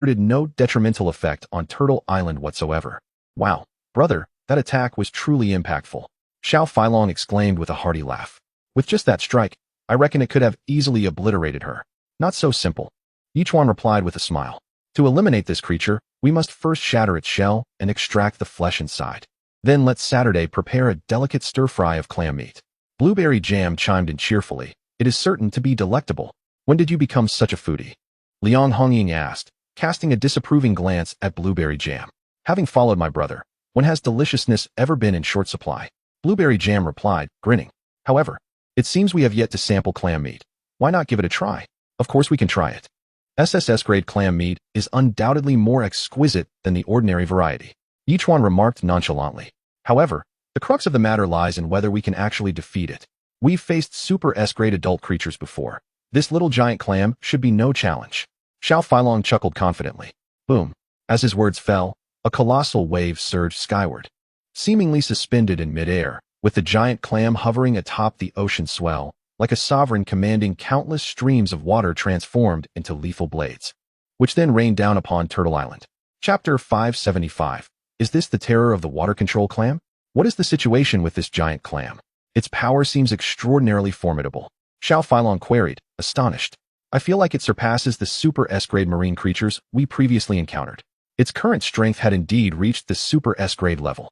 exerted no detrimental effect on Turtle Island whatsoever. Wow, brother, that attack was truly impactful. Xiao Feilong exclaimed with a hearty laugh. With just that strike, I reckon it could have easily obliterated her. Not so simple. Yichuan replied with a smile. To eliminate this creature, we must first shatter its shell and extract the flesh inside. Then let Saturday prepare a delicate stir-fry of clam meat. Blueberry Jam chimed in cheerfully. It is certain to be delectable. When did you become such a foodie? Liang Hongying asked, casting a disapproving glance at Blueberry Jam. Having followed my brother, when has deliciousness ever been in short supply? Blueberry Jam replied, grinning. However, it seems we have yet to sample clam meat. Why not give it a try? Of course we can try it. SSS-grade clam meat is undoubtedly more exquisite than the ordinary variety. Yichuan remarked nonchalantly. However, the crux of the matter lies in whether we can actually defeat it. We've faced super S-grade adult creatures before. This little giant clam should be no challenge. Xiao Feilong chuckled confidently. Boom. As his words fell, a colossal wave surged skyward. Seemingly suspended in midair, with the giant clam hovering atop the ocean swell, like a sovereign commanding countless streams of water transformed into lethal blades, which then rained down upon Turtle Island. Chapter 575. Is this the terror of the water control clam? What is the situation with this giant clam? Its power seems extraordinarily formidable. Xiao Feilong queried, astonished. I feel like it surpasses the super S-grade marine creatures we previously encountered. Its current strength had indeed reached the super S-grade level.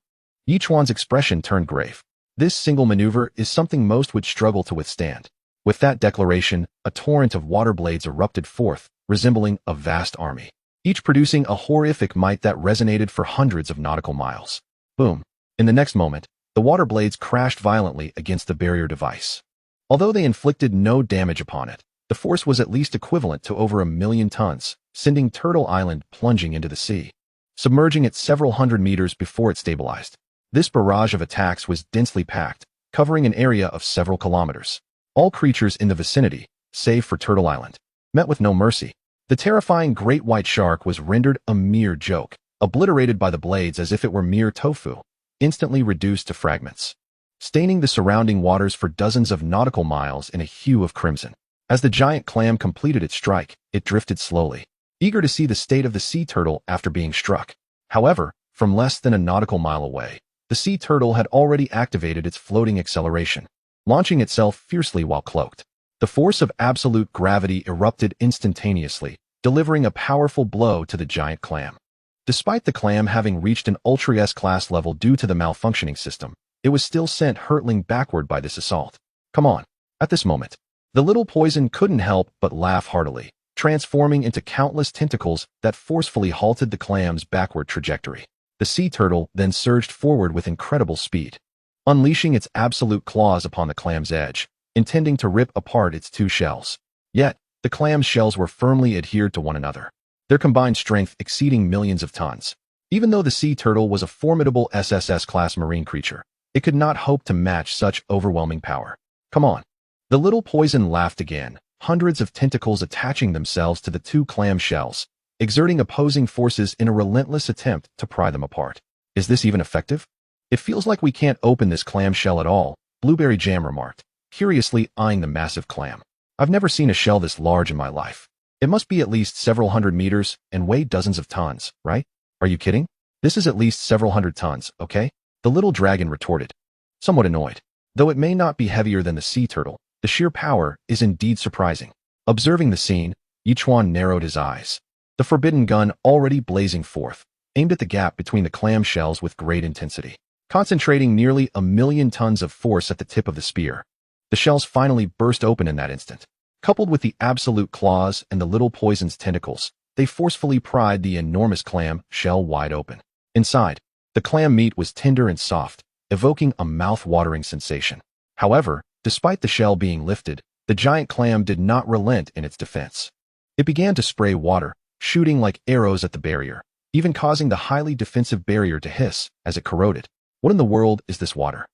Yichuan's expression turned grave. This single maneuver is something most would struggle to withstand. With that declaration, a torrent of water blades erupted forth, resembling a vast army, each producing a horrific might that resonated for hundreds of nautical miles. Boom. In the next moment, the water blades crashed violently against the barrier device. Although they inflicted no damage upon it, the force was at least equivalent to over 1,000,000 tons, sending Turtle Island plunging into the sea, submerging it several hundred meters before it stabilized. This barrage of attacks was densely packed, covering an area of several kilometers. All creatures in the vicinity, save for Turtle Island, met with no mercy. The terrifying great white shark was rendered a mere joke, obliterated by the blades as if it were mere tofu, instantly reduced to fragments, staining the surrounding waters for dozens of nautical miles in a hue of crimson. As the giant clam completed its strike, it drifted slowly, eager to see the state of the sea turtle after being struck. However, from less than a nautical mile away, the sea turtle had already activated its floating acceleration, launching itself fiercely while cloaked. The force of absolute gravity erupted instantaneously, delivering a powerful blow to the giant clam. Despite the clam having reached an Ultra S-class level due to the malfunctioning system, it was still sent hurtling backward by this assault. Come on. At this moment, the little poison couldn't help but laugh heartily, transforming into countless tentacles that forcefully halted the clam's backward trajectory. The sea turtle then surged forward with incredible speed, unleashing its absolute claws upon the clam's edge, intending to rip apart its two shells. Yet, the clam's shells were firmly adhered to one another, their combined strength exceeding millions of tons. Even though the sea turtle was a formidable SSS-class marine creature, it could not hope to match such overwhelming power. Come on. The little poison laughed again, hundreds of tentacles attaching themselves to the two clam shells, exerting opposing forces in a relentless attempt to pry them apart. Is this even effective? It feels like we can't open this clam shell at all, Blueberry Jam remarked, curiously eyeing the massive clam. I've never seen a shell this large in my life. It must be at least several hundred meters and weigh dozens of tons, right? Are you kidding? This is at least several hundred tons, okay? The little dragon retorted, somewhat annoyed. Though it may not be heavier than the sea turtle, the sheer power is indeed surprising. Observing the scene, Yichuan narrowed his eyes. The forbidden gun already blazing forth, aimed at the gap between the clam shells with great intensity, concentrating nearly 1,000,000 tons of force at the tip of the spear. The shells finally burst open in that instant. Coupled with the absolute claws and the little poison's tentacles, they forcefully pried the enormous clam shell wide open. Inside, the clam meat was tender and soft, evoking a mouth-watering sensation. However, despite the shell being lifted, the giant clam did not relent in its defense. It began to spray water, shooting like arrows at the barrier, even causing the highly defensive barrier to hiss as it corroded. What in the world is this water?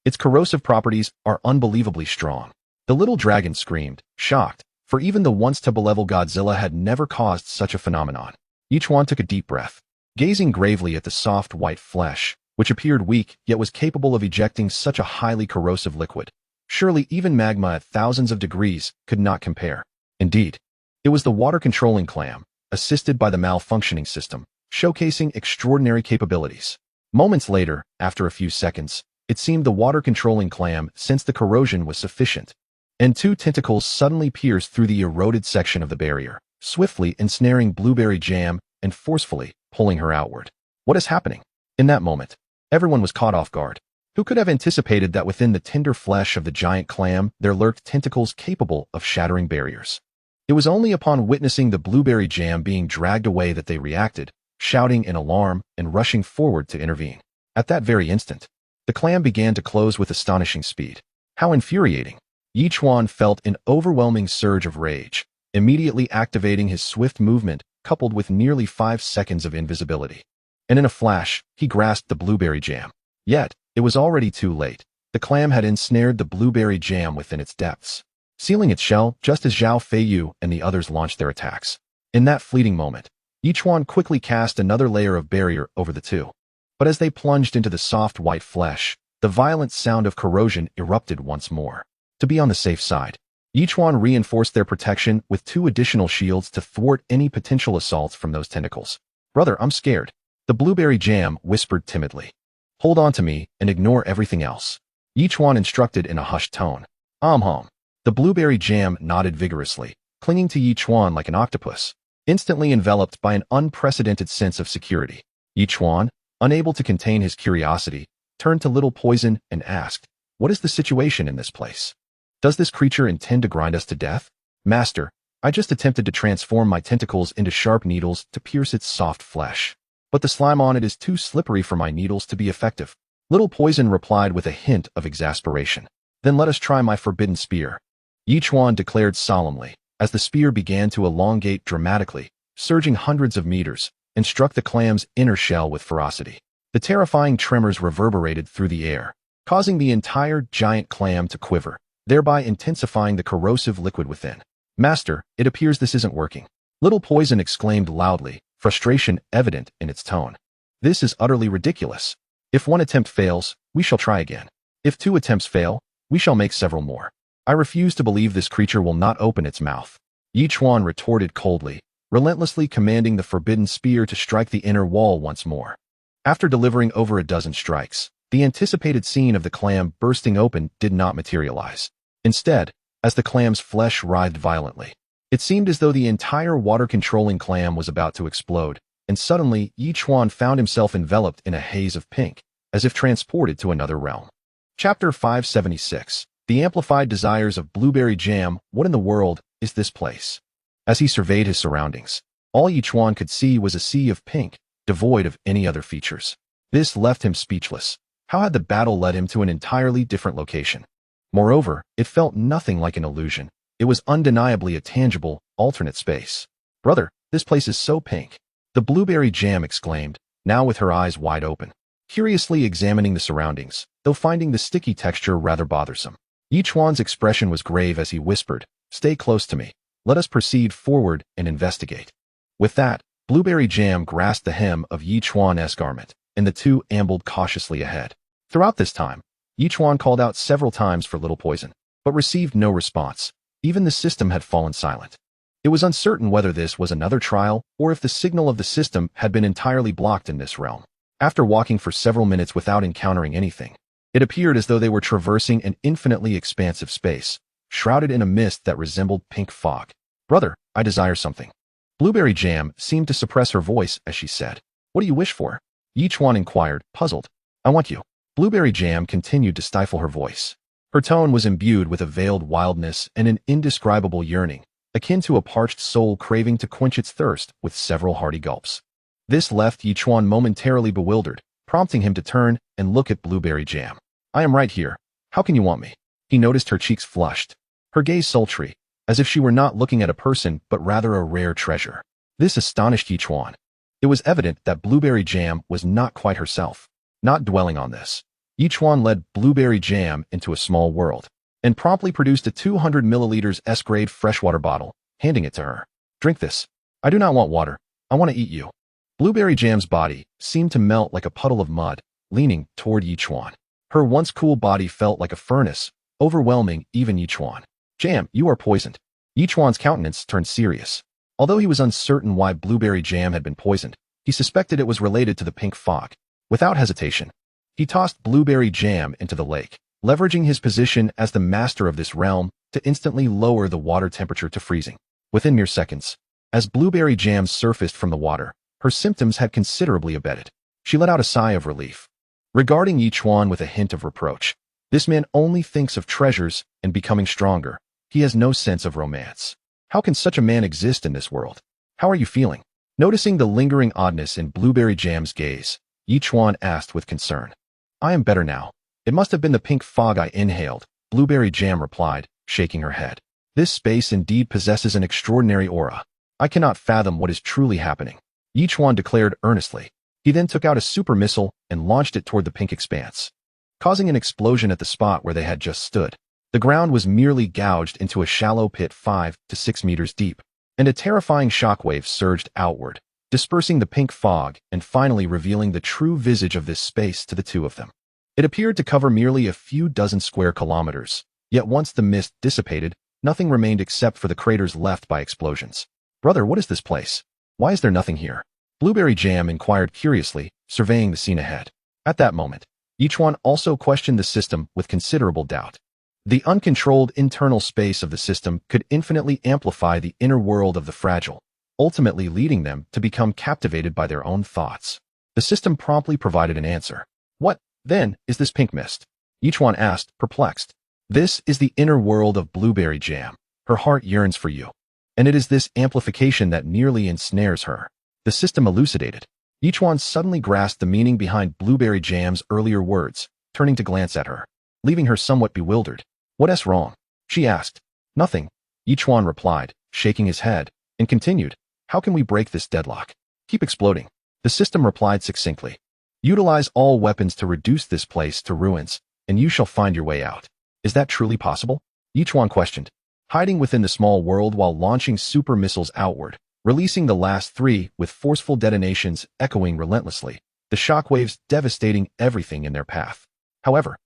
Its corrosive properties are unbelievably strong. The little dragon screamed, shocked, for even the once top-level Godzilla had never caused such a phenomenon. Yichuan took a deep breath, gazing gravely at the soft white flesh, which appeared weak yet was capable of ejecting such a highly corrosive liquid. Surely even magma at thousands of degrees could not compare. Indeed, it was the water-controlling clam, assisted by the malfunctioning system, showcasing extraordinary capabilities. Moments later, after a few seconds, it seemed the water-controlling clam sensed the corrosion was sufficient, and two tentacles suddenly pierced through the eroded section of the barrier, swiftly ensnaring Blueberry Jam and forcefully pulling her outward. What is happening? In that moment, everyone was caught off guard. Who could have anticipated that within the tender flesh of the giant clam there lurked tentacles capable of shattering barriers? It was only upon witnessing the Blueberry Jam being dragged away that they reacted, shouting in alarm and rushing forward to intervene. At that very instant, the clam began to close with astonishing speed. How infuriating! Yichuan felt an overwhelming surge of rage, immediately activating his swift movement coupled with nearly 5 seconds of invisibility. And in a flash, he grasped the Blueberry Jam. Yet, it was already too late. The clam had ensnared the Blueberry Jam within its depths, sealing its shell just as Zhao Feiyu and the others launched their attacks. In that fleeting moment, Yichuan quickly cast another layer of barrier over the two. But as they plunged into the soft white flesh, the violent sound of corrosion erupted once more. To be on the safe side, Yichuan reinforced their protection with 2 additional shields to thwart any potential assaults from those tentacles. Brother, I'm scared. The Blueberry Jam whispered timidly. Hold on to me and ignore everything else, Yichuan instructed in a hushed tone. Hum. The Blueberry Jam nodded vigorously, clinging to Yichuan like an octopus, instantly enveloped by an unprecedented sense of security. Yichuan, unable to contain his curiosity, turned to Little Poison and asked, "What is the situation in this place? Does this creature intend to grind us to death?" "Master, I just attempted to transform my tentacles into sharp needles to pierce its soft flesh. But the slime on it is too slippery for my needles to be effective." Little Poison replied with a hint of exasperation. "Then let us try my forbidden spear," Yichuan declared solemnly, as the spear began to elongate dramatically, surging hundreds of meters, and struck the clam's inner shell with ferocity. The terrifying tremors reverberated through the air, causing the entire giant clam to quiver, thereby intensifying the corrosive liquid within. "Master, it appears this isn't working," Little Poison exclaimed loudly, frustration evident in its tone. "This is utterly ridiculous. If one attempt fails, we shall try again. If 2 attempts fail, we shall make several more. I refuse to believe this creature will not open its mouth," Yichuan retorted coldly, relentlessly commanding the forbidden spear to strike the inner wall once more. After delivering over a dozen strikes, the anticipated scene of the clam bursting open did not materialize. Instead, as the clam's flesh writhed violently, it seemed as though the entire water-controlling clam was about to explode, and suddenly Yichuan found himself enveloped in a haze of pink, as if transported to another realm. Chapter 576. The Amplified Desires of Blueberry Jam. What in the world is this place? As he surveyed his surroundings, all Yichuan could see was a sea of pink, devoid of any other features. This left him speechless. How had the battle led him to an entirely different location? Moreover, it felt nothing like an illusion. It was undeniably a tangible, alternate space. "Brother, this place is so pink," the Blueberry Jam exclaimed, now with her eyes wide open, curiously examining the surroundings, though finding the sticky texture rather bothersome. Yichuan's expression was grave as he whispered, "Stay close to me. Let us proceed forward and investigate." With that, Blueberry Jam grasped the hem of Yichuan's garment, and the two ambled cautiously ahead. Throughout this time, Yichuan called out several times for Little Poison, but received no response. Even the system had fallen silent. It was uncertain whether this was another trial or if the signal of the system had been entirely blocked in this realm. After walking for several minutes without encountering anything, it appeared as though they were traversing an infinitely expansive space, shrouded in a mist that resembled pink fog. "Brother, I desire something." Blueberry Jam seemed to suppress her voice as she said, "What do you wish for?" Yichuan inquired, puzzled. "I want you." Blueberry Jam continued to stifle her voice. Her tone was imbued with a veiled wildness and an indescribable yearning, akin to a parched soul craving to quench its thirst with several hearty gulps. This left Yichuan momentarily bewildered, prompting him to turn and look at Blueberry Jam. "I am right here. How can you want me?" He noticed her cheeks flushed, her gaze sultry, as if she were not looking at a person but rather a rare treasure. This astonished Yichuan. It was evident that Blueberry Jam was not quite herself. Not dwelling on this, Yichuan led Blueberry Jam into a small world, and promptly produced a 200 milliliters S-grade freshwater bottle, handing it to her. "Drink this. I do not want water. I want to eat you." Blueberry Jam's body seemed to melt like a puddle of mud, leaning toward Yichuan. Her once cool body felt like a furnace, overwhelming even Yichuan. "Jam, you are poisoned." Yichuan's countenance turned serious. Although he was uncertain why blueberry jam had been poisoned, he suspected it was related to the pink fog. Without hesitation, he tossed blueberry jam into the lake, leveraging his position as the master of this realm to instantly lower the water temperature to freezing. Within mere seconds, as blueberry jam surfaced from the water, her symptoms had considerably abated. She let out a sigh of relief, regarding Yichuan with a hint of reproach. This man only thinks of treasures and becoming stronger. He has no sense of romance. How can such a man exist in this world? How are you feeling? Noticing the lingering oddness in blueberry jam's gaze, Yichuan asked with concern. I am better now. It must have been the pink fog I inhaled, blueberry jam replied, shaking her head. This space indeed possesses an extraordinary aura. I cannot fathom what is truly happening, Yichuan declared earnestly. He then took out a super missile and launched it toward the pink expanse, causing an explosion at the spot where they had just stood. The ground was merely gouged into a shallow pit 5 to 6 meters deep, and a terrifying shockwave surged outward, dispersing the pink fog and finally revealing the true visage of this space to the two of them. It appeared to cover merely a few dozen square kilometers, yet once the mist dissipated, nothing remained except for the craters left by explosions. Brother, what is this place? Why is there nothing here? Blueberry Jam inquired curiously, surveying the scene ahead. At that moment, Yichuan also questioned the system with considerable doubt. The uncontrolled internal space of the system could infinitely amplify the inner world of the fragile, ultimately leading them to become captivated by their own thoughts. The system promptly provided an answer. What, then, is this pink mist? Yichuan asked, perplexed. This is the inner world of Blueberry Jam. Her heart yearns for you. And it is this amplification that nearly ensnares her. The system elucidated. Yichuan suddenly grasped the meaning behind Blueberry Jam's earlier words, turning to glance at her, leaving her somewhat bewildered. What's wrong? She asked. Nothing, Yichuan replied, shaking his head, and continued. How can we break this deadlock? Keep exploding. The system replied succinctly. Utilize all weapons to reduce this place to ruins, and you shall find your way out. Is that truly possible? Yichuan questioned, hiding within the small world while launching super missiles outward, releasing the last 3 with forceful detonations echoing relentlessly, the shockwaves devastating everything in their path. However,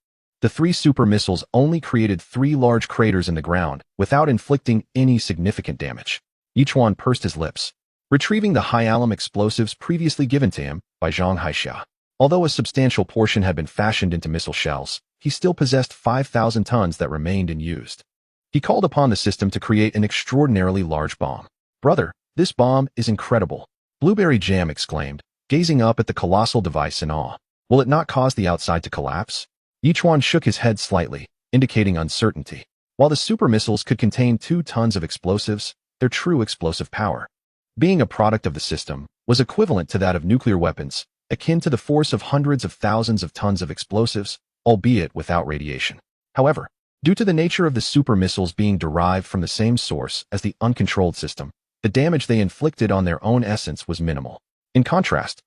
the 3 super missiles only created 3 large craters in the ground without inflicting any significant damage. Yichuan pursed his lips, retrieving the high-alum explosives previously given to him by Zhang Haixia. Although a substantial portion had been fashioned into missile shells, he still possessed 5,000 tons that remained unused. He called upon the system to create an extraordinarily large bomb. Brother, this bomb is incredible, Blueberry Jam exclaimed, gazing up at the colossal device in awe. Will it not cause the outside to collapse? Yichuan shook his head slightly, indicating uncertainty. While the super missiles could contain 2 tons of explosives, their true explosive power, being a product of the system, was equivalent to that of nuclear weapons, akin to the force of hundreds of thousands of tons of explosives, albeit without radiation. However, due to the nature of the super missiles being derived from the same source as the uncontrolled system, the damage they inflicted on their own essence was minimal. In contrast,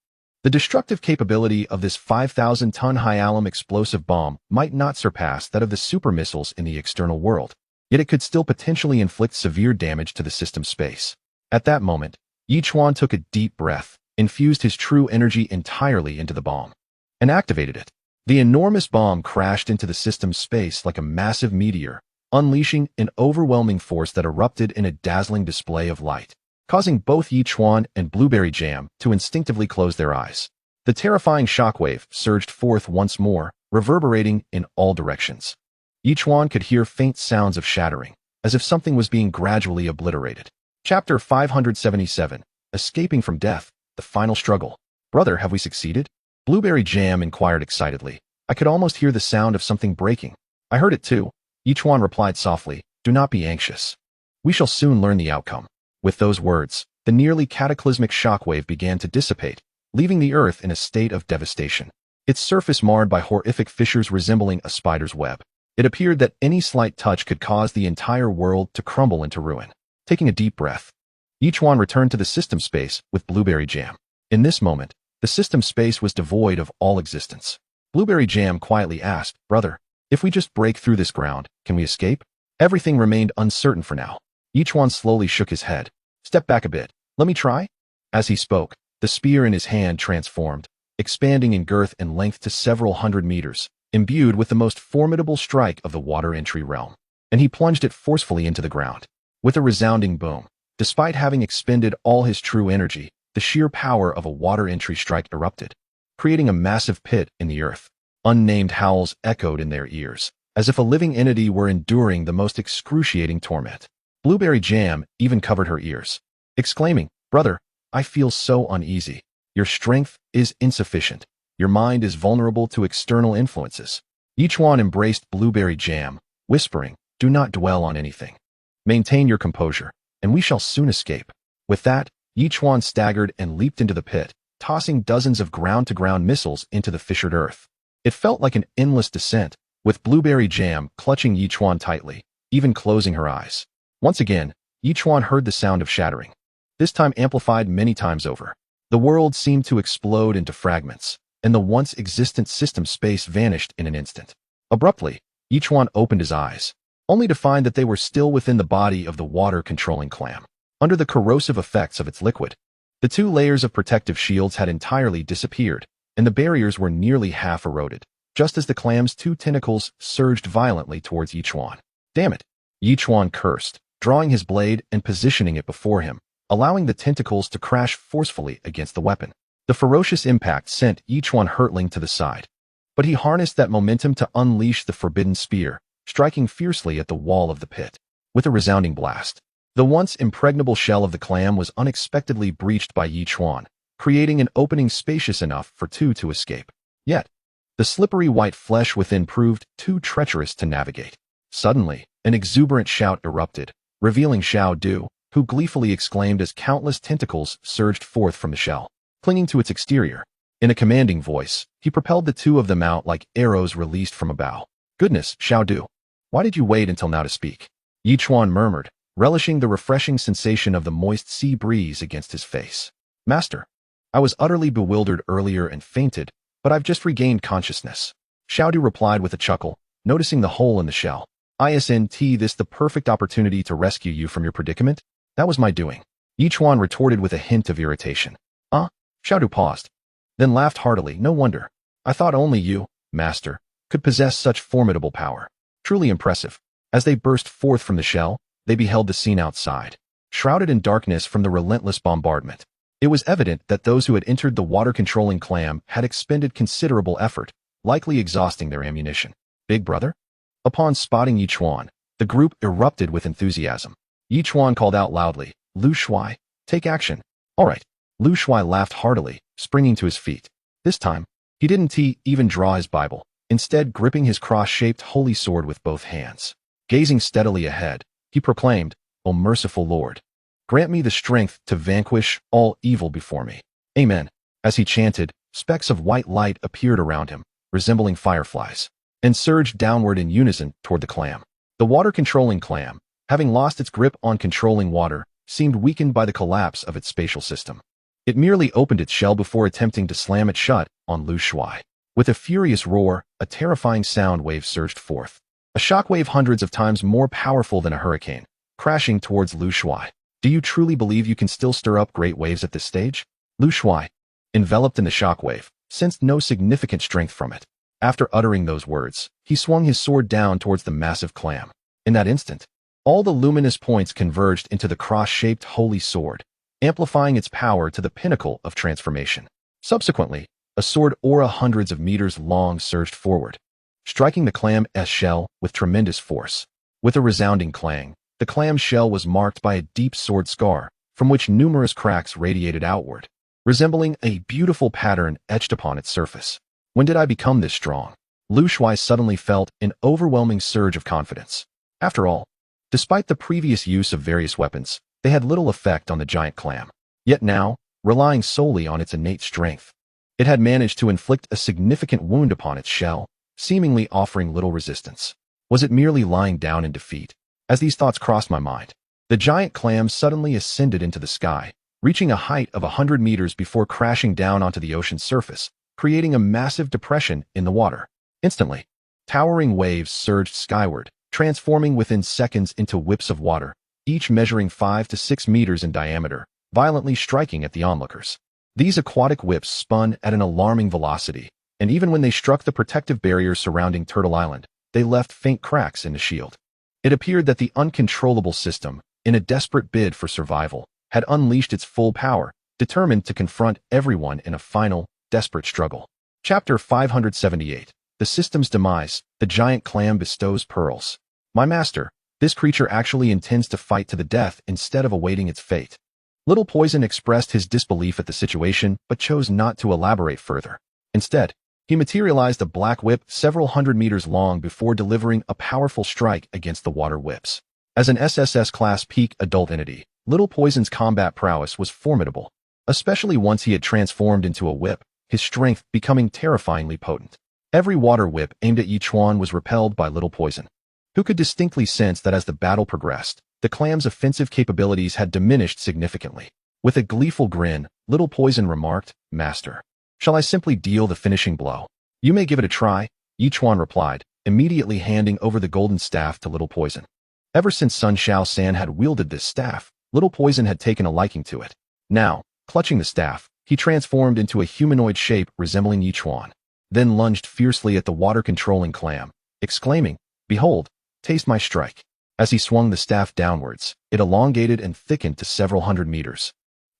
the destructive capability of this 5,000-ton high-alum explosive bomb might not surpass that of the super missiles in the external world, yet it could still potentially inflict severe damage to the system's space. At that moment, Yichuan took a deep breath, infused his true energy entirely into the bomb, and activated it. The enormous bomb crashed into the system's space like a massive meteor, unleashing an overwhelming force that erupted in a dazzling display of light, causing both Yichuan and Blueberry Jam to instinctively close their eyes. The terrifying shockwave surged forth once more, reverberating in all directions. Yichuan could hear faint sounds of shattering, as if something was being gradually obliterated. Chapter 577, Escaping from Death, the Final Struggle. Brother, have we succeeded? Blueberry Jam inquired excitedly. I could almost hear the sound of something breaking. I heard it too, Yichuan replied softly. Do not be anxious. We shall soon learn the outcome. With those words, the nearly cataclysmic shockwave began to dissipate, leaving the earth in a state of devastation, its surface marred by horrific fissures resembling a spider's web. It appeared that any slight touch could cause the entire world to crumble into ruin. Taking a deep breath, Yichuan returned to the system space with Blueberry Jam. In this moment, the system space was devoid of all existence. Blueberry Jam quietly asked, Brother, if we just break through this ground, can we escape? Everything remained uncertain for now. Yichuan slowly shook his head. Step back a bit. Let me try? As he spoke, the spear in his hand transformed, expanding in girth and length to several hundred meters, imbued with the most formidable strike of the water entry realm. And he plunged it forcefully into the ground. With a resounding boom, Despite having expended all his true energy, the sheer power of a water entry strike erupted, creating a massive pit in the earth. Unnamed howls echoed in their ears, as if a living entity were enduring the most excruciating torment. Blueberry Jam even covered her ears, exclaiming, "Brother, I feel so uneasy. Your strength is insufficient. Your mind is vulnerable to external influences." Yichuan embraced Blueberry Jam, whispering, "Do not dwell on anything. Maintain your composure, and we shall soon escape." With that, Yichuan staggered and leaped into the pit, tossing dozens of ground-to-ground missiles into the fissured earth. It felt like an endless descent, with Blueberry Jam clutching Yichuan tightly, even closing her eyes. Once again, Yichuan heard the sound of shattering, this time amplified many times over. The world seemed to explode into fragments, and the once existent system space vanished in an instant. Abruptly, Yichuan opened his eyes, only to find that they were still within the body of the water-controlling clam. Under the corrosive effects of its liquid, the 2 layers of protective shields had entirely disappeared, and the barriers were nearly half eroded, just as the clam's 2 tentacles surged violently towards Yichuan. "Damn it!" Yichuan cursed, drawing his blade and positioning it before him, allowing the tentacles to crash forcefully against the weapon. The ferocious impact sent Yichuan hurtling to the side, but he harnessed that momentum to unleash the forbidden spear, striking fiercely at the wall of the pit. With a resounding blast, the once impregnable shell of the clam was unexpectedly breached by Yichuan, creating an opening spacious enough for 2 to escape. Yet, the slippery white flesh within proved too treacherous to navigate. Suddenly, an exuberant shout erupted, revealing Xiao Du, who gleefully exclaimed as countless tentacles surged forth from the shell, clinging to its exterior. In a commanding voice, he propelled the 2 of them out like arrows released from a bow. "Goodness, Xiao Du, why did you wait until now to speak?" Yichuan murmured, relishing the refreshing sensation of the moist sea breeze against his face. "Master, I was utterly bewildered earlier and fainted, but I've just regained consciousness." Xiao Du replied with a chuckle, noticing the hole in the shell. "Isn't this the perfect opportunity to rescue you from your predicament?" "That was my doing," Yichuan retorted with a hint of irritation. Xiao Du paused, then laughed heartily. "No wonder. I thought only you, master, could possess such formidable power. Truly impressive." As they burst forth from the shell, they beheld the scene outside, shrouded in darkness from the relentless bombardment. It was evident that those who had entered the water-controlling clam had expended considerable effort, likely exhausting their ammunition. "Big brother?" Upon spotting Yichuan, the group erupted with enthusiasm. Yichuan called out loudly, "Lu Shuai, take action." "All right." Lu Shuai laughed heartily, springing to his feet. This time, he didn't even draw his Bible, instead gripping his cross-shaped holy sword with both hands. Gazing steadily ahead, he proclaimed, "O merciful Lord, grant me the strength to vanquish all evil before me. Amen." As he chanted, specks of white light appeared around him, resembling fireflies, and surged downward in unison toward the clam. The water-controlling clam, having lost its grip on controlling water, seemed weakened by the collapse of its spatial system. It merely opened its shell before attempting to slam it shut on Lu Shuai. With a furious roar, a terrifying sound wave surged forth, a shockwave hundreds of times more powerful than a hurricane, crashing towards Lu Shuai. "Do you truly believe you can still stir up great waves at this stage?" Lu Shuai, enveloped in the shockwave, sensed no significant strength from it. After uttering those words, he swung his sword down towards the massive clam. In that instant, all the luminous points converged into the cross-shaped holy sword, amplifying its power to the pinnacle of transformation. Subsequently, a sword aura hundreds of meters long surged forward, striking the clam's shell with tremendous force. With a resounding clang, the clam's shell was marked by a deep sword scar, from which numerous cracks radiated outward, resembling a beautiful pattern etched upon its surface. When did I become this strong? Lu Shuai suddenly felt an overwhelming surge of confidence. After all, despite the previous use of various weapons, they had little effect on the giant clam. Yet now, relying solely on its innate strength, it had managed to inflict a significant wound upon its shell, seemingly offering little resistance. Was it merely lying down in defeat? As these thoughts crossed my mind, the giant clam suddenly ascended into the sky, reaching a height of 100 meters before crashing down onto the ocean's surface, creating a massive depression in the water. Instantly, towering waves surged skyward, transforming within seconds into whips of water, each measuring 5 to 6 meters in diameter, violently striking at the onlookers. These aquatic whips spun at an alarming velocity, and even when they struck the protective barriers surrounding Turtle Island, they left faint cracks in the shield. It appeared that the uncontrollable system in a desperate bid for survival, had unleashed its full power, determined to confront everyone in a final, desperate struggle. Chapter 578. The System's Demise. The Giant Clam Bestows Pearls. My master, this creature actually intends to fight to the death instead of awaiting its fate. Little Poison expressed his disbelief at the situation, but chose not to elaborate further. Instead, he materialized a black whip several hundred meters long before delivering a powerful strike against the water whips. As an SSS-class peak adult entity, Little Poison's combat prowess was formidable, especially once he had transformed into a whip, his strength becoming terrifyingly potent. Every water whip aimed at Yichuan was repelled by Little Poison, who could distinctly sense that as the battle progressed, the clam's offensive capabilities had diminished significantly. With a gleeful grin, Little Poison remarked, "Master, shall I simply deal the finishing blow?" "You may give it a try," Yichuan replied, immediately handing over the golden staff to Little Poison. Ever since Sun Xiao-san had wielded this staff, Little Poison had taken a liking to it. Now, clutching the staff, he transformed into a humanoid shape resembling Yichuan, then lunged fiercely at the water-controlling clam, exclaiming, "Behold, taste my strike." As he swung the staff downwards, it elongated and thickened to several hundred meters,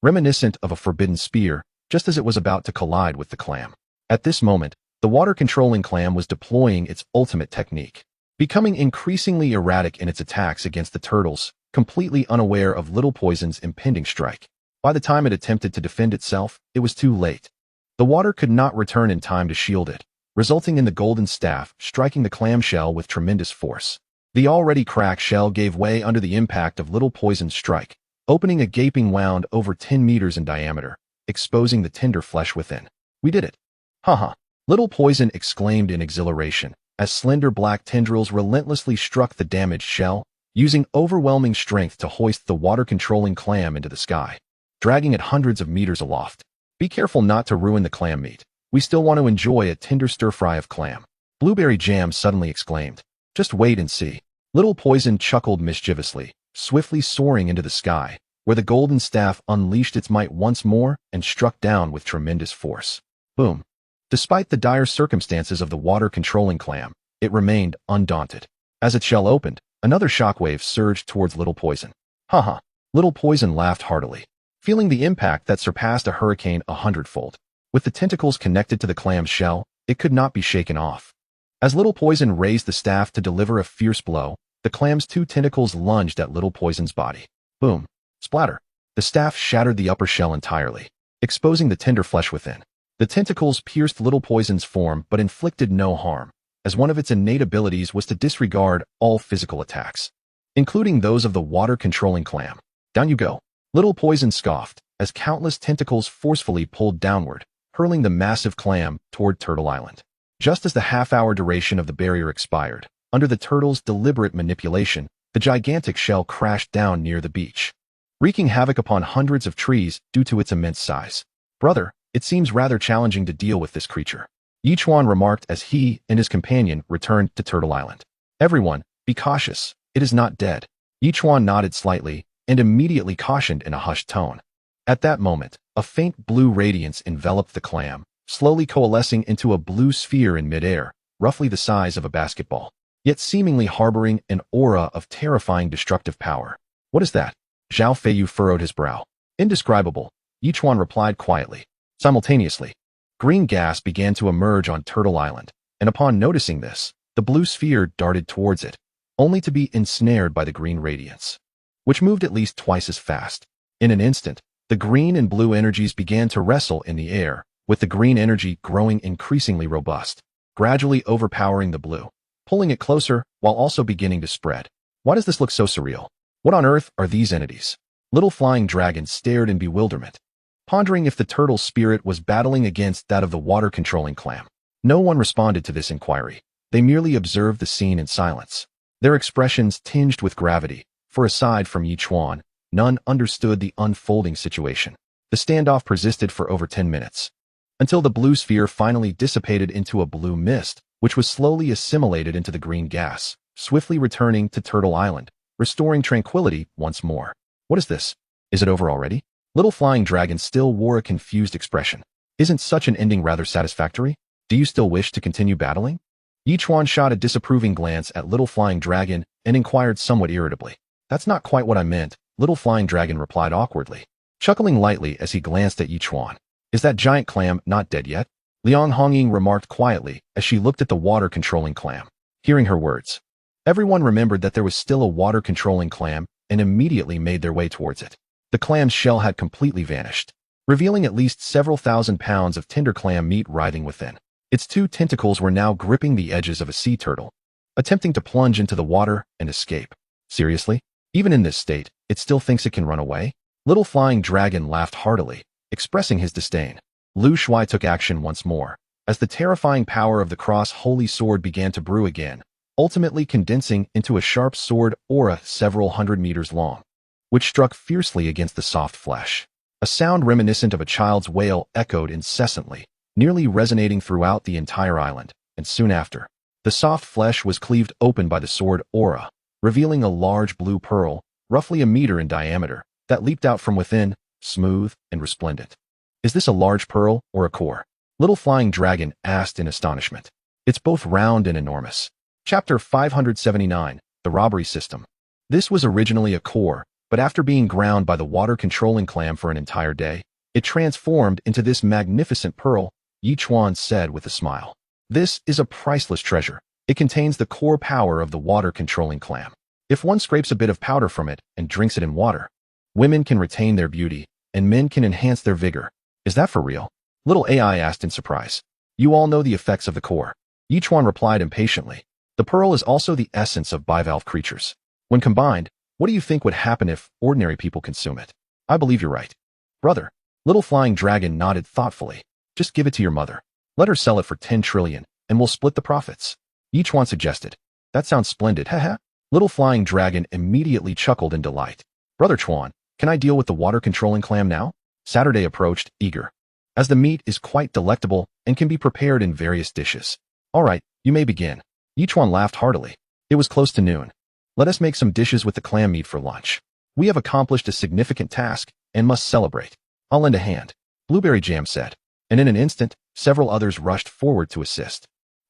reminiscent of a forbidden spear, just as it was about to collide with the clam. At this moment, the water-controlling clam was deploying its ultimate technique, becoming increasingly erratic in its attacks against the turtles, completely unaware of Little Poison's impending strike. By the time it attempted to defend itself, it was too late. The water could not return in time to shield it, resulting in the golden staff striking the clamshell with tremendous force. The already cracked shell gave way under the impact of Little Poison's strike, opening a gaping wound over 10 meters in diameter, exposing the tender flesh within. "We did it!" "Haha!" Little Poison exclaimed in exhilaration, as slender black tendrils relentlessly struck the damaged shell, using overwhelming strength to hoist the water-controlling clam into the sky, dragging it hundreds of meters aloft. "Be careful not to ruin the clam meat. We still want to enjoy a tender stir-fry of clam." Blueberry Jam suddenly exclaimed. "Just wait and see." Little Poison chuckled mischievously, swiftly soaring into the sky, where the golden staff unleashed its might once more and struck down with tremendous force. Boom. Despite the dire circumstances of the water-controlling clam, it remained undaunted. As its shell opened, another shockwave surged towards Little Poison. Haha. Little Poison laughed heartily, feeling the impact that surpassed a hurricane 100-fold. With the tentacles connected to the clam's shell, it could not be shaken off. As Little Poison raised the staff to deliver a fierce blow, the clam's two tentacles lunged at Little Poison's body. Boom. Splatter. The staff shattered the upper shell entirely, exposing the tender flesh within. The tentacles pierced Little Poison's form but inflicted no harm, as one of its innate abilities was to disregard all physical attacks, including those of the water-controlling clam. "Down you go." Little Poison scoffed, as countless tentacles forcefully pulled downward, hurling the massive clam toward Turtle Island. Just as the half-hour duration of the barrier expired, under the turtle's deliberate manipulation, the gigantic shell crashed down near the beach, wreaking havoc upon hundreds of trees due to its immense size. "Brother, it seems rather challenging to deal with this creature," Yichuan remarked as he and his companion returned to Turtle Island. "Everyone, be cautious, it is not dead." Yichuan nodded slightly and immediately cautioned in a hushed tone. At that moment, a faint blue radiance enveloped the clam, slowly coalescing into a blue sphere in midair, roughly the size of a basketball, yet seemingly harboring an aura of terrifying destructive power. "What is that?" Zhao Feiyu furrowed his brow. "Indescribable," Yichuan replied quietly. Simultaneously, green gas began to emerge on Turtle Island, and upon noticing this, the blue sphere darted towards it, only to be ensnared by the green radiance, which moved at least twice as fast. In an instant, the green and blue energies began to wrestle in the air, with the green energy growing increasingly robust, gradually overpowering the blue, pulling it closer while also beginning to spread. "Why does this look so surreal? What on earth are these entities?" Little Flying Dragon stared in bewilderment, pondering if the turtle's spirit was battling against that of the water-controlling clam. No one responded to this inquiry. They merely observed the scene in silence, their expressions tinged with gravity, for aside from Yichuan, none understood the unfolding situation. The standoff persisted for over 10 minutes, until the blue sphere finally dissipated into a blue mist, which was slowly assimilated into the green gas, swiftly returning to Turtle Island, restoring tranquility once more. "What is this? Is it over already?" Little Flying Dragon still wore a confused expression. "Isn't such an ending rather satisfactory? Do you still wish to continue battling?" Yichuan shot a disapproving glance at Little Flying Dragon and inquired somewhat irritably. That's not quite what I meant, Little Flying Dragon replied awkwardly, chuckling lightly as he glanced at Yichuan. Is that giant clam not dead yet? Liang Hongying remarked quietly as she looked at the water-controlling clam. Hearing her words, everyone remembered that there was still a water-controlling clam and immediately made their way towards it. The clam's shell had completely vanished, revealing at least several thousand pounds of tender clam meat writhing within. Its two tentacles were now gripping the edges of a sea turtle, attempting to plunge into the water and escape. Seriously? Even in this state, it still thinks it can run away? Little Flying Dragon laughed heartily, expressing his disdain. Lu Shui took action once more, as the terrifying power of the cross-holy sword began to brew again, ultimately condensing into a sharp sword aura several hundred meters long, which struck fiercely against the soft flesh. A sound reminiscent of a child's wail echoed incessantly, nearly resonating throughout the entire island, and soon after, the soft flesh was cleaved open by the sword aura, revealing a large blue pearl, roughly a meter in diameter, that leaped out from within, smooth and resplendent. Is this a large pearl or a core? Little Flying Dragon asked in astonishment. It's both round and enormous. Chapter 579, The Robbery System. This was originally a core, but after being ground by the water-controlling clam for an entire day, it transformed into this magnificent pearl, Yichuan said with a smile. This is a priceless treasure. It contains the core power of the water-controlling clam. If one scrapes a bit of powder from it and drinks it in water, women can retain their beauty, and men can enhance their vigor. Is that for real? Little AI asked in surprise. You all know the effects of the core. Yichuan replied impatiently. The pearl is also the essence of bivalve creatures. When combined, what do you think would happen if ordinary people consume it? I believe you're right. Brother, Little Flying Dragon nodded thoughtfully. Just give it to your mother. Let her sell it for 10 trillion, and we'll split the profits. Yichuan suggested. That sounds splendid, haha. Little Flying Dragon immediately chuckled in delight. Brother Chuan, can I deal with the water-controlling clam now? Saturday approached, eager, as the meat is quite delectable and can be prepared in various dishes. All right, you may begin. Yichuan laughed heartily. It was close to noon. Let us make some dishes with the clam meat for lunch. We have accomplished a significant task and must celebrate. I'll lend a hand, Blueberry Jam said, and in an instant, several others rushed forward to assist.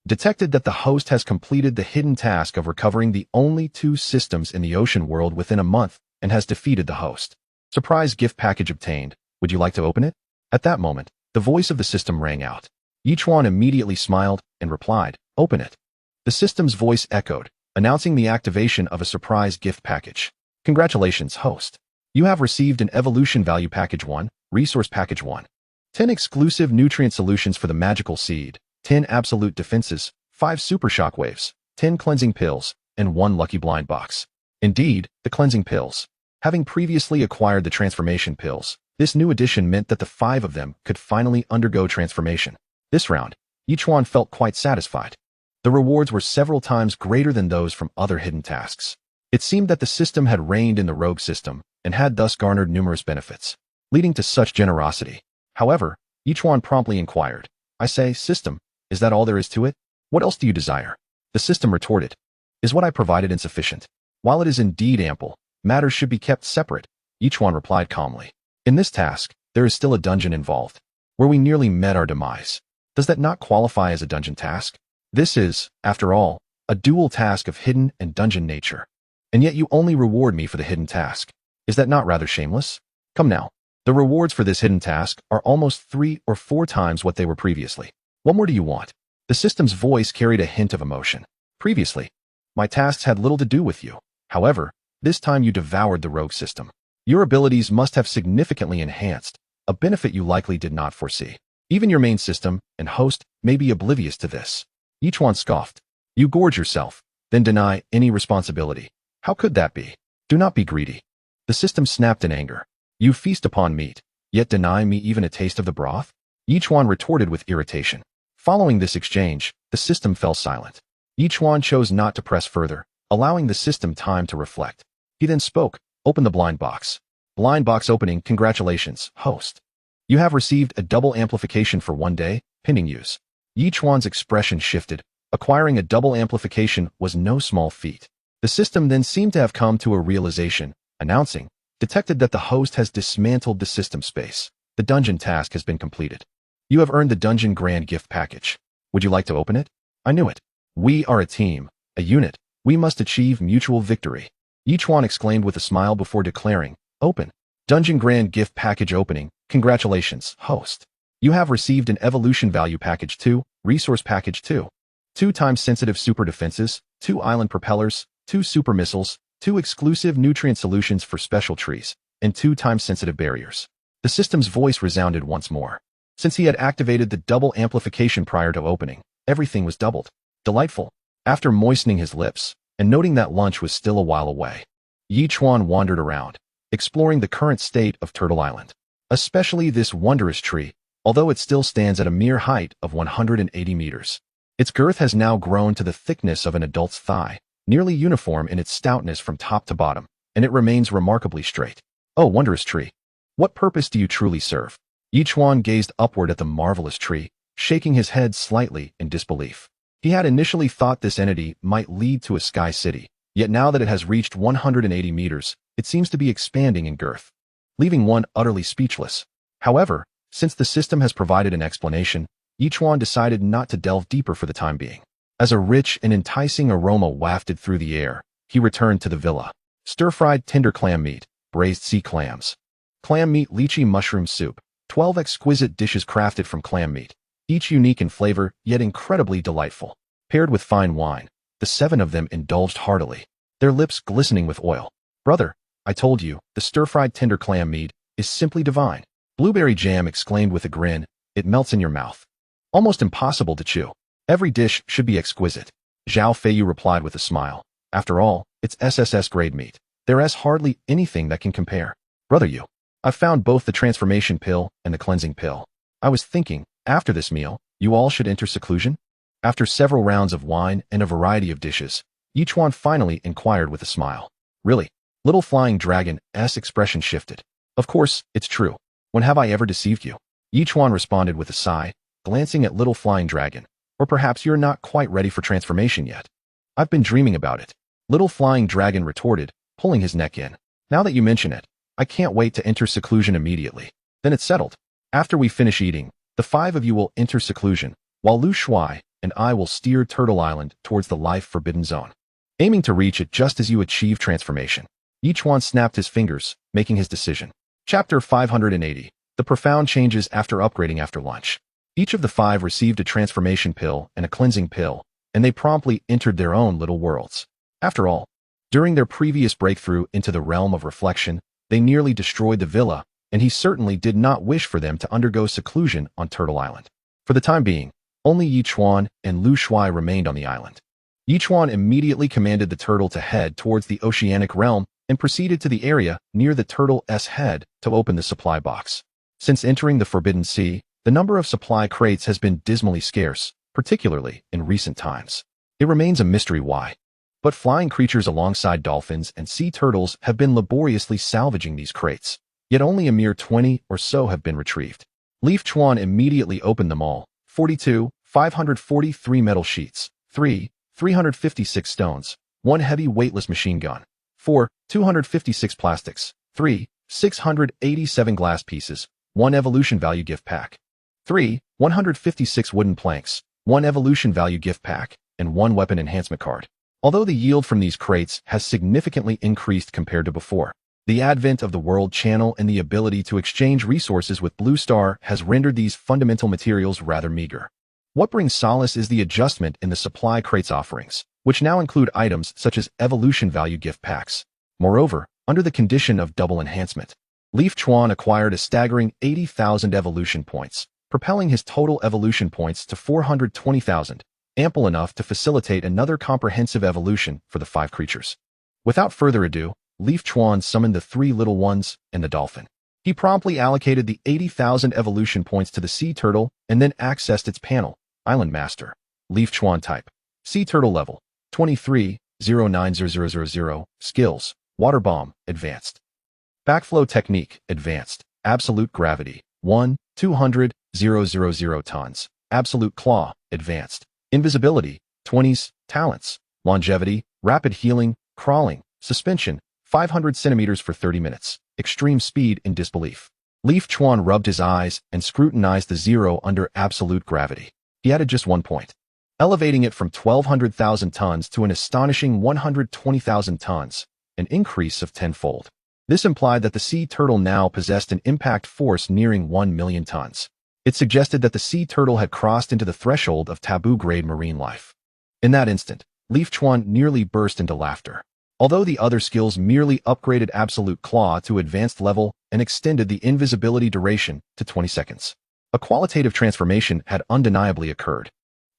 Detected that the host has completed the hidden task of recovering the only two systems in the ocean world within a month and has defeated the host. Surprise gift package obtained. Would you like to open it? At that moment, the voice of the system rang out. Yichuan immediately smiled and replied, open it. The system's voice echoed, announcing the activation of a surprise gift package. Congratulations, host. You have received an Evolution Value Package 1, Resource Package 1. 10 exclusive nutrient solutions for the magical seed, 10 absolute defenses, 5 super shockwaves, 10 cleansing pills, and 1 lucky blind box. Indeed, the cleansing pills. Having previously acquired the transformation pills, this new addition meant that the 5 of them could finally undergo transformation. This round, Yichuan felt quite satisfied. The rewards were several times greater than those from other hidden tasks. It seemed that the system had reigned in the rogue system and had thus garnered numerous benefits, leading to such generosity. However, Yichuan promptly inquired, I say, system, is that all there is to it? What else do you desire? The system retorted, is what I provided insufficient? While it is indeed ample, matters should be kept separate, Yichuan replied calmly. In this task, there is still a dungeon involved, where we nearly met our demise. Does that not qualify as a dungeon task? This is, after all, a dual task of hidden and dungeon nature. And yet you only reward me for the hidden task. Is that not rather shameless? Come now. The rewards for this hidden task are almost 3 or 4 times what they were previously. What more do you want? The system's voice carried a hint of emotion. Previously, my tasks had little to do with you. However, this time you devoured the rogue system. Your abilities must have significantly enhanced, a benefit you likely did not foresee. Even your main system and host may be oblivious to this. Yichuan scoffed. You gorge yourself, then deny any responsibility. How could that be? Do not be greedy. The system snapped in anger. You feast upon meat, yet deny me even a taste of the broth? Yichuan retorted with irritation. Following this exchange, the system fell silent. Yichuan chose not to press further, allowing the system time to reflect. He then spoke, open the blind box. Blind box opening, congratulations, host. You have received a double amplification for 1 day, pending use. Yichuan's expression shifted. Acquiring a double amplification was no small feat. The system then seemed to have come to a realization, announcing, detected that the host has dismantled the system space. The dungeon task has been completed. You have earned the Dungeon Grand Gift Package. Would you like to open it? I knew it. We are a team, a unit. We must achieve mutual victory. Yi Chuan exclaimed with a smile before declaring, "Open. Dungeon Grand Gift Package opening. Congratulations, host. You have received an Evolution Value Package 2, Resource Package 2. 2 times sensitive super defenses, 2 island propellers, 2 super missiles, 2 exclusive nutrient solutions for special trees, and 2 times sensitive barriers." The system's voice resounded once more. Since he had activated the double amplification prior to opening, everything was doubled. Delightful. After moistening his lips, and noting that lunch was still a while away, Yi Chuan wandered around, exploring the current state of Turtle Island. Especially this wondrous tree, although it still stands at a mere height of 180 meters. Its girth has now grown to the thickness of an adult's thigh, nearly uniform in its stoutness from top to bottom, and it remains remarkably straight. Oh, wondrous tree! What purpose do you truly serve? Yi Chuan gazed upward at the marvelous tree, shaking his head slightly in disbelief. He had initially thought this entity might lead to a sky city, yet now that it has reached 180 meters, it seems to be expanding in girth, leaving one utterly speechless. However, since the system has provided an explanation, Yi Chuan decided not to delve deeper for the time being. As a rich and enticing aroma wafted through the air, he returned to the villa. Stir-fried tender clam meat, braised sea clams, clam meat lychee mushroom soup, 12 exquisite dishes crafted from clam meat, each unique in flavor yet incredibly delightful. Paired with fine wine, the 7 of them indulged heartily, their lips glistening with oil. "Brother, I told you, the stir-fried tender clam meat is simply divine." Blueberry Jam exclaimed with a grin, "It melts in your mouth. Almost impossible to chew. Every dish should be exquisite." Zhao Feiyu replied with a smile. "After all, it's SSS grade meat. There is hardly anything that can compare." "Brother Yu, I've found both the transformation pill and the cleansing pill. I was thinking, after this meal, you all should enter seclusion?" After several rounds of wine and a variety of dishes, Yi Chuan finally inquired with a smile. "Really?" Little Flying Dragon's expression shifted. "Of course, it's true. When have I ever deceived you?" Yi Chuan responded with a sigh, glancing at Little Flying Dragon. "Or perhaps you're not quite ready for transformation yet." "I've been dreaming about it," Little Flying Dragon retorted, pulling his neck in. "Now that you mention it, I can't wait to enter seclusion immediately. Then it's settled. After we finish eating, the 5 of you will enter seclusion, while Lu Shuai and I will steer Turtle Island towards the life forbidden zone, aiming to reach it just as you achieve transformation." Yi Chuan snapped his fingers, making his decision. Chapter 580. The profound changes after upgrading after lunch. Each of the 5 received a transformation pill and a cleansing pill, and they promptly entered their own little worlds. After all, during their previous breakthrough into the realm of reflection, they nearly destroyed the villa, and he certainly did not wish for them to undergo seclusion on Turtle Island. For the time being, only Yi Chuan and Lu Shuai remained on the island. Yi Chuan immediately commanded the turtle to head towards the oceanic realm and proceeded to the area near the turtle's head to open the supply box. Since entering the Forbidden Sea, the number of supply crates has been dismally scarce, particularly in recent times. It remains a mystery why. But flying creatures alongside dolphins and sea turtles have been laboriously salvaging these crates, yet only a mere 20 or so have been retrieved. Leaf Chuan immediately opened them all. 42, 543 metal sheets, 3, 356 stones, 1 heavy weightless machine gun, 4, 256 plastics, 3, 687 glass pieces, 1 evolution value gift pack, 3, 156 wooden planks, 1 evolution value gift pack, and 1 weapon enhancement card. Although the yield from these crates has significantly increased compared to before, the advent of the World Channel and the ability to exchange resources with Blue Star has rendered these fundamental materials rather meager. What brings solace is the adjustment in the supply crates offerings, which now include items such as evolution value gift packs. Moreover, under the condition of double enhancement, Leaf Chuan acquired a staggering 80,000 evolution points, propelling his total evolution points to 420,000, ample enough to facilitate another comprehensive evolution for the 5 creatures. Without further ado, Leaf Chuan summoned the 3 little ones and the dolphin. He promptly allocated the 80,000 evolution points to the sea turtle and then accessed its panel. Island Master. Leaf Chuan type. Sea turtle level. 23, 090000. Skills. Water bomb. Advanced. Backflow technique. Advanced. Absolute gravity. 1, 200,000 tons. Absolute claw. Advanced. Invisibility. 20s. Talents. Longevity. Rapid healing. Crawling. Suspension. 500 centimeters for 30 minutes. Extreme speed in disbelief. Leaf Chuan rubbed his eyes and scrutinized the 0 under absolute gravity. He added just 1 point, elevating it from 1,200,000 tons to an astonishing 120,000 tons. an increase of tenfold. This implied that the sea turtle now possessed an impact force nearing 1 million tons. It suggested that the sea turtle had crossed into the threshold of taboo-grade marine life. In that instant, Leaf Chuan nearly burst into laughter. Although the other skills merely upgraded Absolute Claw to advanced level and extended the invisibility duration to 20 seconds. A qualitative transformation had undeniably occurred.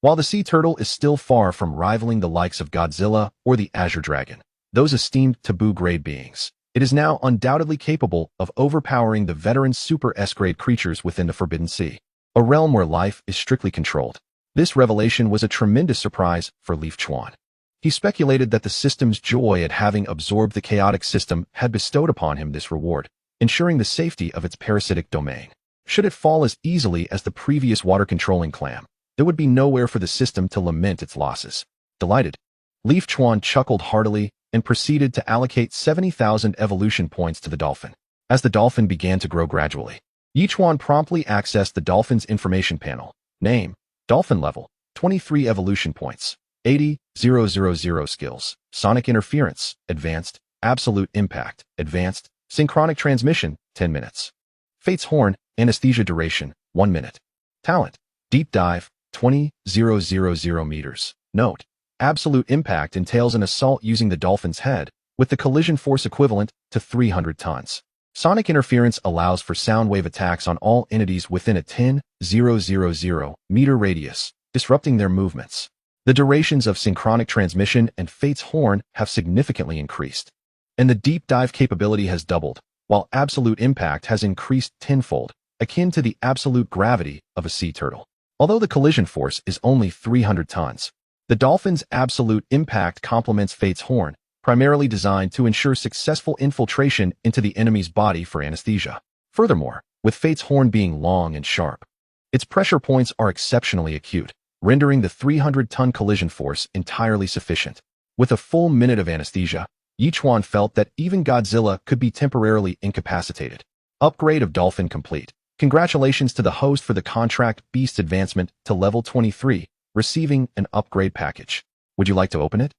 While the sea turtle is still far from rivaling the likes of Godzilla or the Azure Dragon, those esteemed taboo-grade beings, it is now undoubtedly capable of overpowering the veteran Super S-grade creatures within the Forbidden Sea, a realm where life is strictly controlled. This revelation was a tremendous surprise for Leaf Chuan. He speculated that the system's joy at having absorbed the chaotic system had bestowed upon him this reward, ensuring the safety of its parasitic domain. Should it fall as easily as the previous water-controlling clam, there would be nowhere for the system to lament its losses. Delighted, Leaf Chuan chuckled heartily and proceeded to allocate 70,000 evolution points to the dolphin. As the dolphin began to grow gradually, Yichuan promptly accessed the dolphin's information panel. Name, dolphin level, 23 evolution points, 80,000 skills, sonic interference, advanced, absolute impact, advanced, synchronic transmission, 10 minutes. Fate's horn, anesthesia duration, 1 minute. Talent, deep dive, 20,000 meters. Note, absolute impact entails an assault using the dolphin's head, with the collision force equivalent to 300 tons. Sonic interference allows for sound wave attacks on all entities within a 10,000 meter radius, disrupting their movements. The durations of synchronic transmission and Fate's horn have significantly increased, and the deep dive capability has doubled, while absolute impact has increased tenfold, akin to the absolute gravity of a sea turtle. Although the collision force is only 300 tons, the dolphin's absolute impact complements Fate's horn, primarily designed to ensure successful infiltration into the enemy's body for anesthesia. Furthermore, with Fate's horn being long and sharp, its pressure points are exceptionally acute, rendering the 300-ton collision force entirely sufficient. With a full minute of anesthesia, Yichuan felt that even Godzilla could be temporarily incapacitated. Upgrade of Dolphin complete. Congratulations to the host for the contract beast advancement to level 23, receiving an upgrade package. Would you like to open it?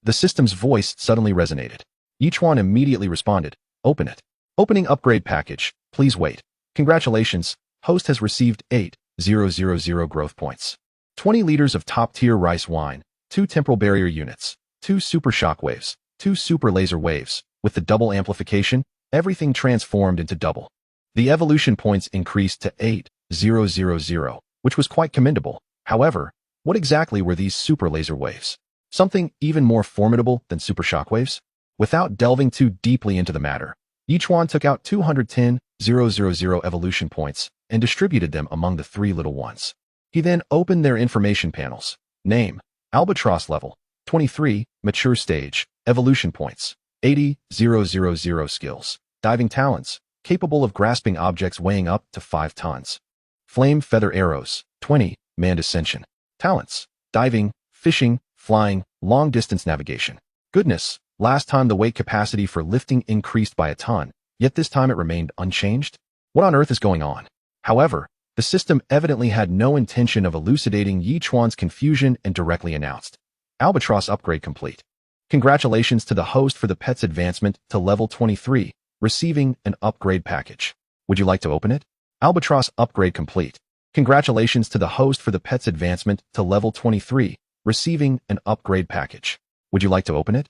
The system's voice suddenly resonated. Yichuan immediately responded, open it. Opening upgrade package, please wait. Congratulations, host has received 8,000 growth points. 20 liters of top-tier rice wine, 2 temporal barrier units, 2 super shockwaves, 2 super laser waves. With the double amplification, everything transformed into double. The evolution points increased to 8,000, which was quite commendable. However, what exactly were these super laser waves? Something even more formidable than super shockwaves? Without delving too deeply into the matter, Yichuan took out 210,000 evolution points and distributed them among the 3 little ones. He then opened their information panels. Name, Albatross level, 23, mature stage, evolution points, 80,000 skills, diving talents, capable of grasping objects weighing up to 5 tons. Flame feather arrows, 20, manned ascension. Talents, diving, fishing, flying, long-distance navigation. Goodness, last time the weight capacity for lifting increased by a ton, yet this time it remained unchanged? What on earth is going on? However, the system evidently had no intention of elucidating Yichuan's confusion and directly announced, Albatross upgrade complete. Congratulations to the host for the pet's advancement to level 23, receiving an upgrade package. Would you like to open it? Albatross upgrade complete. Congratulations to the host for the pet's advancement to level 23, receiving an upgrade package. Would you like to open it?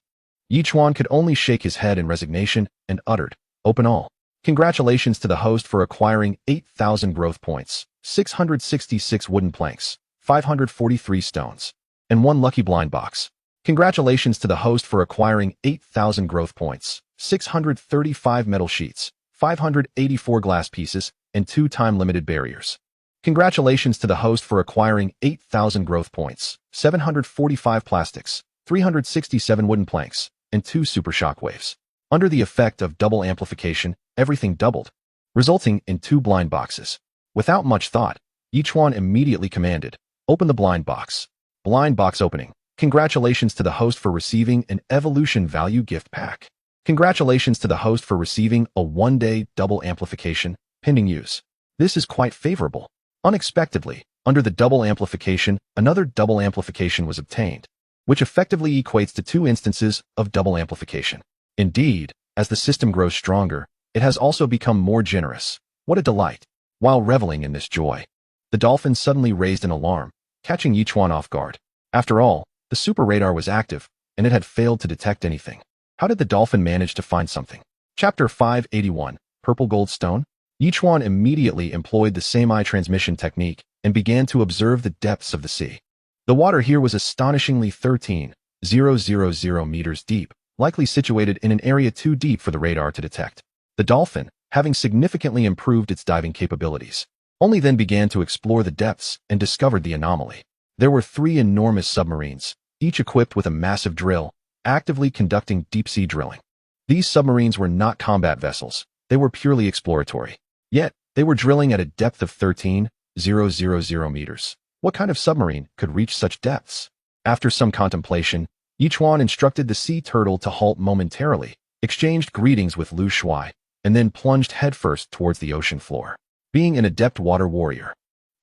Yichuan could only shake his head in resignation and uttered, open all. Congratulations to the host for acquiring 8,000 growth points, 666 wooden planks, 543 stones, and 1 lucky blind box. Congratulations to the host for acquiring 8,000 growth points, 635 metal sheets, 584 glass pieces, and 2 time-limited barriers. Congratulations to the host for acquiring 8,000 growth points, 745 plastics, 367 wooden planks, and 2 super shockwaves. Under the effect of double amplification, everything doubled, resulting in 2 blind boxes. Without much thought, Yichuan immediately commanded, open the blind box. Blind box opening. Congratulations to the host for receiving an evolution value gift pack. Congratulations to the host for receiving a 1-day double amplification, pending use. This is quite favorable. Unexpectedly, under the double amplification, another double amplification was obtained, which effectively equates to 2 instances of double amplification. Indeed, as the system grows stronger, it has also become more generous. What a delight. While reveling in this joy, the dolphin suddenly raised an alarm, catching Yichuan off guard. After all, the super radar was active, and it had failed to detect anything. How did the dolphin manage to find something? Chapter 581, Purple Gold Stone? Yichuan immediately employed the same eye transmission technique and began to observe the depths of the sea. The water here was astonishingly 13,000 meters deep, likely situated in an area too deep for the radar to detect. The dolphin, having significantly improved its diving capabilities, only then began to explore the depths and discovered the anomaly. There were 3 enormous submarines, each equipped with a massive drill, actively conducting deep-sea drilling. These submarines were not combat vessels, they were purely exploratory. Yet, they were drilling at a depth of 13,000 meters. What kind of submarine could reach such depths? After some contemplation, Yichuan instructed the sea turtle to halt momentarily, exchanged greetings with Lu Shuai, and then plunged headfirst towards the ocean floor. Being an adept water warrior,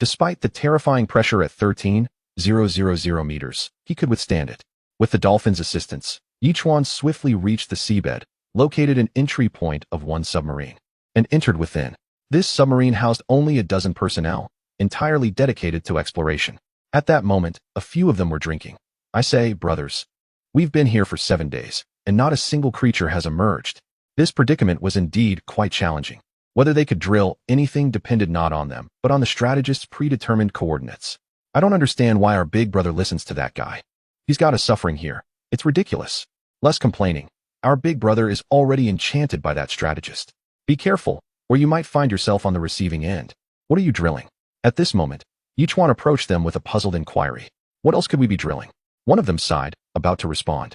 despite the terrifying pressure at 13,000 meters, he could withstand it. With the dolphin's assistance, Yichuan swiftly reached the seabed, located an entry point of one submarine, and entered within. This submarine housed only a dozen personnel, entirely dedicated to exploration. At that moment, a few of them were drinking. I say, brothers, we've been here for 7 days, and not a single creature has emerged. This predicament was indeed quite challenging. Whether they could drill anything depended not on them, but on the strategist's predetermined coordinates. I don't understand why our big brother listens to that guy. He's got us suffering here. It's ridiculous. Less complaining. Our big brother is already enchanted by that strategist. Be careful, or you might find yourself on the receiving end. What are you drilling? At this moment, Yichuan approached them with a puzzled inquiry. What else could we be drilling? One of them sighed, about to respond.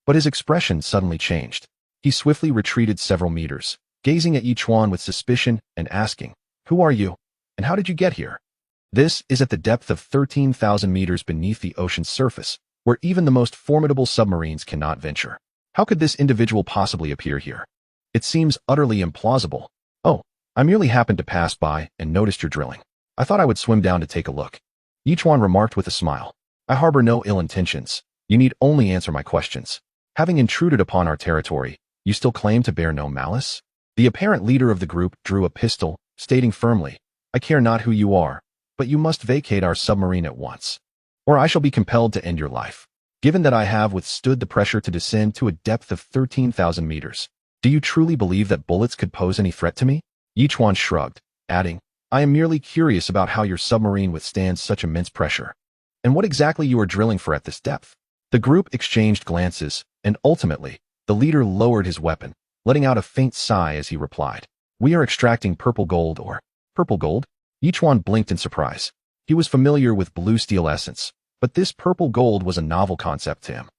But his expression suddenly changed. He swiftly retreated several meters, gazing at Yichuan with suspicion and asking, "Who are you? And how did you get here?" This is at the depth of 13,000 meters beneath the ocean's surface, where even the most formidable submarines cannot venture. How could this individual possibly appear here? It seems utterly implausible. Oh, I merely happened to pass by and noticed your drilling. I thought I would swim down to take a look. Yichuan remarked with a smile. I harbor no ill intentions. You need only answer my questions. Having intruded upon our territory, you still claim to bear no malice? The apparent leader of the group drew a pistol, stating firmly, I care not who you are, but you must vacate our submarine at once, or I shall be compelled to end your life. Given that I have withstood the pressure to descend to a depth of 13,000 meters, do you truly believe that bullets could pose any threat to me? Yichuan shrugged, adding, I am merely curious about how your submarine withstands such immense pressure, and what exactly you are drilling for at this depth. The group exchanged glances, and ultimately, the leader lowered his weapon, letting out a faint sigh as he replied, We are extracting purple gold or... Purple gold? Yichuan blinked in surprise. He was familiar with blue steel essence, but this purple gold was a novel concept to him,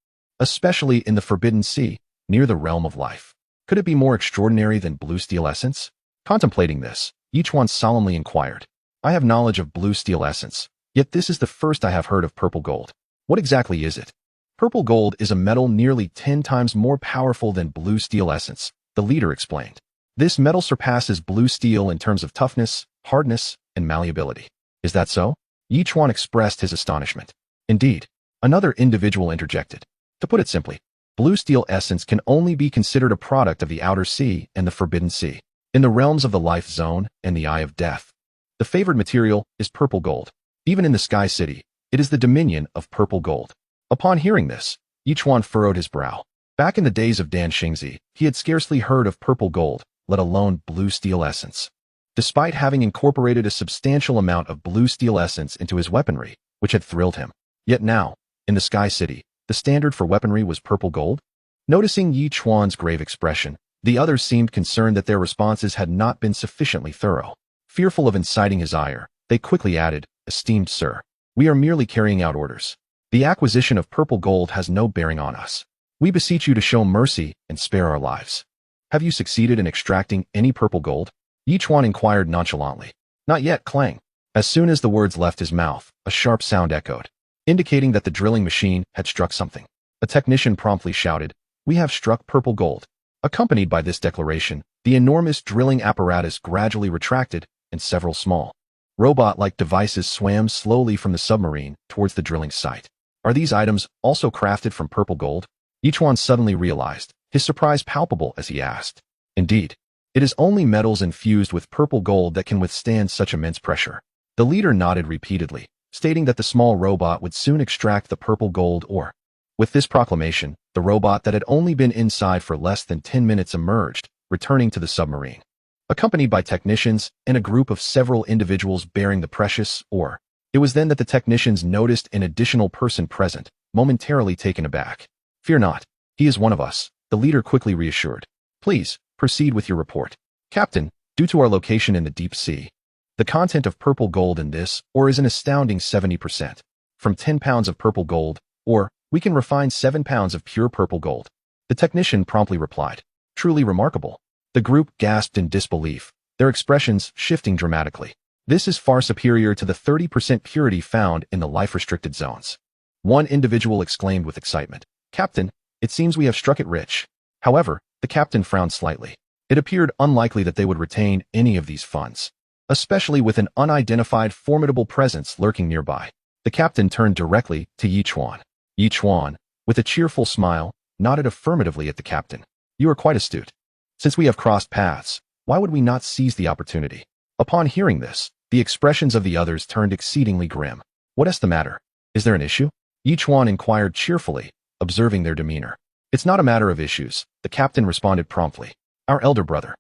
especially in the Forbidden Sea, near the realm of life. Could it be more extraordinary than blue steel essence? Contemplating this, Yichuan solemnly inquired, I have knowledge of blue steel essence, yet this is the first I have heard of purple gold. What exactly is it? Purple gold is a metal nearly 10 times more powerful than blue steel essence, the leader explained. This metal surpasses blue steel in terms of toughness, hardness, and malleability. Is that so? Yichuan expressed his astonishment. Indeed. Another individual interjected. To put it simply, blue steel essence can only be considered a product of the outer sea and the Forbidden Sea. In the realms of the life zone and the eye of death, the favored material is purple gold. Even in the Sky City, it is the dominion of purple gold. Upon hearing this, Yichuan furrowed his brow. Back in the days of Dan Xingzi, he had scarcely heard of purple gold, let alone blue steel essence. Despite having incorporated a substantial amount of blue steel essence into his weaponry, which had thrilled him. Yet now, in the Sky City, the standard for weaponry was purple gold? Noticing Yichuan's grave expression, the others seemed concerned that their responses had not been sufficiently thorough. Fearful of inciting his ire, they quickly added, Esteemed sir, we are merely carrying out orders. The acquisition of purple gold has no bearing on us. We beseech you to show mercy and spare our lives. Have you succeeded in extracting any purple gold? Yichuan inquired nonchalantly. Not yet, Clang. As soon as the words left his mouth, a sharp sound echoed, indicating that the drilling machine had struck something. A technician promptly shouted, We have struck purple gold. Accompanied by this declaration, the enormous drilling apparatus gradually retracted, and several small, robot-like devices swam slowly from the submarine towards the drilling site. Are these items also crafted from purple gold? Yichuan suddenly realized, his surprise palpable as he asked, "Indeed, it is only metals infused with purple gold that can withstand such immense pressure." The leader nodded repeatedly, stating that the small robot would soon extract the purple gold ore. With this proclamation, the robot that had only been inside for less than 10 minutes emerged, returning to the submarine, accompanied by technicians and a group of several individuals bearing the precious ore. It was then that the technicians noticed an additional person present, momentarily taken aback. "Fear not, he is one of us," the leader quickly reassured. "Please, proceed with your report." "Captain, due to our location in the deep sea, the content of purple gold in this ore is an astounding 70%. From 10 pounds of purple gold, or we can refine 7 pounds of pure purple gold," the technician promptly replied. "Truly remarkable." The group gasped in disbelief, their expressions shifting dramatically. "This is far superior to the 30% purity found in the life-restricted zones." One individual exclaimed with excitement, "Captain, it seems we have struck it rich." However, the captain frowned slightly. It appeared unlikely that they would retain any of these funds, especially with an unidentified formidable presence lurking nearby. The captain turned directly to Yichuan. Yichuan, with a cheerful smile, nodded affirmatively at the captain. "You are quite astute. Since we have crossed paths, why would we not seize the opportunity?" Upon hearing this, the expressions of the others turned exceedingly grim. "What is the matter? Is there an issue?" Yichuan inquired cheerfully, observing their demeanor. "It's not a matter of issues," the captain responded promptly. "Our elder brother,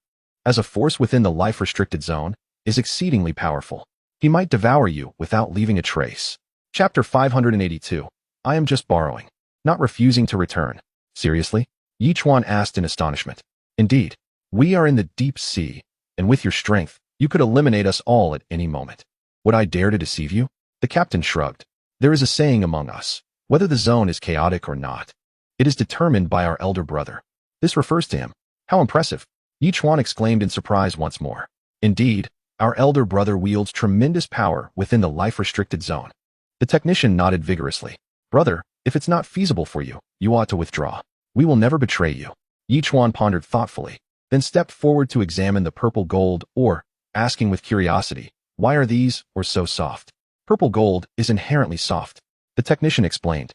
as a force within the life-restricted zone, is exceedingly powerful. He might devour you without leaving a trace." Chapter 582. I am just borrowing, not refusing to return. "Seriously?" Yichuan asked in astonishment. "Indeed, we are in the deep sea, and with your strength, you could eliminate us all at any moment. Would I dare to deceive you?" The captain shrugged. "There is a saying among us, whether the zone is chaotic or not, it is determined by our elder brother. This refers to him." "How impressive!" Yichuan exclaimed in surprise once more. "Indeed, our elder brother wields tremendous power within the life-restricted zone." The technician nodded vigorously. "Brother, if it's not feasible for you, you ought to withdraw. We will never betray you." Yichuan pondered thoughtfully, then stepped forward to examine the purple gold ore, asking with curiosity, "Why are these ores so soft?" "Purple gold is inherently soft," the technician explained.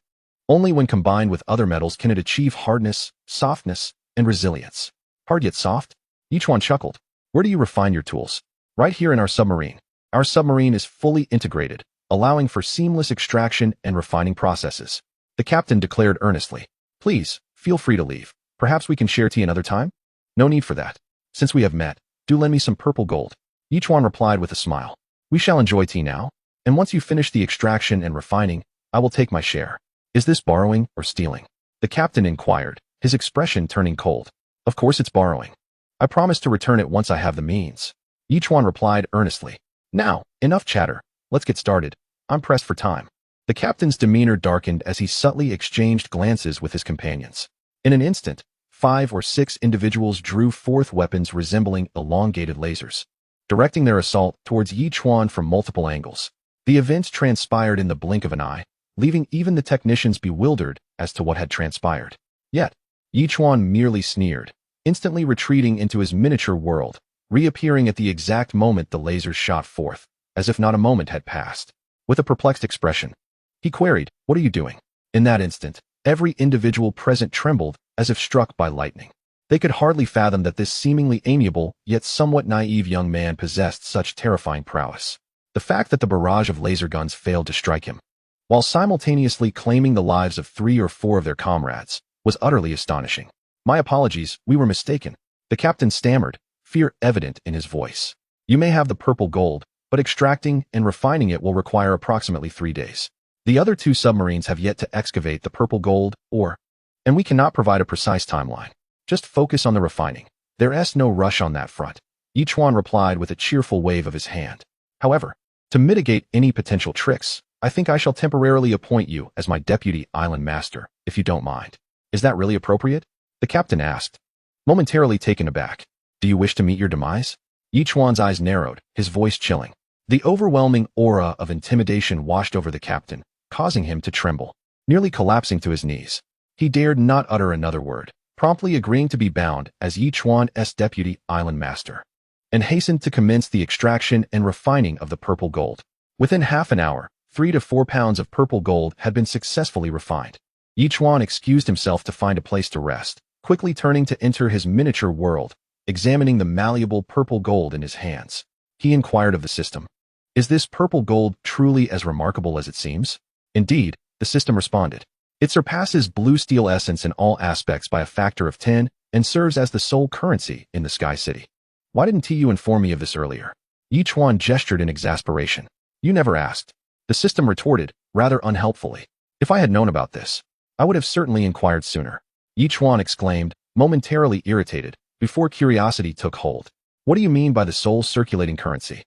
"Only when combined with other metals can it achieve hardness, softness, and resilience." "Hard yet soft?" Yichuan chuckled. "Where do you refine your tools?" "Right here in our submarine. Our submarine is fully integrated, allowing for seamless extraction and refining processes," the captain declared earnestly. "Please, feel free to leave. Perhaps we can share tea another time?" "No need for that. Since we have met, do lend me some purple gold." Yichuan replied with a smile. "We shall enjoy tea now, and once you finish the extraction and refining, I will take my share." "Is this borrowing or stealing?" the captain inquired, his expression turning cold. "Of course it's borrowing. I promise to return it once I have the means," Yichuan replied earnestly. "Now, enough chatter. Let's get started. I'm pressed for time." The captain's demeanor darkened as he subtly exchanged glances with his companions. In an instant, 5 or 6 individuals drew forth weapons resembling elongated lasers, directing their assault towards Yichuan from multiple angles. The events transpired in the blink of an eye, leaving even the technicians bewildered as to what had transpired. Yet, Yichuan merely sneered, instantly retreating into his miniature world, reappearing at the exact moment the lasers shot forth, as if not a moment had passed. With a perplexed expression, he queried, "What are you doing?" In that instant, every individual present trembled as if struck by lightning. They could hardly fathom that this seemingly amiable, yet somewhat naive young man possessed such terrifying prowess. The fact that the barrage of laser guns failed to strike him, while simultaneously claiming the lives of 3 or 4 of their comrades, was utterly astonishing. "My apologies, we were mistaken," the captain stammered, fear evident in his voice. "You may have the purple gold, but extracting and refining it will require approximately 3 days. The other 2 submarines have yet to excavate the purple gold ore, and we cannot provide a precise timeline. Just focus on the refining. There's no rush on that front," Yichuan replied with a cheerful wave of his hand. "However, to mitigate any potential tricks, I think I shall temporarily appoint you as my deputy island master, if you don't mind." "Is that really appropriate?" the captain asked, momentarily taken aback. "Do you wish to meet your demise?" Yichuan's eyes narrowed, his voice chilling. The overwhelming aura of intimidation washed over the captain, causing him to tremble, nearly collapsing to his knees. He dared not utter another word, promptly agreeing to be bound as Yichuan's deputy island master, and hastened to commence the extraction and refining of the purple gold. Within half an hour, 3 to 4 pounds of purple gold had been successfully refined. Yichuan excused himself to find a place to rest, quickly turning to enter his miniature world, examining the malleable purple gold in his hands. He inquired of the system, "Is this purple gold truly as remarkable as it seems?" "Indeed," the system responded. "It surpasses blue steel essence in all aspects by a factor of 10 and serves as the sole currency in the Sky City." "Why didn't you inform me of this earlier?" Yi Chuan gestured in exasperation. "You never asked," the system retorted, rather unhelpfully. "If I had known about this, I would have certainly inquired sooner," Yi Chuan exclaimed, momentarily irritated, before curiosity took hold. "What do you mean by the sole circulating currency?"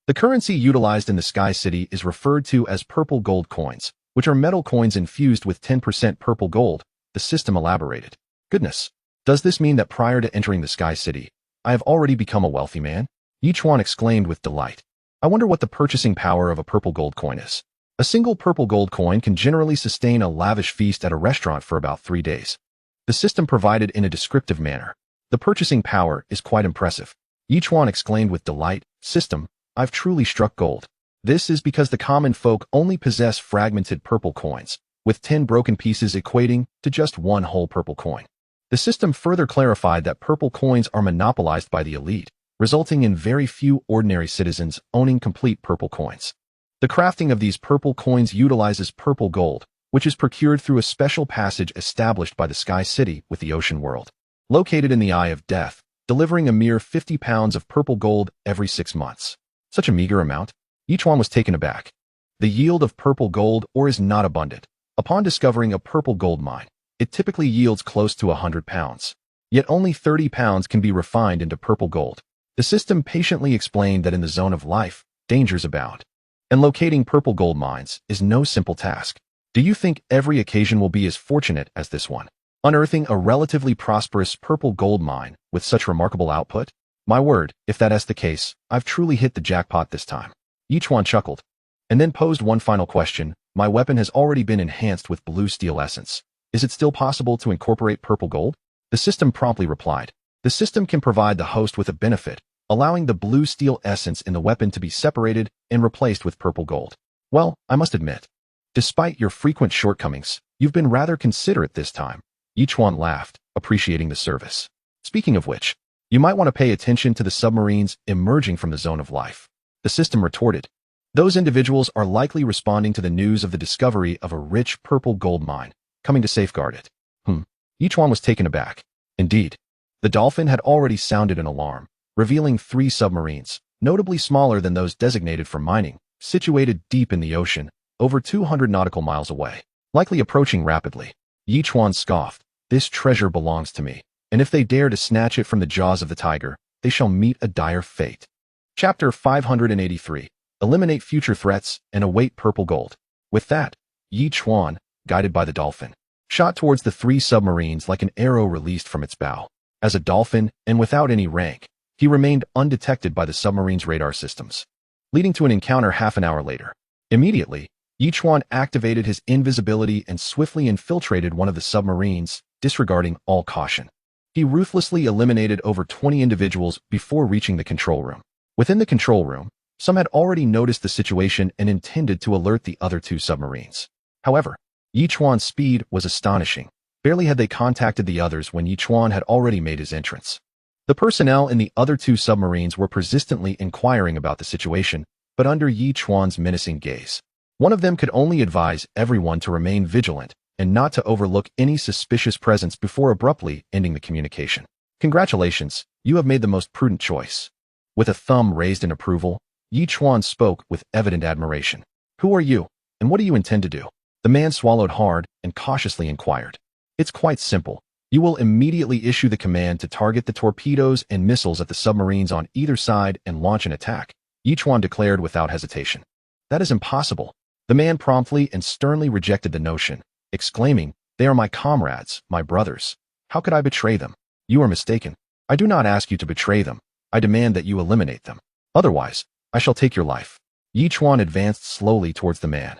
"The currency utilized in the Sky City is referred to as purple gold coins, which are metal coins infused with 10% purple gold," the system elaborated. "Goodness. Does this mean that prior to entering the Sky City, I have already become a wealthy man?" Yi Chuan exclaimed with delight. "I wonder what the purchasing power of a purple gold coin is." A single purple gold coin can generally sustain a lavish feast at a restaurant for about 3 days. The system provided in a descriptive manner. "The purchasing power is quite impressive," Yi Chuan exclaimed with delight. "System, I've truly struck gold. This is because the common folk only possess fragmented purple coins, with 10 broken pieces equating to just one whole purple coin." The system further clarified that purple coins are monopolized by the elite, resulting in very few ordinary citizens owning complete purple coins. The crafting of these purple coins utilizes purple gold, which is procured through a special passage established by the Sky City with the ocean world. Located in the Eye of Death, delivering a mere 50 pounds of purple gold every 6 months. Such a meager amount? Yi Chuan was taken aback. The yield of purple gold ore is not abundant. Upon discovering a purple gold mine, it typically yields close to 100 pounds. Yet only 30 pounds can be refined into purple gold. The system patiently explained that in the zone of life, dangers abound. And locating purple gold mines is no simple task. Do you think every occasion will be as fortunate as this one? Unearthing a relatively prosperous purple gold mine with such remarkable output? My word, if that is the case, I've truly hit the jackpot this time. Yi Chuan chuckled, and then posed one final question. "My weapon has already been enhanced with blue steel essence. Is it still possible to incorporate purple gold?" The system promptly replied. "The system can provide the host with a benefit, allowing the blue steel essence in the weapon to be separated and replaced with purple gold. Well, I must admit, despite your frequent shortcomings, you've been rather considerate this time." Yi Chuan laughed, appreciating the service. "Speaking of which, you might want to pay attention to the submarines emerging from the zone of life," the system retorted. "Those individuals are likely responding to the news of the discovery of a rich purple gold mine, coming to safeguard it." Yi Chuan was taken aback. Indeed, the Dolphin had already sounded an alarm, revealing 3 submarines, notably smaller than those designated for mining, situated deep in the ocean, over 200 nautical miles away, likely approaching rapidly. Yi Chuan scoffed. "This treasure belongs to me, and if they dare to snatch it from the jaws of the tiger, they shall meet a dire fate." Chapter 583. Eliminate future threats and await purple gold. With that, Yi Chuan, guided by the Dolphin, shot towards the 3 submarines like an arrow released from its bow. As a dolphin, and without any rank, he remained undetected by the submarine's radar systems, leading to an encounter half an hour later. Immediately, Yi Chuan activated his invisibility and swiftly infiltrated one of the submarines, disregarding all caution. He ruthlessly eliminated over 20 individuals before reaching the control room. Within the control room, some had already noticed the situation and intended to alert the other 2 submarines. However, Yi Chuan's speed was astonishing. Barely had they contacted the others when Yi Chuan had already made his entrance. The personnel in the other 2 submarines were persistently inquiring about the situation, but under Yi Chuan's menacing gaze. One of them could only advise everyone to remain vigilant and not to overlook any suspicious presence before abruptly ending the communication. "Congratulations, you have made the most prudent choice." With a thumb raised in approval, Yi Chuan spoke with evident admiration. "Who are you, and what do you intend to do?" The man swallowed hard and cautiously inquired. "It's quite simple. You will immediately issue the command to target the torpedoes and missiles at the submarines on either side and launch an attack," Yi Chuan declared without hesitation. "That is impossible." The man promptly and sternly rejected the notion, exclaiming, "They are my comrades, my brothers. How could I betray them?" "You are mistaken. I do not ask you to betray them. I demand that you eliminate them. Otherwise, I shall take your life." Yi Chuan advanced slowly towards the man,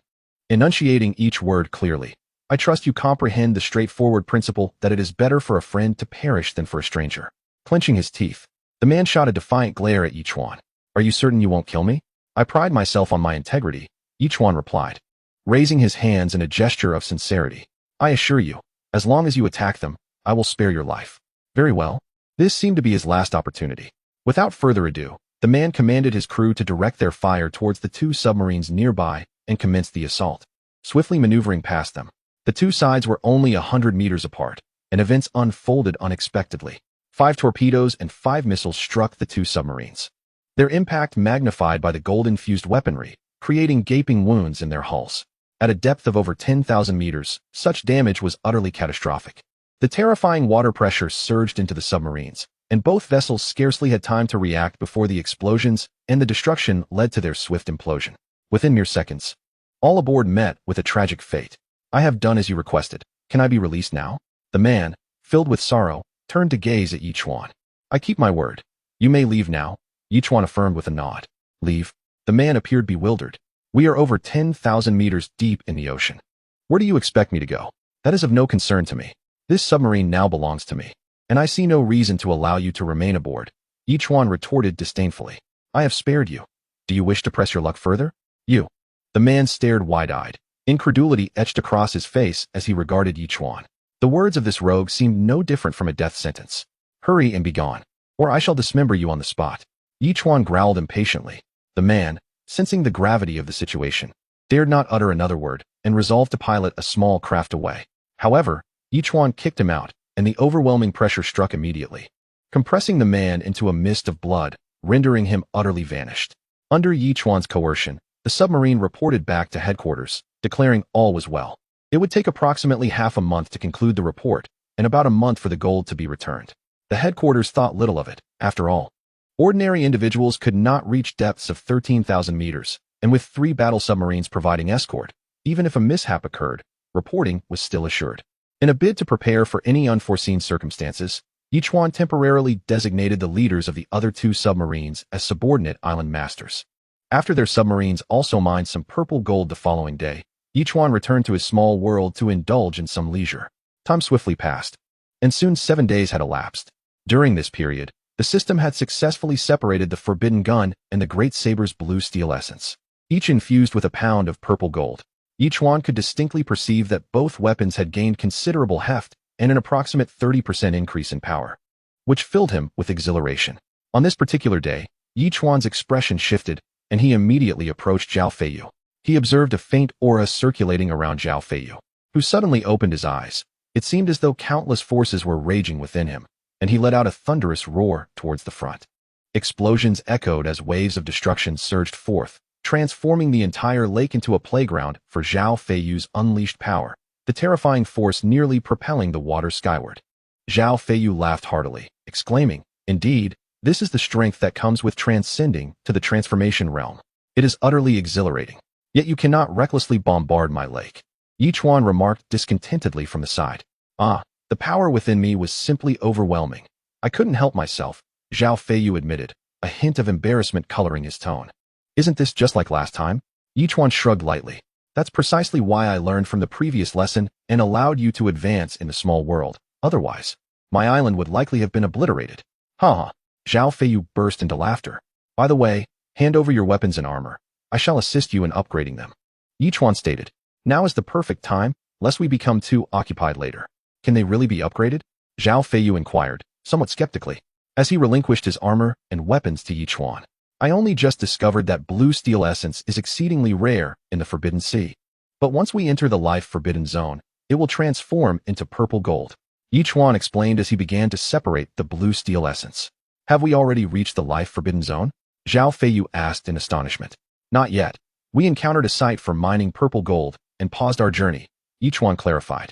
enunciating each word clearly. "I trust you comprehend the straightforward principle that it is better for a friend to perish than for a stranger." Clenching his teeth, the man shot a defiant glare at Yi Chuan. "Are you certain you won't kill me?" "I pride myself on my integrity," Yi Chuan replied, raising his hands in a gesture of sincerity. "I assure you, as long as you attack them, I will spare your life. Very well. This seemed to be his last opportunity. Without further ado, the man commanded his crew to direct their fire towards the two submarines nearby and commenced the assault. Swiftly maneuvering past them, the two sides were only 100 meters apart, and events unfolded unexpectedly. 5 torpedoes and 5 missiles struck the two submarines. Their impact magnified by the gold-infused weaponry, creating gaping wounds in their hulls. At a depth of over 10,000 meters, such damage was utterly catastrophic. The terrifying water pressure surged into the submarines, and both vessels scarcely had time to react before the explosions and the destruction led to their swift implosion. Within mere seconds, all aboard met with a tragic fate. I have done as you requested. Can I be released now? The man, filled with sorrow, turned to gaze at Yichuan. I keep my word. You may leave now, Yichuan affirmed with a nod. Leave? The man appeared bewildered. We are over 10,000 meters deep in the ocean. Where do you expect me to go? That is of no concern to me. This submarine now belongs to me, and I see no reason to allow you to remain aboard, Yichuan retorted disdainfully. I have spared you. Do you wish to press your luck further? You. The man stared wide-eyed. Incredulity etched across his face as he regarded Yichuan. The words of this rogue seemed no different from a death sentence. Hurry and be gone, or I shall dismember you on the spot. Yichuan growled impatiently. The man, sensing the gravity of the situation, dared not utter another word and resolved to pilot a small craft away. However, Yichuan kicked him out, and the overwhelming pressure struck immediately, compressing the man into a mist of blood, rendering him utterly vanished. Under Yichuan's coercion, the submarine reported back to headquarters, declaring all was well. It would take approximately half a month to conclude the report, and about a month for the gold to be returned. The headquarters thought little of it, after all. Ordinary individuals could not reach depths of 13,000 meters, and with 3 battle submarines providing escort, even if a mishap occurred, reporting was still assured. In a bid to prepare for any unforeseen circumstances, Yichuan temporarily designated the leaders of the other 2 submarines as subordinate island masters. After their submarines also mined some purple gold the following day, Yichuan returned to his small world to indulge in some leisure. Time swiftly passed, and soon 7 days had elapsed. During this period, the system had successfully separated the Forbidden Gun and the Great Saber's blue steel essence, each infused with a pound of purple gold. Yichuan could distinctly perceive that both weapons had gained considerable heft and an approximate 30% increase in power, which filled him with exhilaration. On this particular day, Yichuan's expression shifted, and he immediately approached Zhao Feiyu. He observed a faint aura circulating around Zhao Feiyu, who suddenly opened his eyes. It seemed as though countless forces were raging within him, and he let out a thunderous roar towards the front. Explosions echoed as waves of destruction surged forth, transforming the entire lake into a playground for Zhao Feiyu's unleashed power, the terrifying force nearly propelling the water skyward. Zhao Feiyu laughed heartily, exclaiming, Indeed, this is the strength that comes with transcending to the transformation realm. It is utterly exhilarating. Yet you cannot recklessly bombard my lake. Yichuan remarked discontentedly from the side. The power within me was simply overwhelming. I couldn't help myself, Zhao Feiyu admitted, a hint of embarrassment coloring his tone. Isn't this just like last time? Yichuan shrugged lightly. That's precisely why I learned from the previous lesson and allowed you to advance in the small world. Otherwise, my island would likely have been obliterated. Ha! Zhao Feiyu burst into laughter. By the way, hand over your weapons and armor. I shall assist you in upgrading them. Yichuan stated. Now is the perfect time, lest we become too occupied later. Can they really be upgraded? Zhao Feiyu inquired, somewhat skeptically, as he relinquished his armor and weapons to Yichuan. I only just discovered that blue steel essence is exceedingly rare in the Forbidden Sea. But once we enter the life forbidden zone, it will transform into purple gold. Yichuan explained as he began to separate the blue steel essence. Have we already reached the life forbidden zone? Zhao Feiyu asked in astonishment. Not yet. We encountered a site for mining purple gold and paused our journey, Yichuan clarified.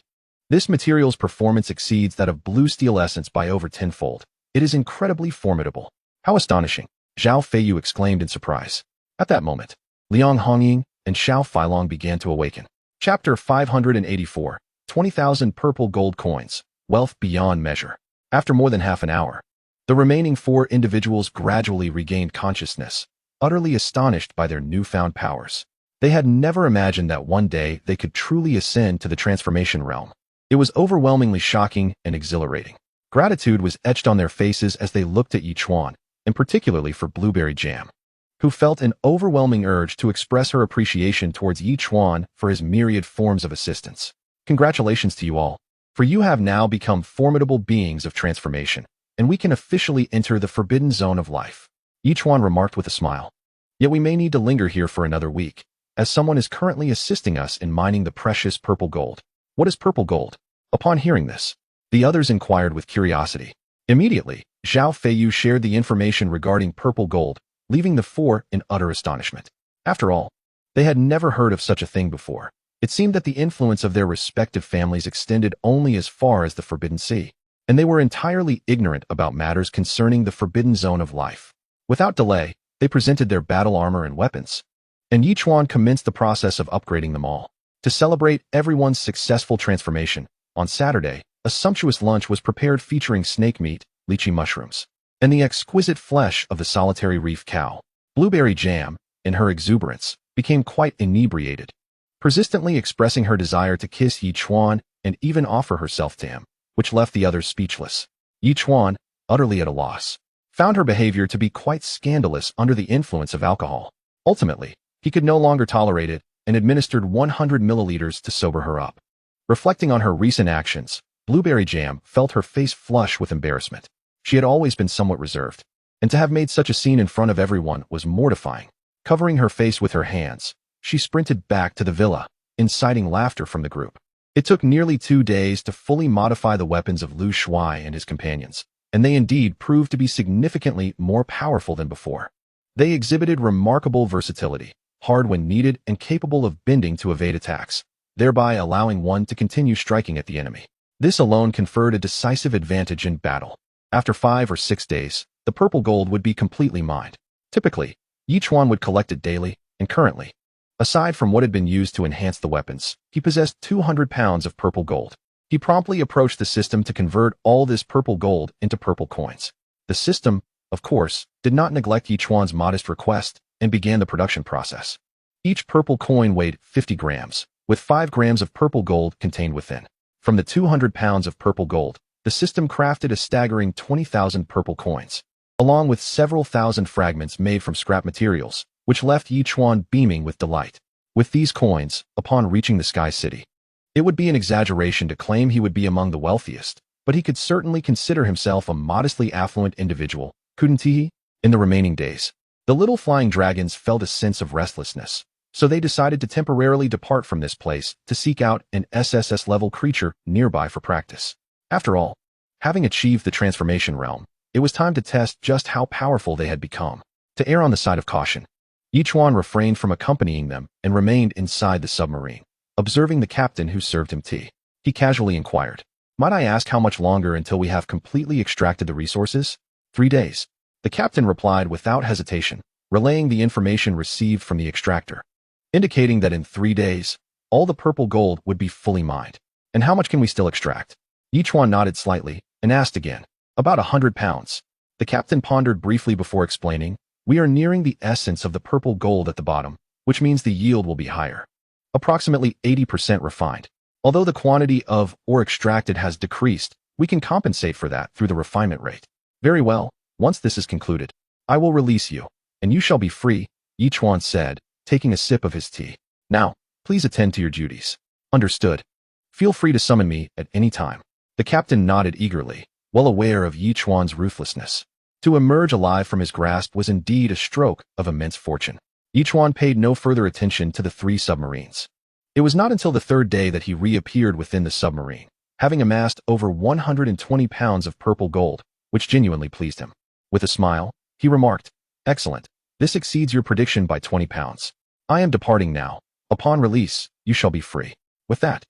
This material's performance exceeds that of blue steel essence by over 10-fold. It is incredibly formidable. How astonishing, Zhao Feiyu exclaimed in surprise. At that moment, Liang Hongying and Xiao Feilong began to awaken. Chapter 584, 20,000 purple gold coins, wealth beyond measure. After more than half an hour, the remaining 4 individuals gradually regained consciousness, utterly astonished by their newfound powers. They had never imagined that one day they could truly ascend to the transformation realm. It was overwhelmingly shocking and exhilarating. Gratitude was etched on their faces as they looked at Yichuan, and particularly for Blueberry Jam, who felt an overwhelming urge to express her appreciation towards Yichuan for his myriad forms of assistance. Congratulations to you all. For you have now become formidable beings of transformation, and we can officially enter the forbidden zone of life. Yichuan remarked with a smile. Yet we may need to linger here for another week, as someone is currently assisting us in mining the precious purple gold. What is purple gold? Upon hearing this, the others inquired with curiosity. Immediately, Zhao Feiyu shared the information regarding purple gold, leaving the four in utter astonishment. After all, they had never heard of such a thing before. It seemed that the influence of their respective families extended only as far as the Forbidden Sea, and they were entirely ignorant about matters concerning the forbidden zone of life. Without delay, they presented their battle armor and weapons, and Yichuan commenced the process of upgrading them all. To celebrate everyone's successful transformation, on Saturday, a sumptuous lunch was prepared featuring snake meat, lychee mushrooms, and the exquisite flesh of the solitary reef cow. Blueberry Jam, in her exuberance, became quite inebriated, persistently expressing her desire to kiss Yichuan and even offer herself to him, which left the others speechless. Yichuan, utterly at a loss, found her behavior to be quite scandalous under the influence of alcohol. Ultimately, he could no longer tolerate it and administered 100 milliliters to sober her up. Reflecting on her recent actions, Blueberry Jam felt her face flush with embarrassment. She had always been somewhat reserved, and to have made such a scene in front of everyone was mortifying. Covering her face with her hands, she sprinted back to the villa, inciting laughter from the group. It took nearly 2 days to fully modify the weapons of Lu Shuai and his companions, and they indeed proved to be significantly more powerful than before. They exhibited remarkable versatility, hard when needed and capable of bending to evade attacks, thereby allowing one to continue striking at the enemy. This alone conferred a decisive advantage in battle. After 5 or 6 days, the purple gold would be completely mined. Typically, Yichuan would collect it daily, and currently, aside from what had been used to enhance the weapons, he possessed 200 pounds of purple gold. He promptly approached the system to convert all this purple gold into purple coins. The system, of course, did not neglect Yichuan's modest request and began the production process. Each purple coin weighed 50 grams, with 5 grams of purple gold contained within. From the 200 pounds of purple gold, the system crafted a staggering 20,000 purple coins, along with several thousand fragments made from scrap materials, which left Yichuan beaming with delight. With these coins, upon reaching the Sky City, it would be an exaggeration to claim he would be among the wealthiest, but he could certainly consider himself a modestly affluent individual, couldn't he? In the remaining days, the little flying dragons felt a sense of restlessness, so they decided to temporarily depart from this place to seek out an SSS-level creature nearby for practice. After all, having achieved the transformation realm, it was time to test just how powerful they had become. To err on the side of caution, Yichuan refrained from accompanying them and remained inside the submarine, observing the captain who served him tea. He casually inquired, "Might I ask how much longer until we have completely extracted the resources?" 3 days. The captain replied without hesitation, relaying the information received from the extractor, indicating that in 3 days, all the purple gold would be fully mined. "And how much can we still extract?" Yichuan nodded slightly and asked again, "About 100 pounds. The captain pondered briefly before explaining, "We are nearing the essence of the purple gold at the bottom, which means the yield will be higher. Approximately 80% refined. Although the quantity of ore extracted has decreased, we can compensate for that through the refinement rate." "Very well, once this is concluded, I will release you, and you shall be free," Yichuan said, taking a sip of his tea. "Now, please attend to your duties." "Understood. Feel free to summon me at any time." The captain nodded eagerly, well aware of Yichuan's ruthlessness. To emerge alive from his grasp was indeed a stroke of immense fortune. Yichuan paid no further attention to the 3 submarines. It was not until the 3rd day that he reappeared within the submarine, having amassed over 120 pounds of purple gold, which genuinely pleased him. With a smile, he remarked, "Excellent. This exceeds your prediction by 20 pounds. I am departing now. Upon release, you shall be free." With that,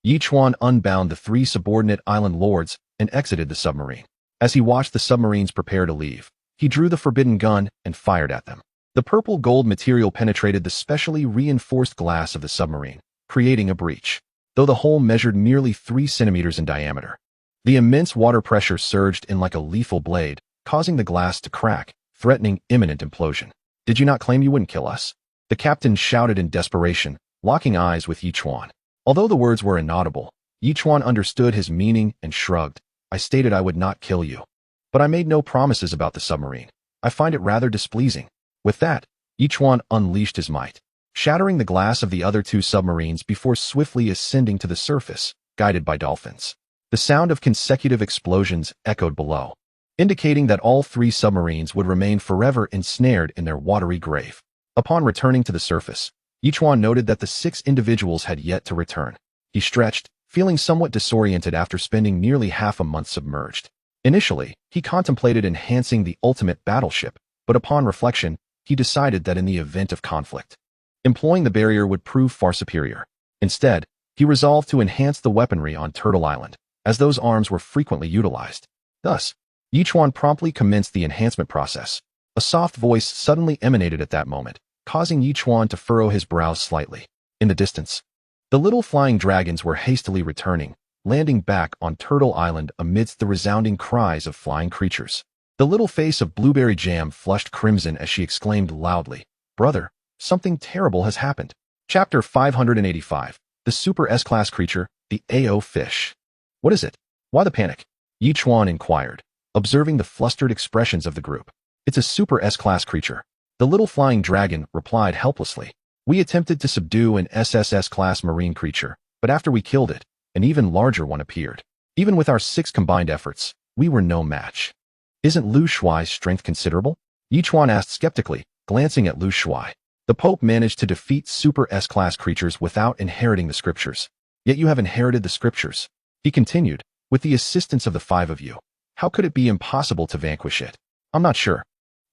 Yichuan unbound the 3 subordinate island lords and exited the submarine. As he watched the submarines prepare to leave, he drew the forbidden gun and fired at them. The purple gold material penetrated the specially reinforced glass of the submarine, creating a breach, though the hole measured merely 3 centimeters in diameter. The immense water pressure surged in like a lethal blade, causing the glass to crack, threatening imminent implosion. "Did you not claim you wouldn't kill us?" the captain shouted in desperation, locking eyes with Yichuan. Although the words were inaudible, Yichuan understood his meaning and shrugged. "I stated I would not kill you. But I made no promises about the submarine. I find it rather displeasing." With that, Yichuan unleashed his might, shattering the glass of the other 2 submarines before swiftly ascending to the surface, guided by dolphins. The sound of consecutive explosions echoed below, indicating that all three submarines would remain forever ensnared in their watery grave. Upon returning to the surface, Yichuan noted that the 6 individuals had yet to return. He stretched, feeling somewhat disoriented after spending nearly half a month submerged. Initially, he contemplated enhancing the ultimate battleship, but upon reflection, he decided that in the event of conflict, employing the barrier would prove far superior. Instead, he resolved to enhance the weaponry on Turtle Island, as those arms were frequently utilized. Thus, Yichuan promptly commenced the enhancement process. A soft voice suddenly emanated at that moment, causing Yichuan to furrow his brows slightly. In the distance, the little flying dragons were hastily returning, landing back on Turtle Island amidst the resounding cries of flying creatures. The little face of Blueberry Jam flushed crimson as she exclaimed loudly, "Brother, something terrible has happened." Chapter 585. The Super S-Class Creature, the AO Fish. "What is it? Why the panic?" Yichuan inquired, observing the flustered expressions of the group. "It's a Super S-Class creature," the little flying dragon replied helplessly. "We attempted to subdue an SSS-class marine creature, but after we killed it, an even larger one appeared. Even with our 6 combined efforts, we were no match." "Isn't Lu Shuai's strength considerable?" Yichuan asked skeptically, glancing at Lu Shuai. "The Pope managed to defeat Super S-Class creatures without inheriting the scriptures. Yet you have inherited the scriptures," he continued, "with the assistance of the 5 of you. How could it be impossible to vanquish it?" "I'm not sure.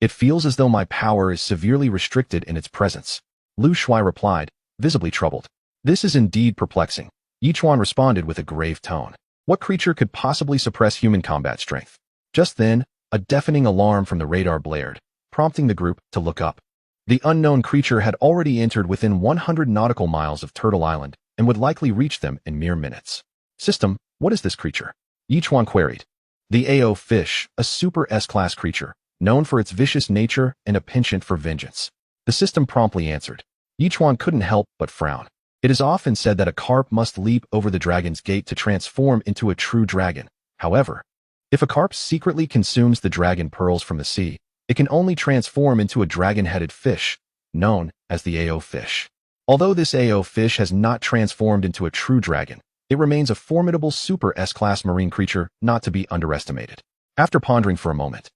It feels as though my power is severely restricted in its presence," Lu Shuai replied, visibly troubled. "This is indeed perplexing." Yichuan responded with a grave tone. "What creature could possibly suppress human combat strength?" Just then, a deafening alarm from the radar blared, prompting the group to look up. The unknown creature had already entered within 100 nautical miles of Turtle Island and would likely reach them in mere minutes. "System, what is this creature?" Yichuan queried. "The AO Fish, a Super S-Class creature, known for its vicious nature and a penchant for vengeance," the system promptly answered. Yichuan couldn't help but frown. It is often said that a carp must leap over the dragon's gate to transform into a true dragon. However, if a carp secretly consumes the dragon pearls from the sea, it can only transform into a dragon-headed fish, known as the AO Fish. Although this AO Fish has not transformed into a true dragon, it remains a formidable Super S-Class marine creature not to be underestimated. After pondering for a moment,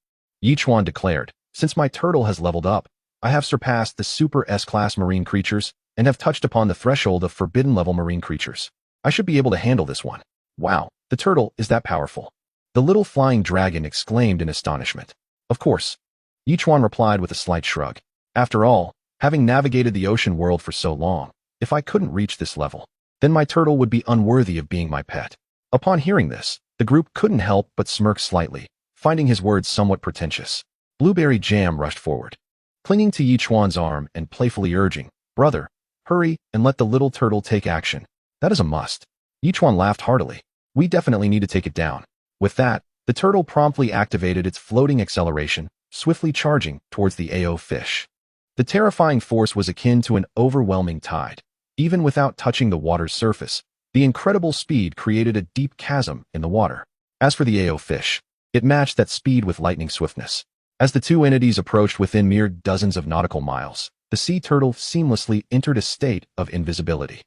Yichuan declared, "Since my turtle has leveled up, I have surpassed the Super S-Class marine creatures and have touched upon the threshold of forbidden-level marine creatures. I should be able to handle this one." "Wow, the turtle is that powerful?" the little flying dragon exclaimed in astonishment. "Of course," Yichuan replied with a slight shrug. "After all, having navigated the ocean world for so long, if I couldn't reach this level, then my turtle would be unworthy of being my pet." Upon hearing this, the group couldn't help but smirk slightly, finding his words somewhat pretentious. Blueberry Jam rushed forward, clinging to Yichuan's arm and playfully urging, "Brother, hurry and let the little turtle take action. That is a must." Yichuan laughed heartily. "We definitely need to take it down." With that, the turtle promptly activated its floating acceleration, swiftly charging towards the AO Fish. The terrifying force was akin to an overwhelming tide. Even without touching the water's surface, the incredible speed created a deep chasm in the water. As for the AO Fish, it matched that speed with lightning swiftness. As the two entities approached within mere dozens of nautical miles, the sea turtle seamlessly entered a state of invisibility.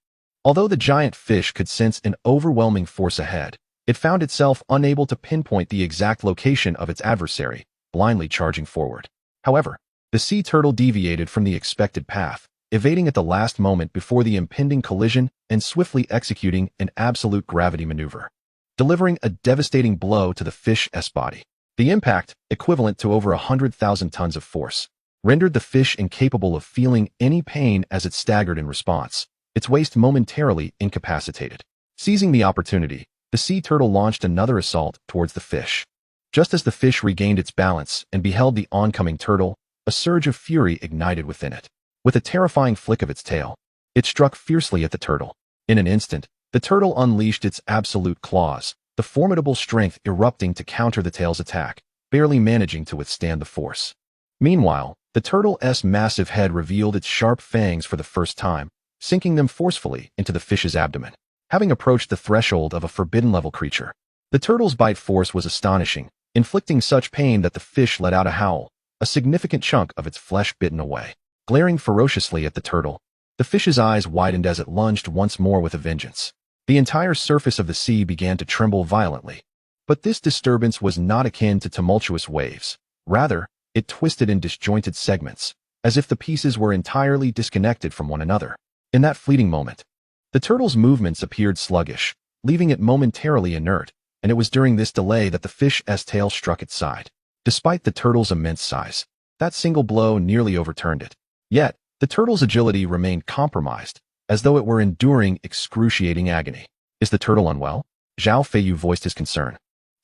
Although the giant fish could sense an overwhelming force ahead, it found itself unable to pinpoint the exact location of its adversary, blindly charging forward. However, the sea turtle deviated from the expected path, evading at the last moment before the impending collision and swiftly executing an absolute gravity maneuver, delivering a devastating blow to the fish's body. The impact, equivalent to over 100,000 tons of force, rendered the fish incapable of feeling any pain as it staggered in response, its waist momentarily incapacitated. Seizing the opportunity, the sea turtle launched another assault towards the fish. Just as the fish regained its balance and beheld the oncoming turtle, a surge of fury ignited within it. With a terrifying flick of its tail, it struck fiercely at the turtle. In an instant, the turtle unleashed its absolute claws, the formidable strength erupting to counter the tail's attack, barely managing to withstand the force. Meanwhile, the turtle's massive head revealed its sharp fangs for the first time, sinking them forcefully into the fish's abdomen. Having approached the threshold of a forbidden-level creature, the turtle's bite force was astonishing, inflicting such pain that the fish let out a howl, a significant chunk of its flesh bitten away. Glaring ferociously at the turtle, the fish's eyes widened as it lunged once more with a vengeance. The entire surface of the sea began to tremble violently. But this disturbance was not akin to tumultuous waves. Rather, it twisted in disjointed segments, as if the pieces were entirely disconnected from one another. In that fleeting moment, the turtle's movements appeared sluggish, leaving it momentarily inert, and it was during this delay that the fish's tail struck its side. Despite the turtle's immense size, that single blow nearly overturned it. Yet, the turtle's agility remained compromised, as though it were enduring excruciating agony. Is the turtle unwell? Zhao Feiyu voiced his concern,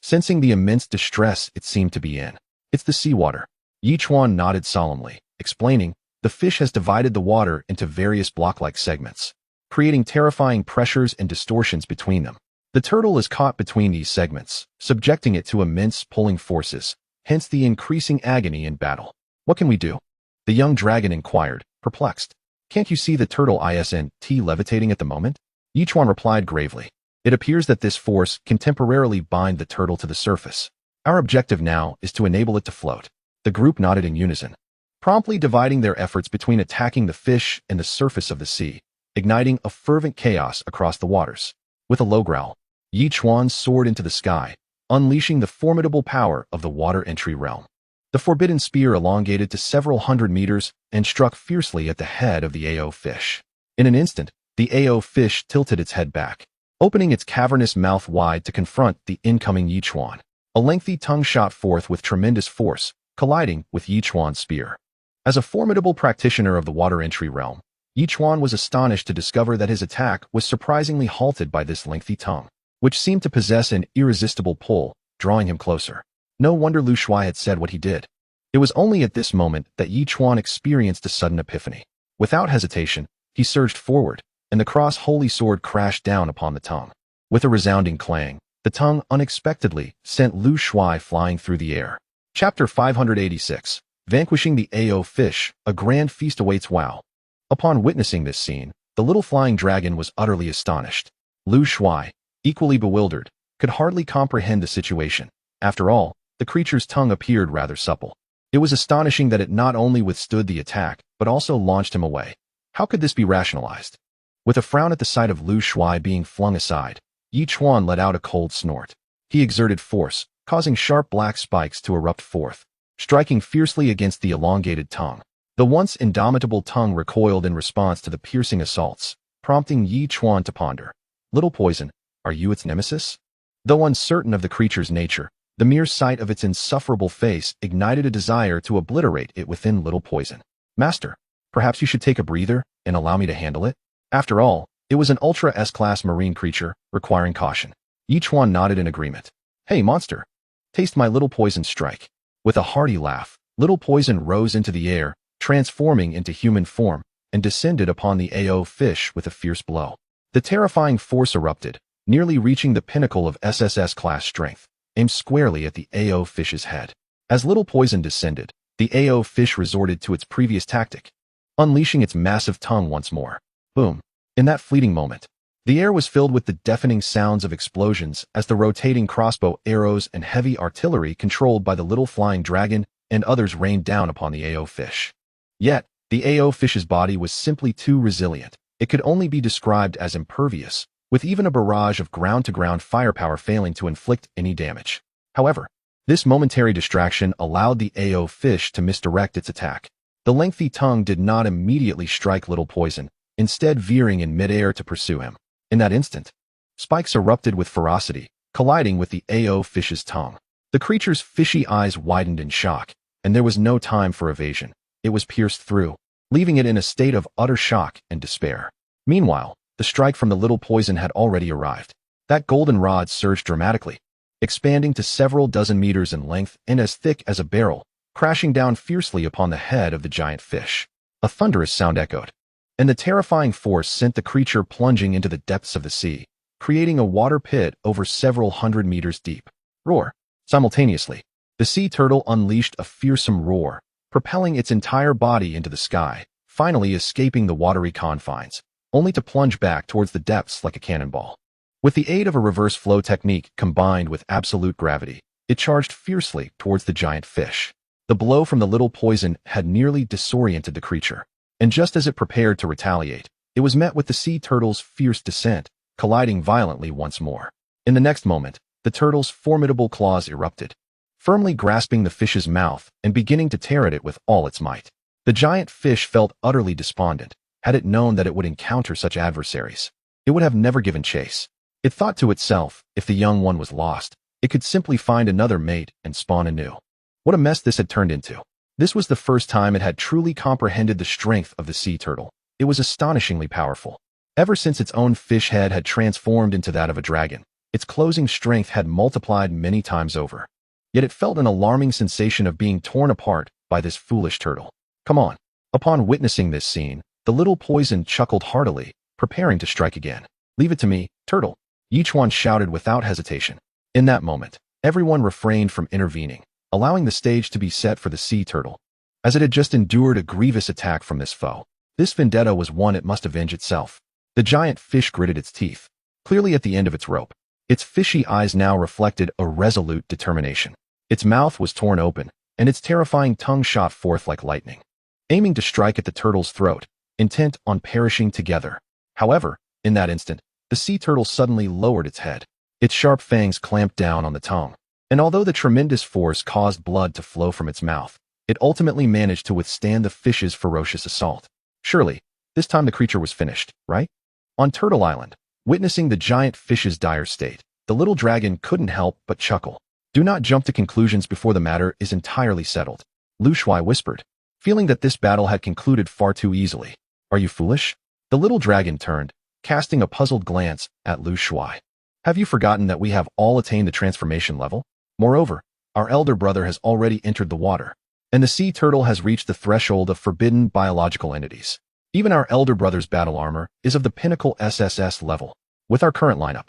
sensing the immense distress it seemed to be in. It's the seawater. Yichuan nodded solemnly, explaining, the fish has divided the water into various block-like segments, creating terrifying pressures and distortions between them. The turtle is caught between these segments, subjecting it to immense pulling forces, hence the increasing agony in battle. What can we do? The young dragon inquired, perplexed. Can't you see the turtle isn't levitating at the moment? Yichuan replied gravely. It appears that this force can temporarily bind the turtle to the surface. Our objective now is to enable it to float. The group nodded in unison, promptly dividing their efforts between attacking the fish and the surface of the sea, igniting a fervent chaos across the waters. With a low growl, Yichuan soared into the sky, unleashing the formidable power of the water entry realm. The forbidden spear elongated to several hundred meters and struck fiercely at the head of the AO fish. In an instant, the AO fish tilted its head back, opening its cavernous mouth wide to confront the incoming Yichuan. A lengthy tongue shot forth with tremendous force, colliding with Yichuan's spear. As a formidable practitioner of the water entry realm, Yichuan was astonished to discover that his attack was surprisingly halted by this lengthy tongue, which seemed to possess an irresistible pull, drawing him closer. No wonder Lu Shuai had said what he did. It was only at this moment that Yichuan experienced a sudden epiphany. Without hesitation, he surged forward, and the cross-holy sword crashed down upon the tongue. With a resounding clang, the tongue unexpectedly sent Lu Shuai flying through the air. Chapter 586. Vanquishing the AO Fish, a grand feast awaits. Wow. Upon witnessing this scene, the little flying dragon was utterly astonished. Lu Shuai, equally bewildered, could hardly comprehend the situation. After all, the creature's tongue appeared rather supple. It was astonishing that it not only withstood the attack, but also launched him away. How could this be rationalized? With a frown at the sight of Lu Shuai being flung aside, Yichuan let out a cold snort. He exerted force, causing sharp black spikes to erupt forth, striking fiercely against the elongated tongue. The once indomitable tongue recoiled in response to the piercing assaults, prompting Yichuan to ponder. Little Poison, are you its nemesis? Though uncertain of the creature's nature, the mere sight of its insufferable face ignited a desire to obliterate it within Little Poison. Master, perhaps you should take a breather and allow me to handle it? After all, it was an Ultra S-class marine creature, requiring caution. Yichuan nodded in agreement. Hey, monster! Taste my Little Poison strike. With a hearty laugh, Little Poison rose into the air, transforming into human form, and descended upon the AO fish with a fierce blow. The terrifying force erupted, nearly reaching the pinnacle of SSS-class strength, aimed squarely at the AO fish's head. As Little Poison descended, the AO fish resorted to its previous tactic, unleashing its massive tongue once more. Boom. In that fleeting moment, the air was filled with the deafening sounds of explosions as the rotating crossbow arrows and heavy artillery controlled by the little flying dragon and others rained down upon the AO fish. Yet, the AO fish's body was simply too resilient. It could only be described as impervious, with even a barrage of ground-to-ground firepower failing to inflict any damage. However, this momentary distraction allowed the AO fish to misdirect its attack. The lengthy tongue did not immediately strike Little Poison, instead veering in midair to pursue him. In that instant, spikes erupted with ferocity, colliding with the AO fish's tongue. The creature's fishy eyes widened in shock, and there was no time for evasion. It was pierced through, leaving it in a state of utter shock and despair. Meanwhile, the strike from the Little Poison had already arrived. That golden rod surged dramatically, expanding to several dozen meters in length and as thick as a barrel, crashing down fiercely upon the head of the giant fish. A thunderous sound echoed, and the terrifying force sent the creature plunging into the depths of the sea, creating a water pit over several hundred meters deep. Roar! Simultaneously, the sea turtle unleashed a fearsome roar, propelling its entire body into the sky, finally escaping the watery confines, only to plunge back towards the depths like a cannonball. With the aid of a reverse flow technique combined with absolute gravity, it charged fiercely towards the giant fish. The blow from the Little Poison had nearly disoriented the creature, and just as it prepared to retaliate, it was met with the sea turtle's fierce descent, colliding violently once more. In the next moment, the turtle's formidable claws erupted, firmly grasping the fish's mouth and beginning to tear at it with all its might. The giant fish felt utterly despondent. Had it known that it would encounter such adversaries, it would have never given chase. It thought to itself, if the young one was lost, it could simply find another mate and spawn anew. What a mess this had turned into. This was the first time it had truly comprehended the strength of the sea turtle. It was astonishingly powerful. Ever since its own fish head had transformed into that of a dragon, its closing strength had multiplied many times over. Yet it felt an alarming sensation of being torn apart by this foolish turtle. Come on. Upon witnessing this scene, the little poison chuckled heartily, preparing to strike again. Leave it to me, turtle, Yichuan shouted without hesitation. In that moment, everyone refrained from intervening, allowing the stage to be set for the sea turtle. As it had just endured a grievous attack from this foe, this vendetta was one it must avenge itself. The giant fish gritted its teeth, clearly at the end of its rope. Its fishy eyes now reflected a resolute determination. Its mouth was torn open, and its terrifying tongue shot forth like lightning, aiming to strike at the turtle's throat, intent on perishing together. However, in that instant, the sea turtle suddenly lowered its head. Its sharp fangs clamped down on the tongue, and although the tremendous force caused blood to flow from its mouth, it ultimately managed to withstand the fish's ferocious assault. Surely, this time the creature was finished, right? On Turtle Island, witnessing the giant fish's dire state, the little dragon couldn't help but chuckle. Do not jump to conclusions before the matter is entirely settled, Lu Shuai whispered, feeling that this battle had concluded far too easily. Are you foolish? The little dragon turned, casting a puzzled glance at Lu Shuai. Have you forgotten that we have all attained the transformation level? Moreover, our elder brother has already entered the water, and the sea turtle has reached the threshold of forbidden biological entities. Even our elder brother's battle armor is of the pinnacle SSS level. With our current lineup,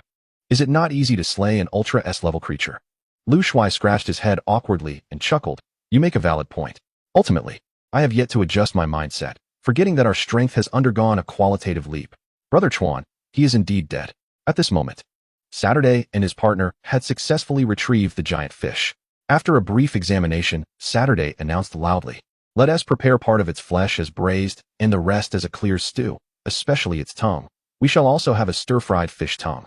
is it not easy to slay an Ultra S-level creature? Lu Shuai scratched his head awkwardly and chuckled. You make a valid point. Ultimately, I have yet to adjust my mindset, forgetting that our strength has undergone a qualitative leap. Brother Chuan, he is indeed dead. At this moment, Saturday and his partner had successfully retrieved the giant fish. After a brief examination, Saturday announced loudly, let us prepare part of its flesh as braised and the rest as a clear stew, especially its tongue. We shall also have a stir-fried fish tongue.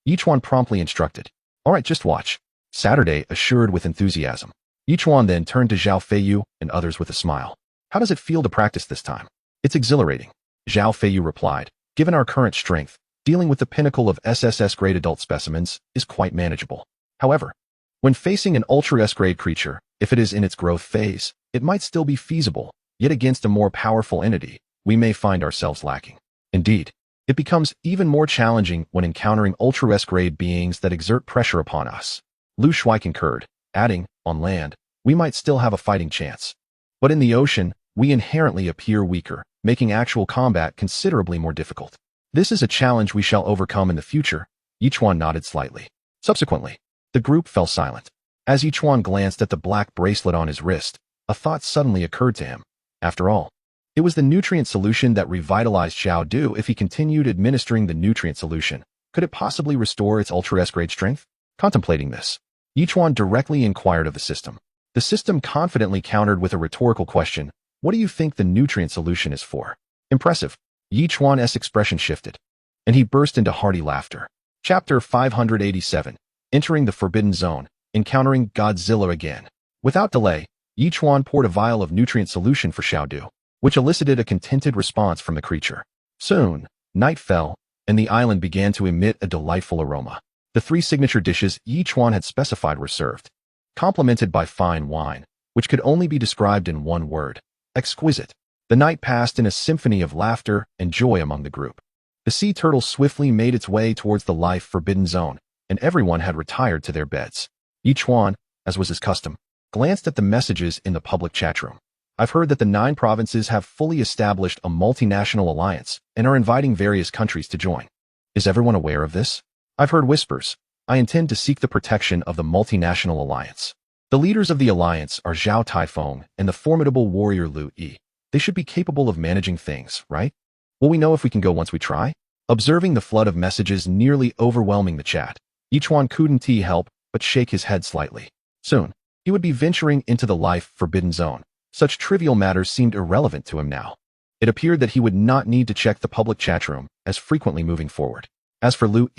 Yichuan promptly instructed. All right, just watch, Saturday assured with enthusiasm. Yichuan then turned to Zhao Feiyu and others with a smile. How does it feel to practice this time? It's exhilarating, Zhao Feiyu replied. Given our current strength, dealing with the pinnacle of SSS-grade adult specimens is quite manageable. However, when facing an Ultra S-grade creature, if it is in its growth phase, it might still be feasible, yet against a more powerful entity, we may find ourselves lacking. Indeed, it becomes even more challenging when encountering Ultra S-grade beings that exert pressure upon us. Lu Shuai concurred, adding, on land, we might still have a fighting chance. But in the ocean, we inherently appear weaker, making actual combat considerably more difficult. This is a challenge we shall overcome in the future. Yichuan nodded slightly. Subsequently, the group fell silent. As Yichuan glanced at the black bracelet on his wrist, a thought suddenly occurred to him. After all, it was the nutrient solution that revitalized Xiao Du. If he continued administering the nutrient solution, could it possibly restore its Ultra S-grade strength? Contemplating this, Yichuan directly inquired of the system. The system confidently countered with a rhetorical question. What do you think the nutrient solution is for? Impressive. Yichuan's expression shifted, and he burst into hearty laughter. Chapter 587. Entering the Forbidden Zone, encountering Godzilla again. Without delay, Yichuan poured a vial of nutrient solution for Xiao Du, which elicited a contented response from the creature. Soon, night fell, and the island began to emit a delightful aroma. The 3 signature dishes Yichuan had specified were served, complemented by fine wine, which could only be described in one word: exquisite. The night passed in a symphony of laughter and joy among the group. The sea turtle swiftly made its way towards the life forbidden zone, and everyone had retired to their beds. Yichuan, as was his custom, glanced at the messages in the public chat room. I've heard that the 9 provinces have fully established a multinational alliance and are inviting various countries to join. Is everyone aware of this? I've heard whispers. I intend to seek the protection of the multinational alliance. The leaders of the alliance are Zhao Taifeng and the formidable warrior Lu Yi. They should be capable of managing things, right? Will we know if we can go once we try? Observing the flood of messages nearly overwhelming the chat, Yichuan couldn't help but shake his head slightly. Soon, he would be venturing into the life forbidden zone. Such trivial matters seemed irrelevant to him now. It appeared that he would not need to check the public chat room as frequently moving forward. As for Lu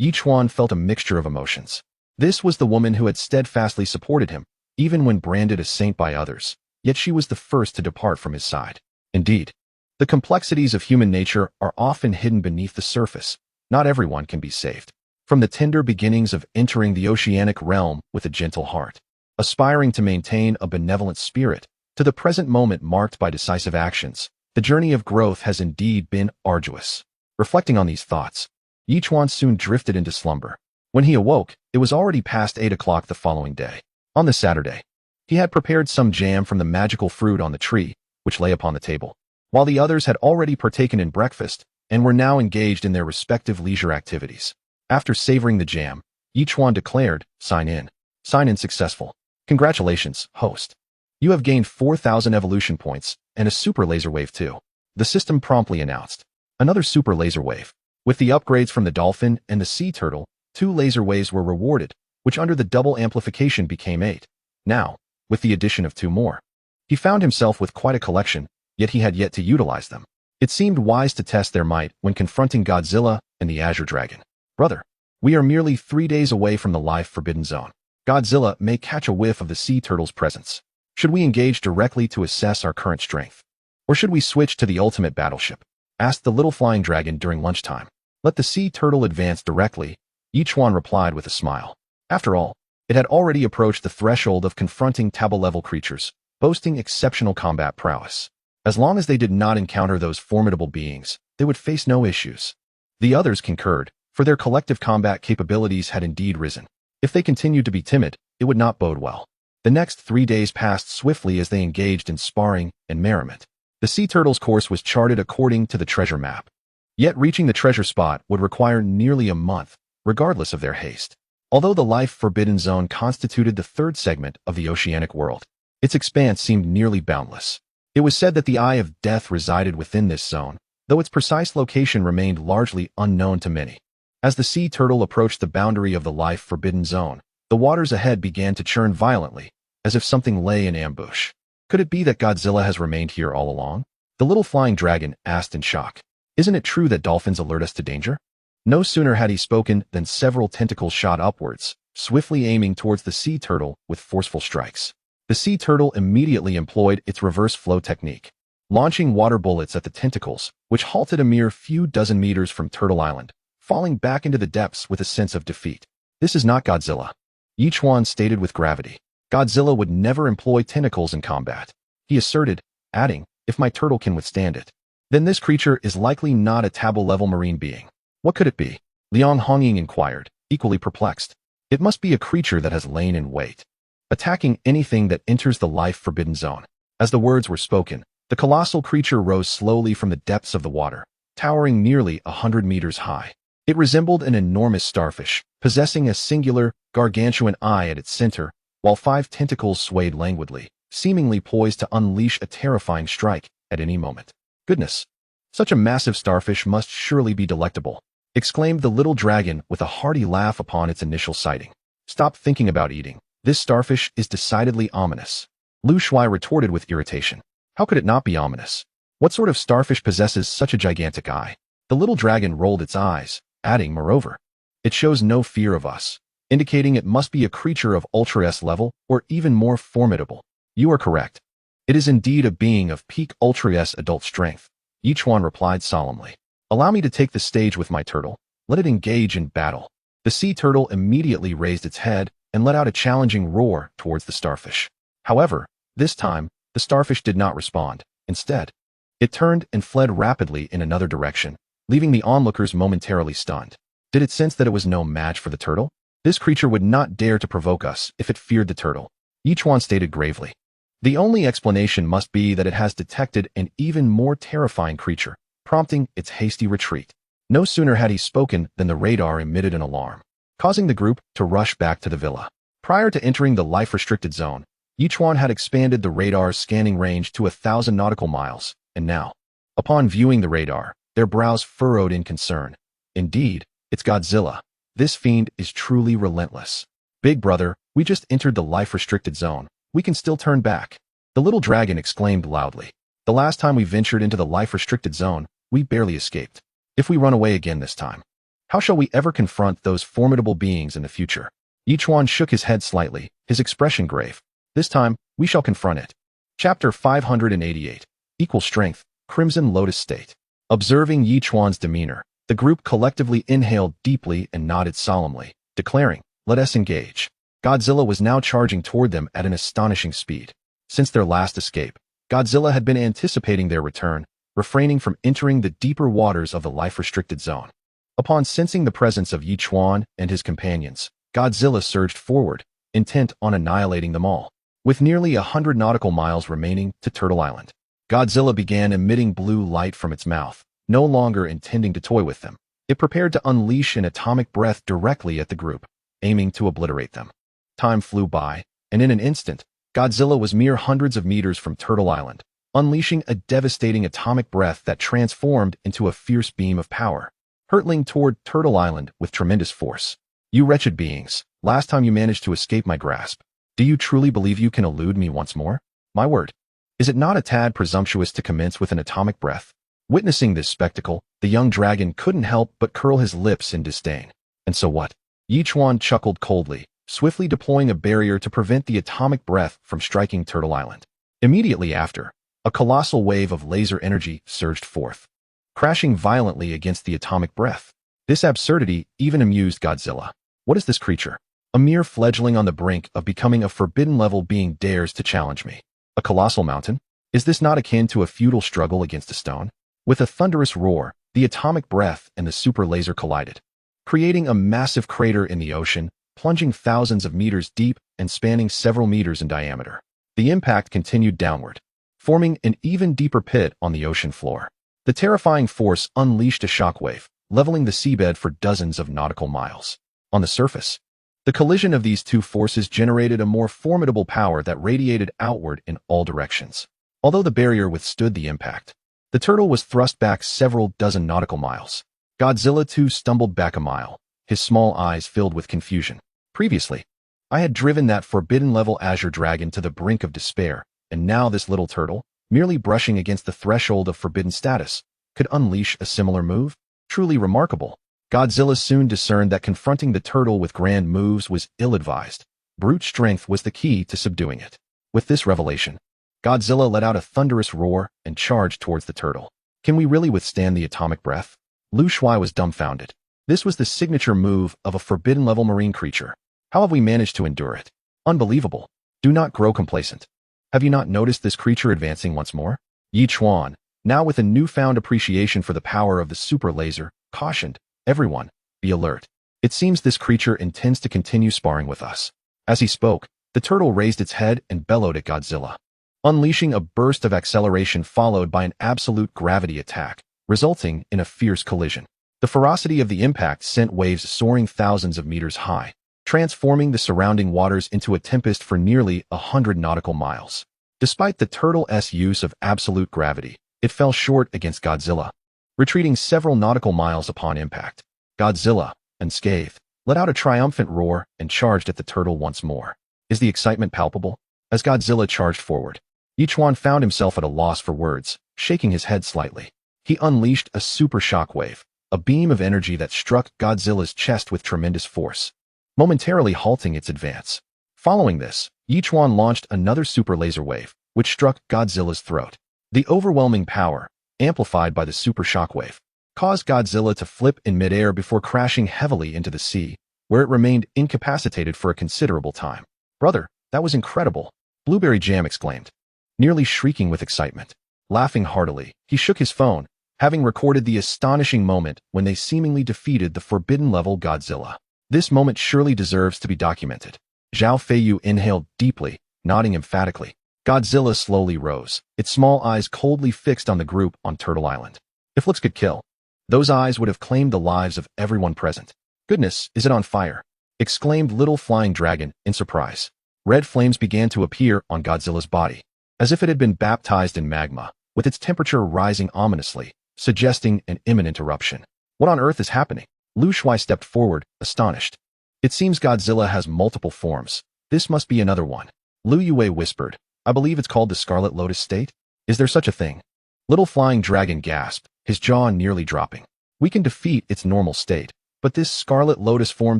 Yichuan felt a mixture of emotions. This was the woman who had steadfastly supported him, even when branded a saint by others, yet she was the first to depart from his side. Indeed, the complexities of human nature are often hidden beneath the surface. Not everyone can be saved. From the tender beginnings of entering the oceanic realm with a gentle heart, aspiring to maintain a benevolent spirit, to the present moment marked by decisive actions, the journey of growth has indeed been arduous. Reflecting on these thoughts, Yichuan soon drifted into slumber. When he awoke, it was already past 8 o'clock the following day. On the Saturday, he had prepared some jam from the magical fruit on the tree, which lay upon the table, while the others had already partaken in breakfast and were now engaged in their respective leisure activities. After savoring the jam, Yichuan declared, Sign in successful. Congratulations, host. You have gained 4,000 evolution points and a super laser wave too. The system promptly announced. Another super laser wave. With the upgrades from the dolphin and the sea turtle, 2 laser waves were rewarded, which under the double amplification became 8. Now, with the addition of 2 more, he found himself with quite a collection, yet he had yet to utilize them. It seemed wise to test their might when confronting Godzilla and the Azure Dragon. Brother, we are merely 3 days away from the life-forbidden zone. Godzilla may catch a whiff of the sea turtle's presence. Should we engage directly to assess our current strength? Or should we switch to the ultimate battleship? Asked the little flying dragon during lunchtime. Let the sea turtle advance directly, Yichuan replied with a smile. After all, it had already approached the threshold of confronting table-level creatures, boasting exceptional combat prowess. As long as they did not encounter those formidable beings, they would face no issues. The others concurred, for their collective combat capabilities had indeed risen. If they continued to be timid, it would not bode well. The next 3 days passed swiftly as they engaged in sparring and merriment. The sea turtle's course was charted according to the treasure map. Yet reaching the treasure spot would require nearly a month, regardless of their haste. Although the life-forbidden zone constituted the 3rd segment of the oceanic world, its expanse seemed nearly boundless. It was said that the Eye of Death resided within this zone, though its precise location remained largely unknown to many. As the sea turtle approached the boundary of the life-forbidden zone, the waters ahead began to churn violently, as if something lay in ambush. Could it be that Godzilla has remained here all along? The little flying dragon asked in shock. Isn't it true that dolphins alert us to danger? No sooner had he spoken than several tentacles shot upwards, swiftly aiming towards the sea turtle with forceful strikes. The sea turtle immediately employed its reverse flow technique, launching water bullets at the tentacles, which halted a mere few dozen meters from Turtle Island, falling back into the depths with a sense of defeat. This is not Godzilla, Yichuan stated with gravity. Godzilla would never employ tentacles in combat, he asserted, adding, if my turtle can withstand it, then this creature is likely not a table-level marine being. What could it be? Liang Hongying inquired, equally perplexed. It must be a creature that has lain in wait, attacking anything that enters the life-forbidden zone. As the words were spoken, the colossal creature rose slowly from the depths of the water, towering nearly 100 meters high. It resembled an enormous starfish, possessing a singular, gargantuan eye at its center, while 5 tentacles swayed languidly, seemingly poised to unleash a terrifying strike at any moment. Goodness! Such a massive starfish must surely be delectable, exclaimed the little dragon with a hearty laugh upon its initial sighting. Stop thinking about eating. This starfish is decidedly ominous. Lu Shui retorted with irritation. How could it not be ominous? What sort of starfish possesses such a gigantic eye? The little dragon rolled its eyes, adding, moreover, it shows no fear of us, indicating it must be a creature of Ultra S level or even more formidable. You are correct. It is indeed a being of peak Ultra S adult strength, Yichuan replied solemnly. Allow me to take the stage with my turtle. Let it engage in battle. The sea turtle immediately raised its head and let out a challenging roar towards the starfish. However, this time, the starfish did not respond. Instead, it turned and fled rapidly in another direction, leaving the onlookers momentarily stunned. Did it sense that it was no match for the turtle? This creature would not dare to provoke us if it feared the turtle, Yichuan stated gravely. The only explanation must be that it has detected an even more terrifying creature, prompting its hasty retreat. No sooner had he spoken than the radar emitted an alarm, causing the group to rush back to the villa. Prior to entering the life-restricted zone, Yichuan had expanded the radar's scanning range to 1,000 nautical miles, and now, upon viewing the radar, their brows furrowed in concern. Indeed, it's Godzilla. This fiend is truly relentless. Big brother, we just entered the life-restricted zone. We can still turn back. The little dragon exclaimed loudly. The last time we ventured into the life-restricted zone, we barely escaped. If we run away again this time, How shall we ever confront those formidable beings in the future? Yichuan shook his head slightly, his expression grave. This time, we shall confront it. Chapter 588. Equal Strength, Crimson Lotus State. Observing Yichuan's demeanor, the group collectively inhaled deeply and nodded solemnly, declaring, "Let us engage." Godzilla was now charging toward them at an astonishing speed. Since their last escape, Godzilla had been anticipating their return, refraining from entering the deeper waters of the life-restricted zone. Upon sensing the presence of Yichuan and his companions, Godzilla surged forward, intent on annihilating them all. With nearly 100 nautical miles remaining to Turtle Island, Godzilla began emitting blue light from its mouth, no longer intending to toy with them. It prepared to unleash an atomic breath directly at the group, aiming to obliterate them. Time flew by, and in an instant, Godzilla was mere hundreds of meters from Turtle Island, unleashing a devastating atomic breath that transformed into a fierce beam of power, hurtling toward Turtle Island with tremendous force. You wretched beings, last time you managed to escape my grasp. Do you truly believe you can elude me once more? My word. Is it not a tad presumptuous to commence with an atomic breath? Witnessing this spectacle, the young dragon couldn't help but curl his lips in disdain. And so what? Yichuan chuckled coldly, swiftly deploying a barrier to prevent the atomic breath from striking Turtle Island. Immediately after, a colossal wave of laser energy surged forth, crashing violently against the atomic breath. This absurdity even amused Godzilla. What is this creature? A mere fledgling on the brink of becoming a forbidden-level being dares to challenge me. A colossal mountain? Is this not akin to a futile struggle against a stone? With a thunderous roar, the atomic breath and the super laser collided, creating a massive crater in the ocean, plunging thousands of meters deep and spanning several meters in diameter. The impact continued downward, forming an even deeper pit on the ocean floor. The terrifying force unleashed a shockwave, leveling the seabed for dozens of nautical miles. On the surface, the collision of these two forces generated a more formidable power that radiated outward in all directions. Although the barrier withstood the impact, the turtle was thrust back several dozen nautical miles. Godzilla too stumbled back a mile, his small eyes filled with confusion. Previously, I had driven that forbidden-level azure dragon to the brink of despair, and now this little turtle, merely brushing against the threshold of forbidden status, could unleash a similar move? Truly remarkable. Godzilla soon discerned that confronting the turtle with grand moves was ill-advised. Brute strength was the key to subduing it. With this revelation, Godzilla let out a thunderous roar and charged towards the turtle. Can we really withstand the atomic breath? Lu Shuai was dumbfounded. This was the signature move of a forbidden-level marine creature. How have we managed to endure it? Unbelievable. Do not grow complacent. Have you not noticed this creature advancing once more? Yichuan, now with a newfound appreciation for the power of the super laser, cautioned, "Everyone, be alert. It seems this creature intends to continue sparring with us." As he spoke, the turtle raised its head and bellowed at Godzilla, unleashing a burst of acceleration followed by an absolute gravity attack, resulting in a fierce collision. The ferocity of the impact sent waves soaring thousands of meters high, transforming the surrounding waters into a tempest for nearly 100 nautical miles. Despite the turtle's use of absolute gravity, it fell short against Godzilla, retreating several nautical miles upon impact. Godzilla, unscathed, let out a triumphant roar and charged at the turtle once more. Is the excitement palpable? As Godzilla charged forward, Yichuan found himself at a loss for words, shaking his head slightly. He unleashed a super shockwave, a beam of energy that struck Godzilla's chest with tremendous force, momentarily halting its advance. Following this, Yichuan launched another super laser wave, which struck Godzilla's throat. The overwhelming power, amplified by the super shockwave, caused Godzilla to flip in midair before crashing heavily into the sea, where it remained incapacitated for a considerable time. "Brother, that was incredible," Blueberry Jam exclaimed, nearly shrieking with excitement. Laughing heartily, he shook his phone, having recorded the astonishing moment when they seemingly defeated the forbidden-level Godzilla. This moment surely deserves to be documented. Zhao Feiyu inhaled deeply, nodding emphatically. Godzilla slowly rose, its small eyes coldly fixed on the group on Turtle Island. If looks could kill, those eyes would have claimed the lives of everyone present. "Goodness, is it on fire?" exclaimed Little Flying Dragon in surprise. Red flames began to appear on Godzilla's body, as if it had been baptized in magma, with its temperature rising ominously, suggesting an imminent eruption. "What on earth is happening?" Lu Shuai stepped forward, astonished. "It seems Godzilla has multiple forms. This must be another one." Lu Yue whispered, "I believe it's called the Scarlet Lotus State. Is there such a thing?" Little Flying Dragon gasped, his jaw nearly dropping. "We can defeat its normal state. But this scarlet lotus form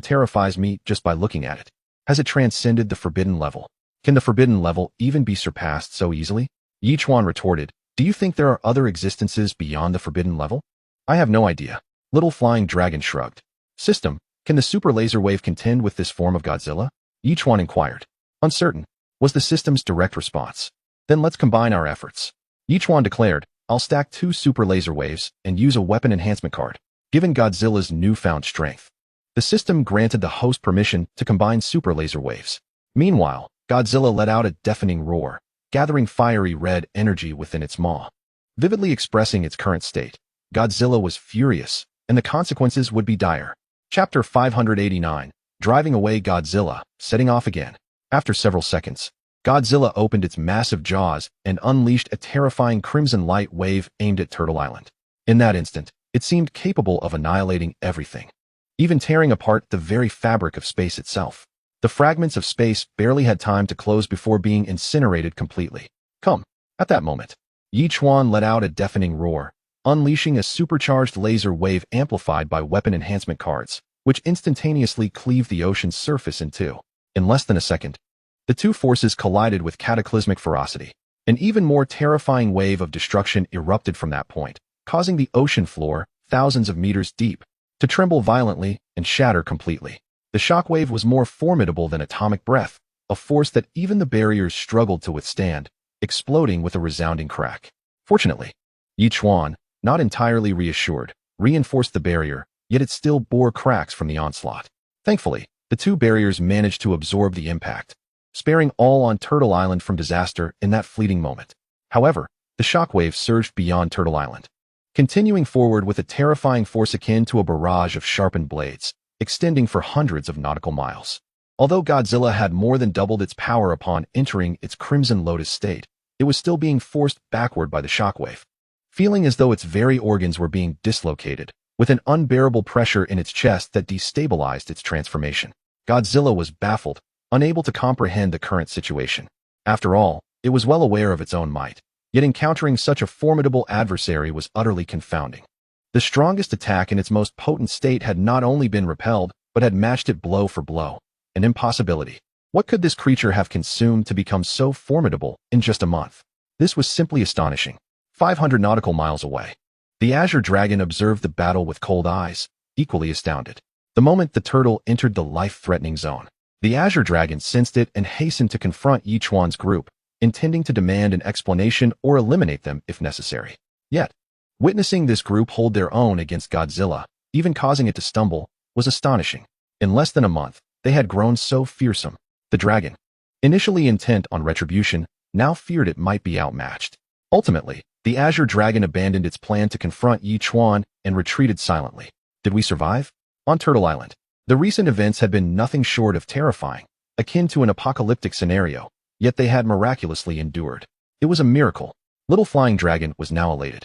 terrifies me just by looking at it. Has it transcended the forbidden level? Can the forbidden level even be surpassed so easily? Yichuan retorted, do you think there are other existences beyond the forbidden level? I have no idea. Little Flying Dragon shrugged. System, can the super laser wave contend with this form of Godzilla? Yichuan inquired. Uncertain, was the system's direct response. Then let's combine our efforts. Yichuan declared, I'll stack 2 super laser waves and use a weapon enhancement card, given Godzilla's newfound strength. The system granted the host permission to combine super laser waves. Meanwhile, Godzilla let out a deafening roar, gathering fiery red energy within its maw. Vividly expressing its current state, Godzilla was furious, and the consequences would be dire. Chapter 589, Driving Away Godzilla, setting off again. After several seconds, Godzilla opened its massive jaws and unleashed a terrifying crimson light wave aimed at Turtle Island. In that instant, it seemed capable of annihilating everything, even tearing apart the very fabric of space itself. The fragments of space barely had time to close before being incinerated completely. Come. At that moment, Yichuan let out a deafening roar, unleashing a supercharged laser wave amplified by weapon enhancement cards, which instantaneously cleaved the ocean's surface in two. In less than a second, the two forces collided with cataclysmic ferocity. An even more terrifying wave of destruction erupted from that point, causing the ocean floor, thousands of meters deep, to tremble violently and shatter completely. The shockwave was more formidable than atomic breath, a force that even the barriers struggled to withstand, exploding with a resounding crack. Fortunately, Yichuan, not entirely reassured, reinforced the barrier, yet it still bore cracks from the onslaught. Thankfully, the two barriers managed to absorb the impact, sparing all on Turtle Island from disaster in that fleeting moment. However, the shockwave surged beyond Turtle Island, continuing forward with a terrifying force akin to a barrage of sharpened blades, extending for hundreds of nautical miles. Although Godzilla had more than doubled its power upon entering its Crimson Lotus state, it was still being forced backward by the shockwave, feeling as though its very organs were being dislocated, with an unbearable pressure in its chest that destabilized its transformation. Godzilla was baffled, unable to comprehend the current situation. After all, it was well aware of its own might, yet encountering such a formidable adversary was utterly confounding. The strongest attack in its most potent state had not only been repelled, but had matched it blow for blow. An impossibility. What could this creature have consumed to become so formidable in just a month? This was simply astonishing. 500 nautical miles away, the Azure Dragon observed the battle with cold eyes, equally astounded. The moment the turtle entered the life-threatening zone, the Azure Dragon sensed it and hastened to confront Yichuan's group, intending to demand an explanation or eliminate them if necessary. Yet, witnessing this group hold their own against Godzilla, even causing it to stumble, was astonishing. In less than a month, they had grown so fearsome. The dragon, initially intent on retribution, now feared it might be outmatched. Ultimately, the Azure Dragon abandoned its plan to confront Yichuan and retreated silently. Did we survive? On Turtle Island, the recent events had been nothing short of terrifying, akin to an apocalyptic scenario, yet they had miraculously endured. It was a miracle. Little Flying Dragon was now elated,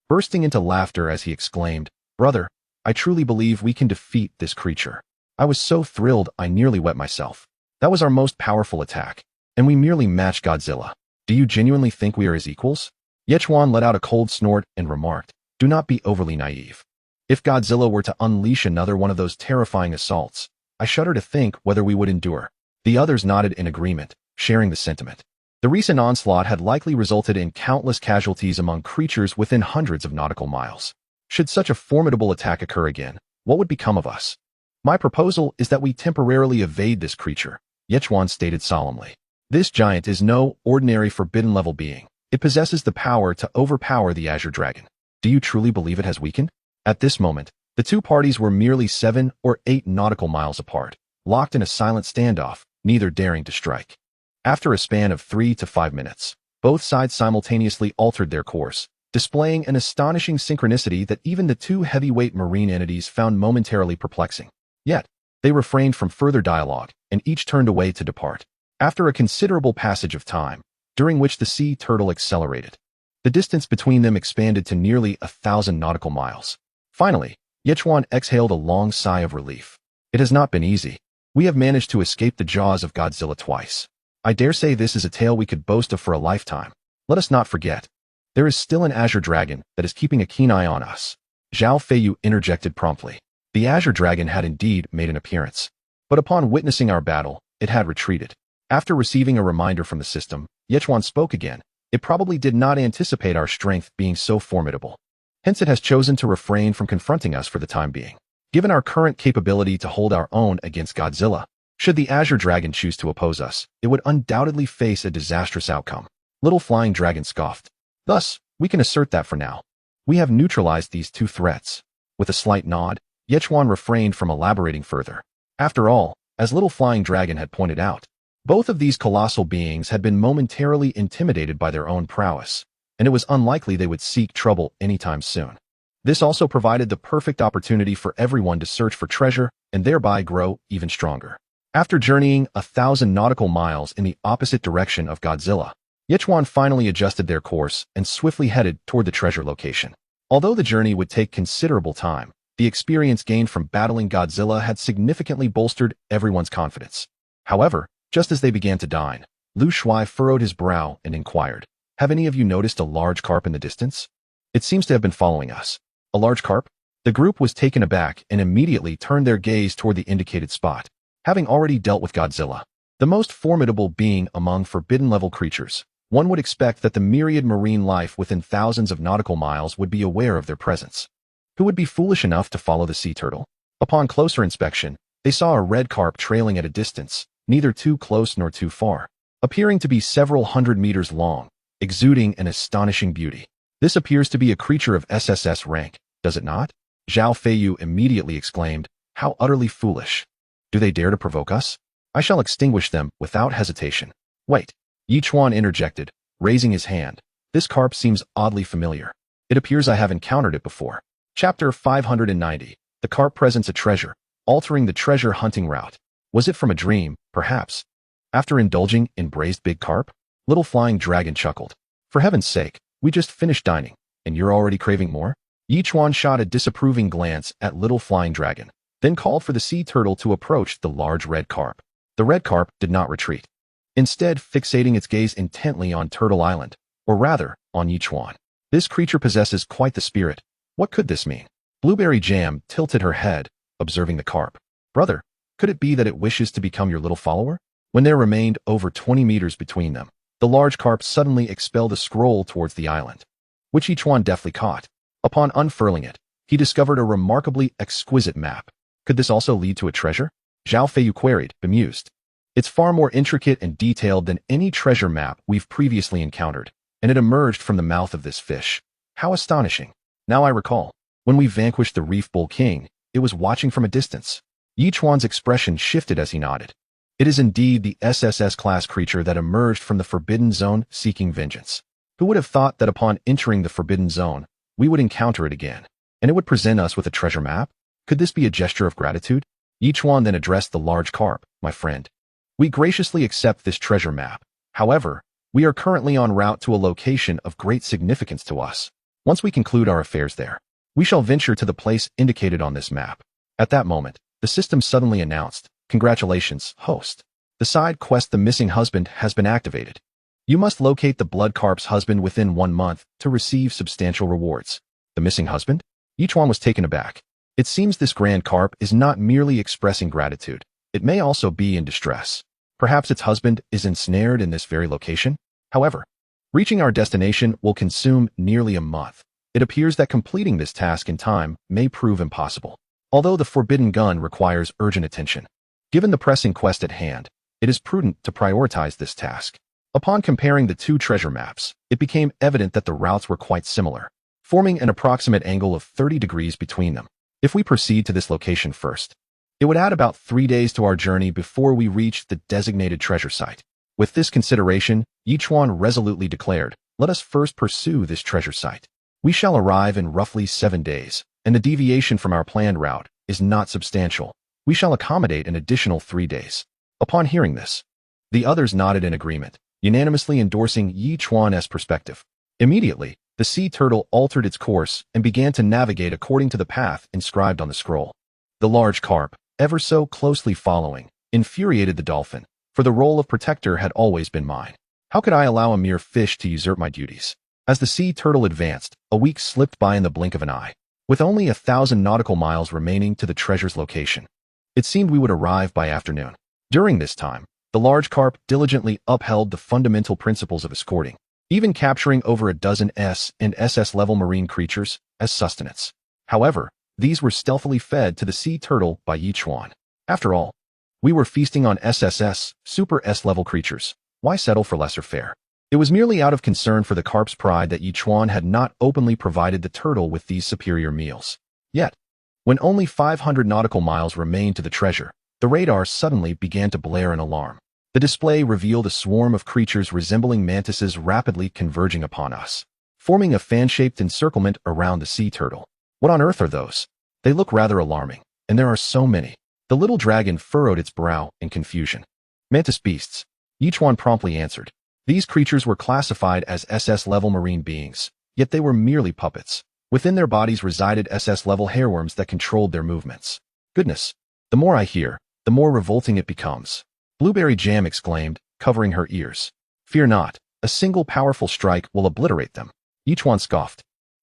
bursting into laughter as he exclaimed, "Brother, I truly believe we can defeat this creature. I was so thrilled I nearly wet myself. That was our most powerful attack, and we merely matched Godzilla. Do you genuinely think we are his equals?" Yichuan let out a cold snort and remarked, "Do not be overly naive. If Godzilla were to unleash another one of those terrifying assaults, I shudder to think whether we would endure." The others nodded in agreement, sharing the sentiment. The recent onslaught had likely resulted in countless casualties among creatures within hundreds of nautical miles. Should such a formidable attack occur again, what would become of us? My proposal is that we temporarily evade this creature, Yichuan stated solemnly. This giant is no ordinary forbidden-level being. It possesses the power to overpower the Azure Dragon. Do you truly believe it has weakened? At this moment, the two parties were merely 7 or 8 nautical miles apart, locked in a silent standoff, neither daring to strike. After a span of 3 to 5 minutes, both sides simultaneously altered their course, displaying an astonishing synchronicity that even the two heavyweight marine entities found momentarily perplexing. Yet, they refrained from further dialogue, and each turned away to depart. After a considerable passage of time, during which the sea turtle accelerated, the distance between them expanded to nearly 1,000 nautical miles. Finally, Yichuan exhaled a long sigh of relief. It has not been easy. We have managed to escape the jaws of Godzilla twice. I dare say this is a tale we could boast of for a lifetime. Let us not forget, there is still an Azure Dragon that is keeping a keen eye on us. Zhao Feiyu interjected promptly. The azure dragon had indeed made an appearance. But upon witnessing our battle, it had retreated. After receiving a reminder from the system, Yechwan spoke again. It probably did not anticipate our strength being so formidable. Hence it has chosen to refrain from confronting us for the time being. Given our current capability to hold our own against Godzilla, should the azure dragon choose to oppose us, it would undoubtedly face a disastrous outcome. Little Flying Dragon scoffed. Thus, we can assert that for now, we have neutralized these two threats. With a slight nod, Yechwan refrained from elaborating further. After all, as Little Flying Dragon had pointed out, both of these colossal beings had been momentarily intimidated by their own prowess, and it was unlikely they would seek trouble anytime soon. This also provided the perfect opportunity for everyone to search for treasure and thereby grow even stronger. After journeying 1,000 nautical miles in the opposite direction of Godzilla, Yechwan finally adjusted their course and swiftly headed toward the treasure location. Although the journey would take considerable time, the experience gained from battling Godzilla had significantly bolstered everyone's confidence. However, just as they began to dine, Lu Shuai furrowed his brow and inquired, "Have any of you noticed a large carp in the distance? It seems to have been following us." A large carp? The group was taken aback and immediately turned their gaze toward the indicated spot. Having already dealt with Godzilla, the most formidable being among forbidden-level creatures, one would expect that the myriad marine life within thousands of nautical miles would be aware of their presence. Who would be foolish enough to follow the sea turtle? Upon closer inspection, they saw a red carp trailing at a distance, neither too close nor too far, appearing to be several hundred meters long, exuding an astonishing beauty. This appears to be a creature of SSS rank, does it not? Zhao Feiyu immediately exclaimed, "How utterly foolish. Do they dare to provoke us? I shall extinguish them without hesitation." "Wait," Yichuan interjected, raising his hand. "This carp seems oddly familiar. It appears I have encountered it before." Chapter 590. The carp presents a treasure, altering the treasure hunting route. Was it from a dream, perhaps? After indulging in braised big carp, Little Flying Dragon chuckled. "For heaven's sake, we just finished dining, and you're already craving more?" Yichuan shot a disapproving glance at Little Flying Dragon, then called for the sea turtle to approach the large red carp. The red carp did not retreat, instead fixating its gaze intently on Turtle Island, or rather, on Yichuan. This creature possesses quite the spirit. What could this mean? Blueberry Jam tilted her head, observing the carp. "Brother, could it be that it wishes to become your little follower?" When there remained over 20 meters between them, the large carp suddenly expelled a scroll towards the island, which Yichuan deftly caught. Upon unfurling it, he discovered a remarkably exquisite map. Could this also lead to a treasure? Zhao Feiyu queried, bemused. "It's far more intricate and detailed than any treasure map we've previously encountered, and it emerged from the mouth of this fish. How astonishing. Now I recall, when we vanquished the Reef Bull King, it was watching from a distance." Yichuan's expression shifted as he nodded. It is indeed the SSS-class creature that emerged from the Forbidden Zone seeking vengeance. Who would have thought that upon entering the Forbidden Zone, we would encounter it again, and it would present us with a treasure map? Could this be a gesture of gratitude? Yichuan then addressed the large carp. "My friend, we graciously accept this treasure map. However, we are currently en route to a location of great significance to us. Once we conclude our affairs there, we shall venture to the place indicated on this map." At that moment, the system suddenly announced, "Congratulations, host. The side quest The Missing Husband has been activated. You must locate the blood carp's husband within 1 month to receive substantial rewards." The missing husband? Yichuan was taken aback. It seems this grand carp is not merely expressing gratitude. It may also be in distress. Perhaps its husband is ensnared in this very location? However, reaching our destination will consume nearly a month. It appears that completing this task in time may prove impossible. Although the forbidden gun requires urgent attention, given the pressing quest at hand, it is prudent to prioritize this task. Upon comparing the two treasure maps, it became evident that the routes were quite similar, forming an approximate angle of 30 degrees between them. If we proceed to this location first, it would add about 3 days to our journey before we reach the designated treasure site. With this consideration, Yichuan resolutely declared, "Let us first pursue this treasure site. We shall arrive in roughly 7 days, and the deviation from our planned route is not substantial. We shall accommodate an additional 3 days." Upon hearing this, the others nodded in agreement, unanimously endorsing Yichuan's perspective. Immediately, the sea turtle altered its course and began to navigate according to the path inscribed on the scroll. The large carp, ever so closely following, infuriated the dolphin, for the role of protector had always been mine. How could I allow a mere fish to usurp my duties? As the sea turtle advanced, a week slipped by in the blink of an eye. with only 1,000 nautical miles remaining to the treasure's location. It seemed we would arrive by afternoon. During this time, the large carp diligently upheld the fundamental principles of escorting, even capturing over a dozen S and SS-level marine creatures as sustenance. However, these were stealthily fed to the sea turtle by ч17. After all, we were feasting on SSS, super S-level creatures. Why settle for lesser fare? It was merely out of concern for the carp's pride that ч17 had not openly provided the turtle with these superior meals. Yet, when only 500 nautical miles remained to the treasure, the radar suddenly began to blare an alarm. The display revealed a swarm of creatures resembling mantises rapidly converging upon us, forming a fan-shaped encirclement around the sea turtle. What on earth are those? They look rather alarming, and there are so many. The little dragon furrowed its brow in confusion. Mantis beasts, ч17 promptly answered. These creatures were classified as SS-level marine beings, yet they were merely puppets. Within their bodies resided SS-level hairworms that controlled their movements. Goodness, the more I hear, the more revolting it becomes. Blueberry Jam exclaimed, covering her ears. Fear not, a single powerful strike will obliterate them. ч17 scoffed,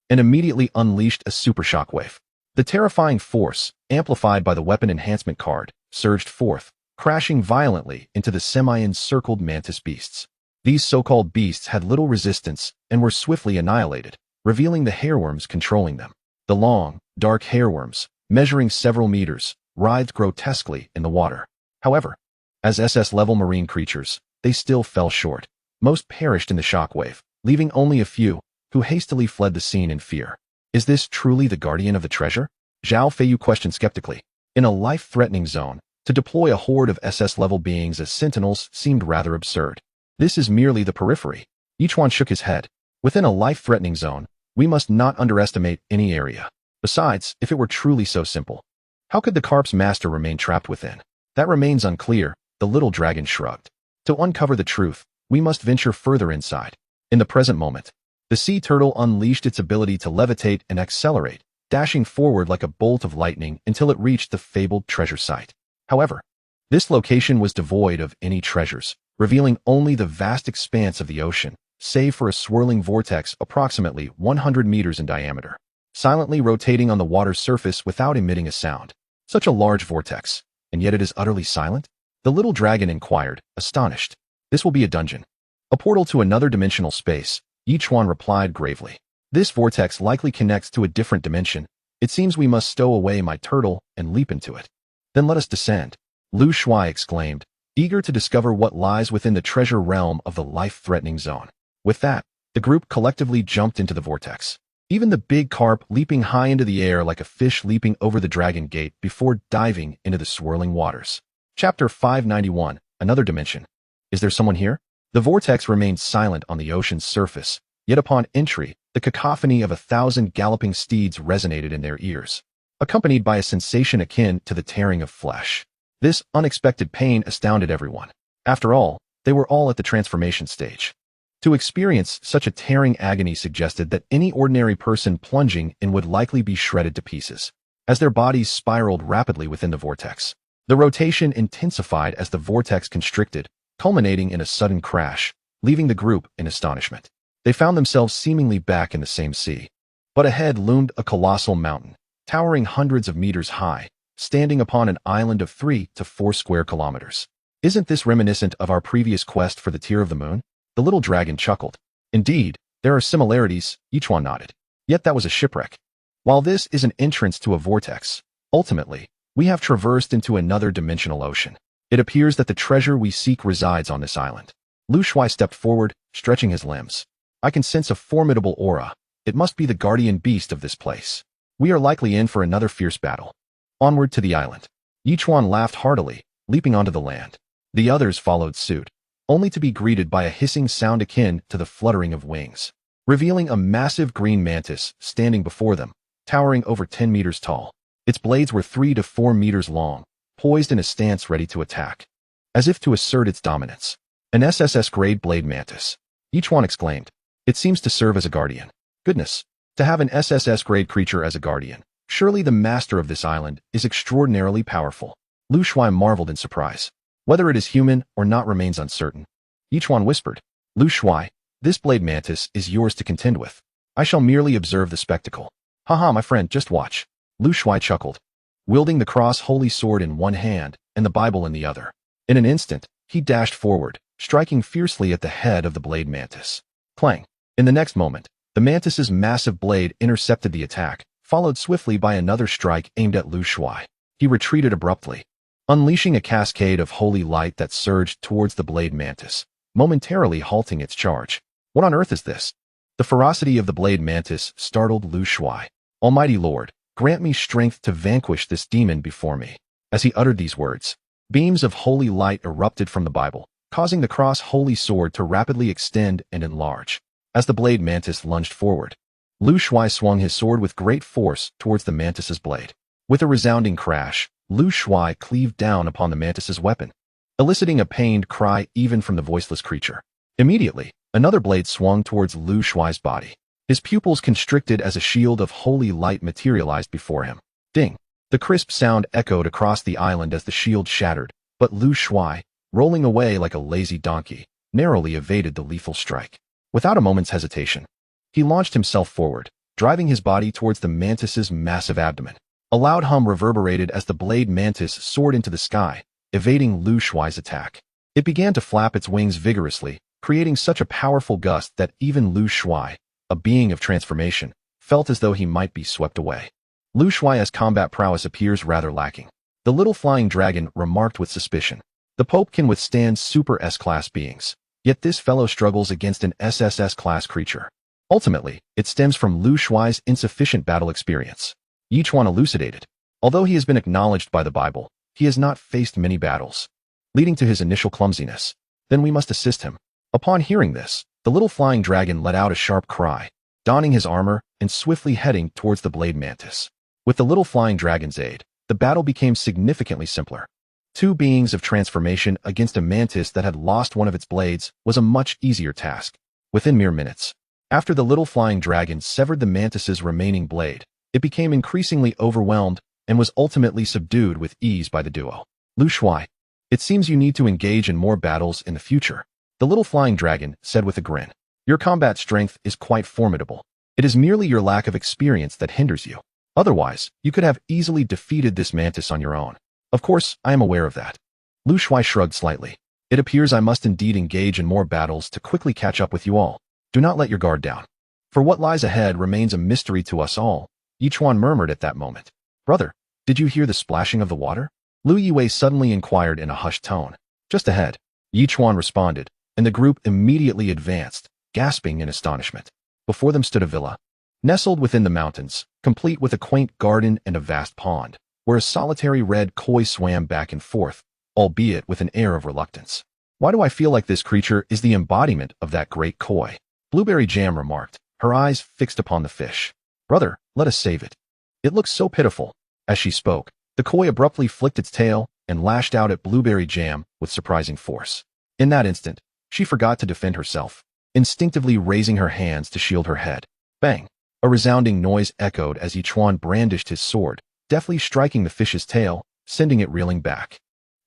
and immediately unleashed a super shockwave. The terrifying force, amplified by the weapon enhancement card, surged forth, crashing violently into the semi-encircled mantis beasts. These so-called beasts had little resistance and were swiftly annihilated, revealing the hairworms controlling them. The long, dark hairworms, measuring several meters, writhed grotesquely in the water. However, as SS-level marine creatures, they still fell short. Most perished in the shockwave, leaving only a few, who hastily fled the scene in fear. Is this truly the guardian of the treasure? Zhao Feiyu questioned skeptically. In a life-threatening zone, to deploy a horde of SS-level beings as sentinels seemed rather absurd. This is merely the periphery. ч17 shook his head. Within a life-threatening zone, we must not underestimate any area. Besides, if it were truly so simple, how could the carp's master remain trapped within? That remains unclear, the little dragon shrugged. To uncover the truth, we must venture further inside. In the present moment, the sea turtle unleashed its ability to levitate and accelerate, dashing forward like a bolt of lightning until it reached the fabled treasure site. However, this location was devoid of any treasures, revealing only the vast expanse of the ocean, save for a swirling vortex approximately 100 meters in diameter, silently rotating on the water's surface without emitting a sound. Such a large vortex, and yet it is utterly silent? The little dragon inquired, astonished. This will be a dungeon. A portal to another dimensional space, ч17 replied gravely. This vortex likely connects to a different dimension. It seems we must stow away my turtle and leap into it. Then let us descend, Lu Shuai exclaimed, eager to discover what lies within the treasure realm of the life-threatening zone. With that, the group collectively jumped into the vortex. Even the big carp leaping high into the air like a fish leaping over the dragon gate before diving into the swirling waters. Chapter 591, Another Dimension. Is there someone here? The vortex remained silent on the ocean's surface, yet upon entry, the cacophony of 1,000 galloping steeds resonated in their ears, accompanied by a sensation akin to the tearing of flesh. This unexpected pain astounded everyone. After all, they were all at the transformation stage. To experience such a tearing agony suggested that any ordinary person plunging in would likely be shredded to pieces, as their bodies spiraled rapidly within the vortex. The rotation intensified as the vortex constricted, culminating in a sudden crash, leaving the group in astonishment. They found themselves seemingly back in the same sea. But ahead loomed a colossal mountain, towering hundreds of meters high, standing upon an island of 3 to 4 square kilometers. Isn't this reminiscent of our previous quest for the Tear of the Moon? The little dragon chuckled. Indeed, there are similarities, ч17 nodded. Yet that was a shipwreck. While this is an entrance to a vortex, ultimately, we have traversed into another dimensional ocean. It appears that the treasure we seek resides on this island. Lu Shuai stepped forward, stretching his limbs. I can sense a formidable aura. It must be the guardian beast of this place. We are likely in for another fierce battle. Onward to the island. ч17 laughed heartily, leaping onto the land. The others followed suit, only to be greeted by a hissing sound akin to the fluttering of wings, revealing a massive green mantis standing before them, towering over 10 meters tall. Its blades were 3 to 4 meters long, poised in a stance ready to attack, as if to assert its dominance. An SSS-grade blade mantis, ч17 exclaimed. It seems to serve as a guardian. Goodness, to have an SSS-grade creature as a guardian. Surely the master of this island is extraordinarily powerful. Lu Shuai marveled in surprise. Whether it is human or not remains uncertain. ч17 whispered. Lu Shuai, this blade mantis is yours to contend with. I shall merely observe the spectacle. Haha, my friend, just watch. Lu Shuai chuckled, wielding the cross-holy sword in one hand and the Bible in the other. In an instant, he dashed forward, striking fiercely at the head of the blade mantis. Clang! In the next moment, the mantis's massive blade intercepted the attack, followed swiftly by another strike aimed at Lu Shuai. He retreated abruptly, unleashing a cascade of holy light that surged towards the blade mantis, momentarily halting its charge. What on earth is this? The ferocity of the blade mantis startled Lu Shuai. Almighty Lord, grant me strength to vanquish this demon before me. As he uttered these words, beams of holy light erupted from the Bible, causing the cross-holy sword to rapidly extend and enlarge. As the blade mantis lunged forward, Lu Shuai swung his sword with great force towards the mantis's blade. With a resounding crash, Lu Shuai cleaved down upon the mantis's weapon, eliciting a pained cry even from the voiceless creature. Immediately, another blade swung towards Lu Shuai's body. His pupils constricted as a shield of holy light materialized before him. Ding! The crisp sound echoed across the island as the shield shattered, but Lu Shuai, rolling away like a lazy donkey, narrowly evaded the lethal strike. Without a moment's hesitation, he launched himself forward, driving his body towards the mantis's massive abdomen. A loud hum reverberated as the blade mantis soared into the sky, evading Lu Shuai's attack. It began to flap its wings vigorously, creating such a powerful gust that even Lu Shuai, a being of transformation, felt as though he might be swept away. Lu Shuai's combat prowess appears rather lacking. The little flying dragon remarked with suspicion. The Pope can withstand super S-class beings, yet this fellow struggles against an SSS-class creature. Ultimately, it stems from Lu Shuai's insufficient battle experience. Yichuan elucidated. Although he has been acknowledged by the Bible, he has not faced many battles, leading to his initial clumsiness. Then we must assist him. Upon hearing this, the little flying dragon let out a sharp cry, donning his armor and swiftly heading towards the blade mantis. With the little flying dragon's aid, the battle became significantly simpler. Two beings of transformation against a mantis that had lost one of its blades was a much easier task. Within mere minutes, after the little flying dragon severed the mantis's remaining blade, it became increasingly overwhelmed and was ultimately subdued with ease by the duo. Lu Shuai, it seems you need to engage in more battles in the future, the little flying dragon said with a grin. Your combat strength is quite formidable. It is merely your lack of experience that hinders you. Otherwise, you could have easily defeated this mantis on your own. Of course, I am aware of that. Lu Shuai shrugged slightly. It appears I must indeed engage in more battles to quickly catch up with you all. Do not let your guard down. For what lies ahead remains a mystery to us all, Yichuan murmured at that moment. Brother, did you hear the splashing of the water? Lu Yiwei suddenly inquired in a hushed tone. Just ahead, Yichuan responded, and the group immediately advanced, gasping in astonishment. Before them stood a villa, nestled within the mountains, complete with a quaint garden and a vast pond, where a solitary red koi swam back and forth, albeit with an air of reluctance. Why do I feel like this creature is the embodiment of that great koi? Blueberry Jam remarked, her eyes fixed upon the fish. Brother, let us save it. It looks so pitiful. As she spoke, the koi abruptly flicked its tail and lashed out at Blueberry Jam with surprising force. In that instant, she forgot to defend herself, instinctively raising her hands to shield her head. Bang! A resounding noise echoed as Yichuan brandished his sword, deftly striking the fish's tail, sending it reeling back.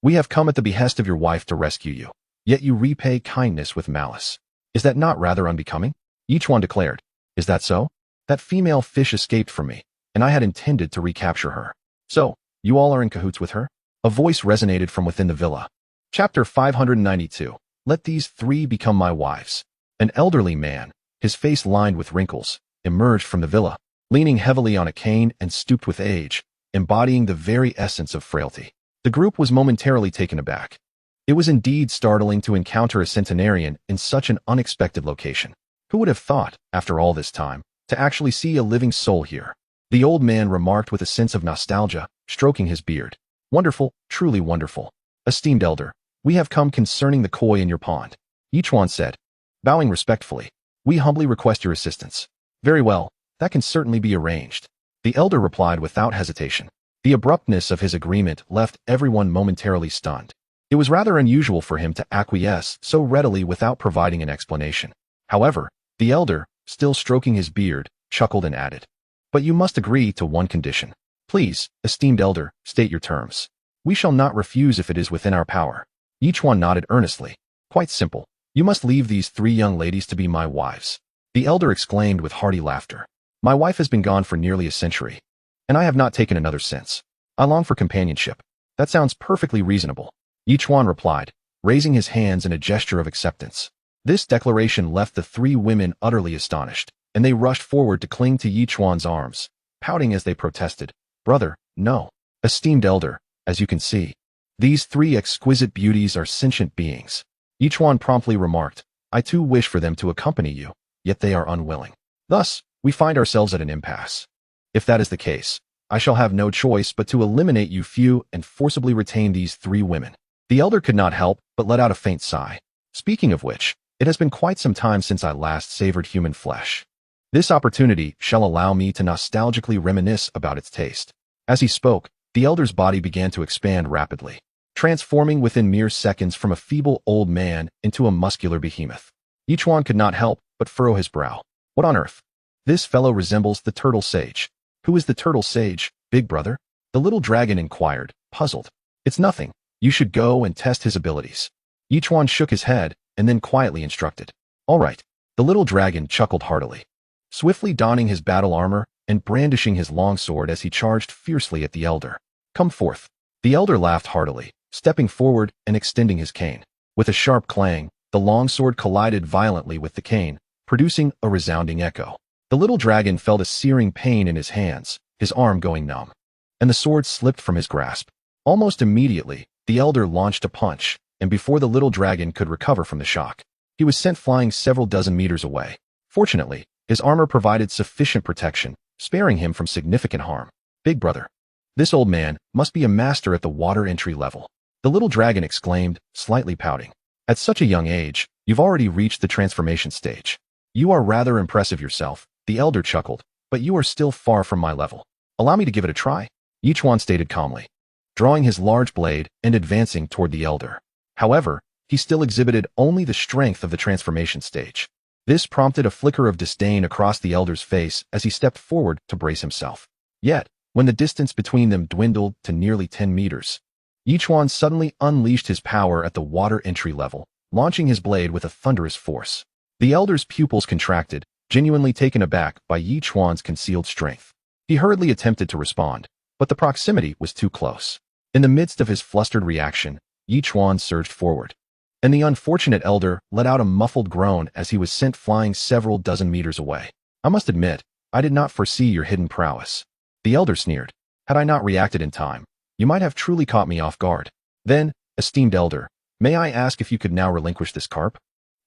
We have come at the behest of your wife to rescue you, yet you repay kindness with malice. Is that not rather unbecoming? Yichuan declared. Is that so? That female fish escaped from me, and I had intended to recapture her. So, you all are in cahoots with her? A voice resonated from within the villa. Chapter 592. Let these three become my wives. An elderly man, his face lined with wrinkles, emerged from the villa, leaning heavily on a cane and stooped with age, embodying the very essence of frailty. The group was momentarily taken aback. It was indeed startling to encounter a centenarian in such an unexpected location. Who would have thought, after all this time, to actually see a living soul here? The old man remarked with a sense of nostalgia, stroking his beard. Wonderful, truly wonderful. Esteemed elder, we have come concerning the koi in your pond. Yichuan said, bowing respectfully. We humbly request your assistance. Very well, that can certainly be arranged. The elder replied without hesitation. The abruptness of his agreement left everyone momentarily stunned. It was rather unusual for him to acquiesce so readily without providing an explanation. However, the elder, still stroking his beard, chuckled and added, but you must agree to one condition. Please, esteemed elder, state your terms. We shall not refuse if it is within our power. Yichuan nodded earnestly. Quite simple. You must leave these three young ladies to be my wives. The elder exclaimed with hearty laughter. My wife has been gone for nearly a century, and I have not taken another since. I long for companionship. That sounds perfectly reasonable. Yichuan replied, raising his hands in a gesture of acceptance. This declaration left the three women utterly astonished, and they rushed forward to cling to Yichuan's arms, pouting as they protested. Brother, no. Esteemed elder, as you can see, these three exquisite beauties are sentient beings. Yichuan promptly remarked, I too wish for them to accompany you, yet they are unwilling. Thus, we find ourselves at an impasse. If that is the case, I shall have no choice but to eliminate you few and forcibly retain these three women. The elder could not help but let out a faint sigh. Speaking of which, it has been quite some time since I last savored human flesh. This opportunity shall allow me to nostalgically reminisce about its taste. As he spoke, the elder's body began to expand rapidly, transforming within mere seconds from a feeble old man into a muscular behemoth. Yichuan could not help but furrow his brow. What on earth? This fellow resembles the turtle sage. Who is the turtle sage, big brother? The little dragon inquired, puzzled. It's nothing. You should go and test his abilities. Yichuan shook his head and then quietly instructed. All right. The little dragon chuckled heartily, swiftly donning his battle armor and brandishing his long sword as he charged fiercely at the elder. Come forth. The elder laughed heartily, stepping forward and extending his cane. With a sharp clang, the long sword collided violently with the cane, producing a resounding echo. The little dragon felt a searing pain in his hands, his arm going numb, and the sword slipped from his grasp. Almost immediately, the elder launched a punch, and before the little dragon could recover from the shock, he was sent flying several dozen meters away. Fortunately, his armor provided sufficient protection, sparing him from significant harm. Big brother, this old man must be a master at the water entry level. The little dragon exclaimed, slightly pouting. At such a young age, you've already reached the transformation stage. You are rather impressive yourself. The elder chuckled, but you are still far from my level. Allow me to give it a try, Yichuan stated calmly, drawing his large blade and advancing toward the elder. However, he still exhibited only the strength of the transformation stage. This prompted a flicker of disdain across the elder's face as he stepped forward to brace himself. Yet, when the distance between them dwindled to nearly 10 meters, Yichuan suddenly unleashed his power at the water entry level, launching his blade with a thunderous force. The elder's pupils contracted, genuinely taken aback by Yichuan's concealed strength. He hurriedly attempted to respond, but the proximity was too close. In the midst of his flustered reaction, Yichuan surged forward, and the unfortunate elder let out a muffled groan as he was sent flying several dozen meters away. I must admit, I did not foresee your hidden prowess. The elder sneered. Had I not reacted in time, you might have truly caught me off guard. Then, esteemed elder, may I ask if you could now relinquish this carp?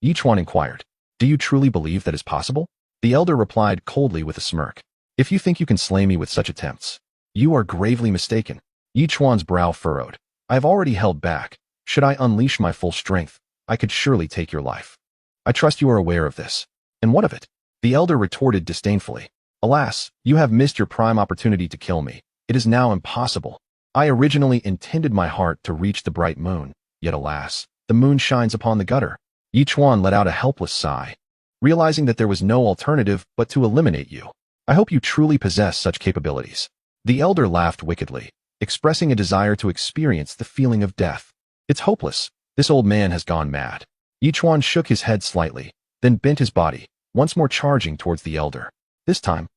Yichuan inquired. Do you truly believe that is possible? The elder replied coldly with a smirk. If you think you can slay me with such attempts, you are gravely mistaken. Yichuan's brow furrowed. I have already held back. Should I unleash my full strength, I could surely take your life. I trust you are aware of this. And what of it? The elder retorted disdainfully. Alas, you have missed your prime opportunity to kill me. It is now impossible. I originally intended my heart to reach the bright moon, yet alas, the moon shines upon the gutter. Yichuan let out a helpless sigh, realizing that there was no alternative but to eliminate you. I hope you truly possess such capabilities. The elder laughed wickedly, expressing a desire to experience the feeling of death. It's hopeless. This old man has gone mad. Yichuan shook his head slightly, then bent his body, once more charging towards the elder. This time,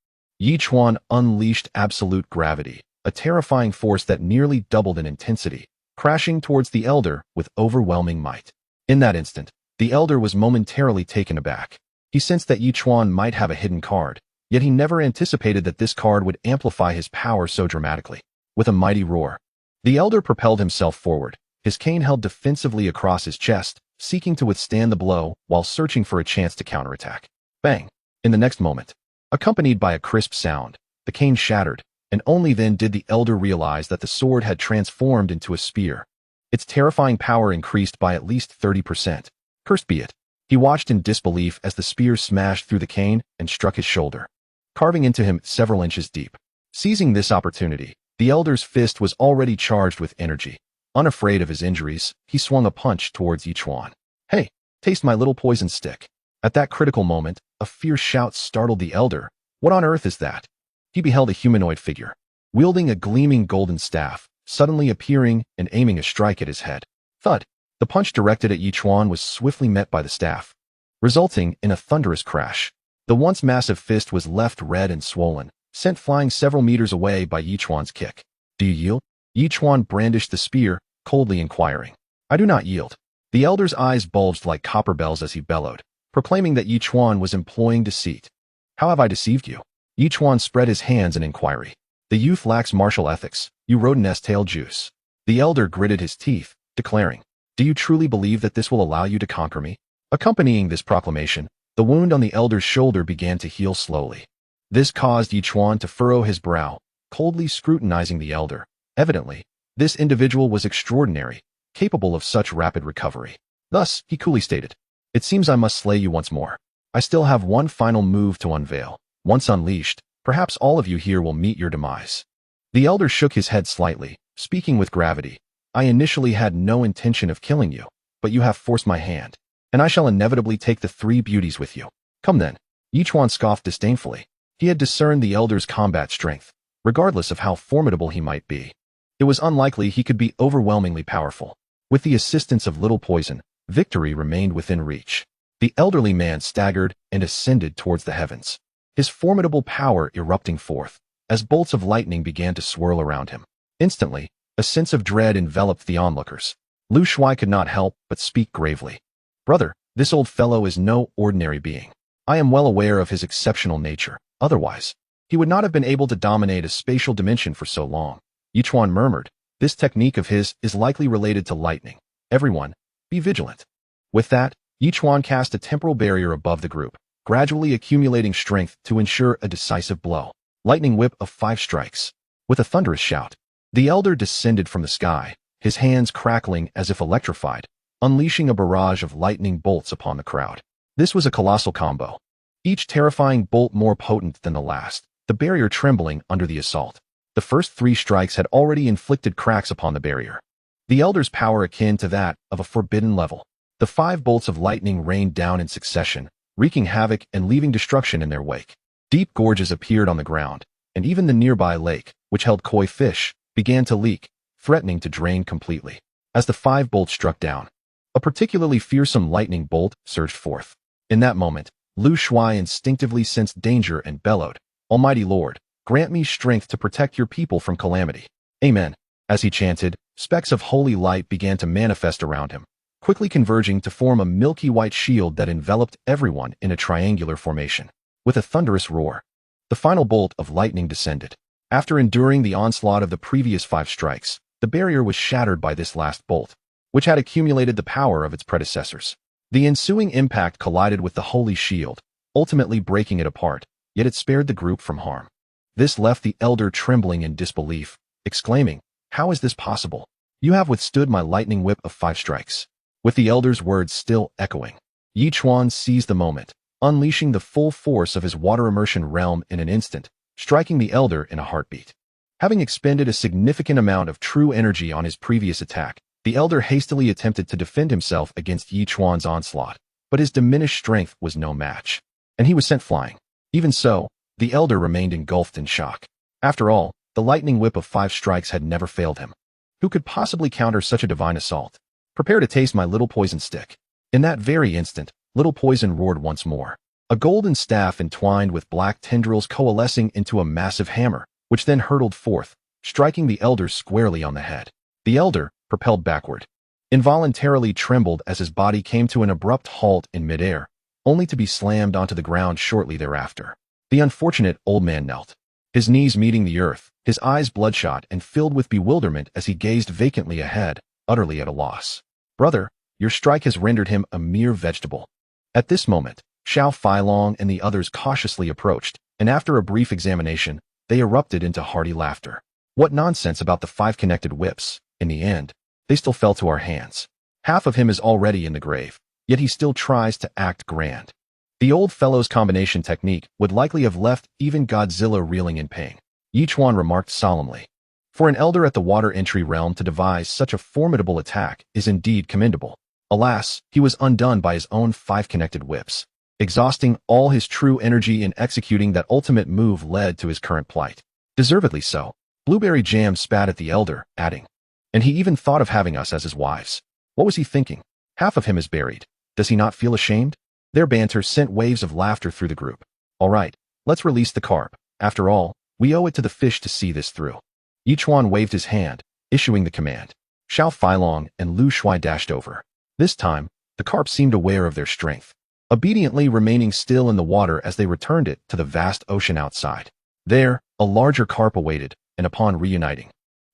Yichuan unleashed absolute gravity, a terrifying force that nearly doubled in intensity, crashing towards the elder with overwhelming might. In that instant, the elder was momentarily taken aback. He sensed that Yichuan might have a hidden card, yet he never anticipated that this card would amplify his power so dramatically. With a mighty roar, the elder propelled himself forward, his cane held defensively across his chest, seeking to withstand the blow while searching for a chance to counterattack. Bang! In the next moment, accompanied by a crisp sound, the cane shattered, and only then did the elder realize that the sword had transformed into a spear. Its terrifying power increased by at least 30%. Cursed be it. He watched in disbelief as the spear smashed through the cane and struck his shoulder, carving into him several inches deep. Seizing this opportunity, the elder's fist was already charged with energy. Unafraid of his injuries, he swung a punch towards Yichuan. Hey, taste my little poison stick. At that critical moment, a fierce shout startled the elder. What on earth is that? He beheld a humanoid figure, wielding a gleaming golden staff, suddenly appearing and aiming a strike at his head. Thud! The punch directed at Yichuan was swiftly met by the staff, resulting in a thunderous crash. The once massive fist was left red and swollen, sent flying several meters away by Yichuan's kick. Do you yield? Yichuan brandished the spear, coldly inquiring. I do not yield. The elder's eyes bulged like copper bells as he bellowed, proclaiming that Yichuan was employing deceit. How have I deceived you? Yichuan spread his hands in inquiry. The youth lacks martial ethics, you rodent tail juice. The elder gritted his teeth, declaring, do you truly believe that this will allow you to conquer me? Accompanying this proclamation, the wound on the elder's shoulder began to heal slowly. This caused Yichuan to furrow his brow, coldly scrutinizing the elder. Evidently, this individual was extraordinary, capable of such rapid recovery. Thus, he coolly stated, it seems I must slay you once more. I still have one final move to unveil. Once unleashed, perhaps all of you here will meet your demise. The elder shook his head slightly, speaking with gravity. I initially had no intention of killing you, but you have forced my hand, and I shall inevitably take the three beauties with you. Come then. Yichuan scoffed disdainfully. He had discerned the elder's combat strength, regardless of how formidable he might be. It was unlikely he could be overwhelmingly powerful. With the assistance of little poison, victory remained within reach. The elderly man staggered and ascended towards the heavens, his formidable power erupting forth, as bolts of lightning began to swirl around him. Instantly, a sense of dread enveloped the onlookers. Lu Shuai could not help but speak gravely. Brother, this old fellow is no ordinary being. I am well aware of his exceptional nature. Otherwise, he would not have been able to dominate a spatial dimension for so long. Yichuan murmured, this technique of his is likely related to lightning. Everyone, be vigilant. With that, Yichuan cast a temporal barrier above the group, gradually accumulating strength to ensure a decisive blow. Lightning whip of 5 strikes. With a thunderous shout, the elder descended from the sky, his hands crackling as if electrified, unleashing a barrage of lightning bolts upon the crowd. This was a colossal combo, each terrifying bolt more potent than the last, the barrier trembling under the assault. The first 3 strikes had already inflicted cracks upon the barrier, the elder's power akin to that of a forbidden level. The 5 bolts of lightning rained down in succession, wreaking havoc and leaving destruction in their wake. Deep gorges appeared on the ground, and even the nearby lake, which held koi fish, began to leak, threatening to drain completely. As the 5 bolts struck down, a particularly fearsome lightning bolt surged forth. In that moment, Lu Shuai instinctively sensed danger and bellowed, Almighty Lord, grant me strength to protect your people from calamity. Amen. As he chanted, specks of holy light began to manifest around him, quickly converging to form a milky white shield that enveloped everyone in a triangular formation. With a thunderous roar, the final bolt of lightning descended. After enduring the onslaught of the previous 5 strikes, the barrier was shattered by this last bolt, which had accumulated the power of its predecessors. The ensuing impact collided with the holy shield, ultimately breaking it apart, yet it spared the group from harm. This left the elder trembling in disbelief, exclaiming, how is this possible? You have withstood my lightning whip of 5 strikes. With the elder's words still echoing, Yichuan seized the moment, unleashing the full force of his water immersion realm in an instant, striking the elder in a heartbeat. Having expended a significant amount of true energy on his previous attack, the elder hastily attempted to defend himself against Yichuan's onslaught, but his diminished strength was no match, and he was sent flying. Even so, the elder remained engulfed in shock. After all, the lightning whip of 5 strikes had never failed him. Who could possibly counter such a divine assault? Prepare to taste my little poison stick. In that very instant, little poison roared once more, a golden staff entwined with black tendrils coalescing into a massive hammer, which then hurtled forth, striking the elder squarely on the head. The elder, propelled backward, involuntarily trembled as his body came to an abrupt halt in midair, only to be slammed onto the ground shortly thereafter. The unfortunate old man knelt, his knees meeting the earth, his eyes bloodshot and filled with bewilderment as he gazed vacantly ahead, utterly at a loss. Brother, your strike has rendered him a mere vegetable. At this moment, Xiao Feilong and the others cautiously approached, and after a brief examination, they erupted into hearty laughter. What nonsense about the 5 connected whips. In the end, they still fell to our hands. Half of him is already in the grave, yet he still tries to act grand. The old fellow's combination technique would likely have left even Godzilla reeling in pain. Yichuan remarked solemnly. For an elder at the water entry realm to devise such a formidable attack is indeed commendable. Alas, he was undone by his own 5 connected whips. Exhausting all his true energy in executing that ultimate move led to his current plight. Deservedly so. Blueberry Jam spat at the elder, adding, and he even thought of having us as his wives. What was he thinking? Half of him is buried. Does he not feel ashamed? Their banter sent waves of laughter through the group. All right, let's release the carp. After all, we owe it to the fish to see this through. Yichuan waved his hand, issuing the command. Xiao Feilong and Lu Shuai dashed over. This time, the carp seemed aware of their strength, obediently remaining still in the water as they returned it to the vast ocean outside. There, a larger carp awaited, and upon reuniting,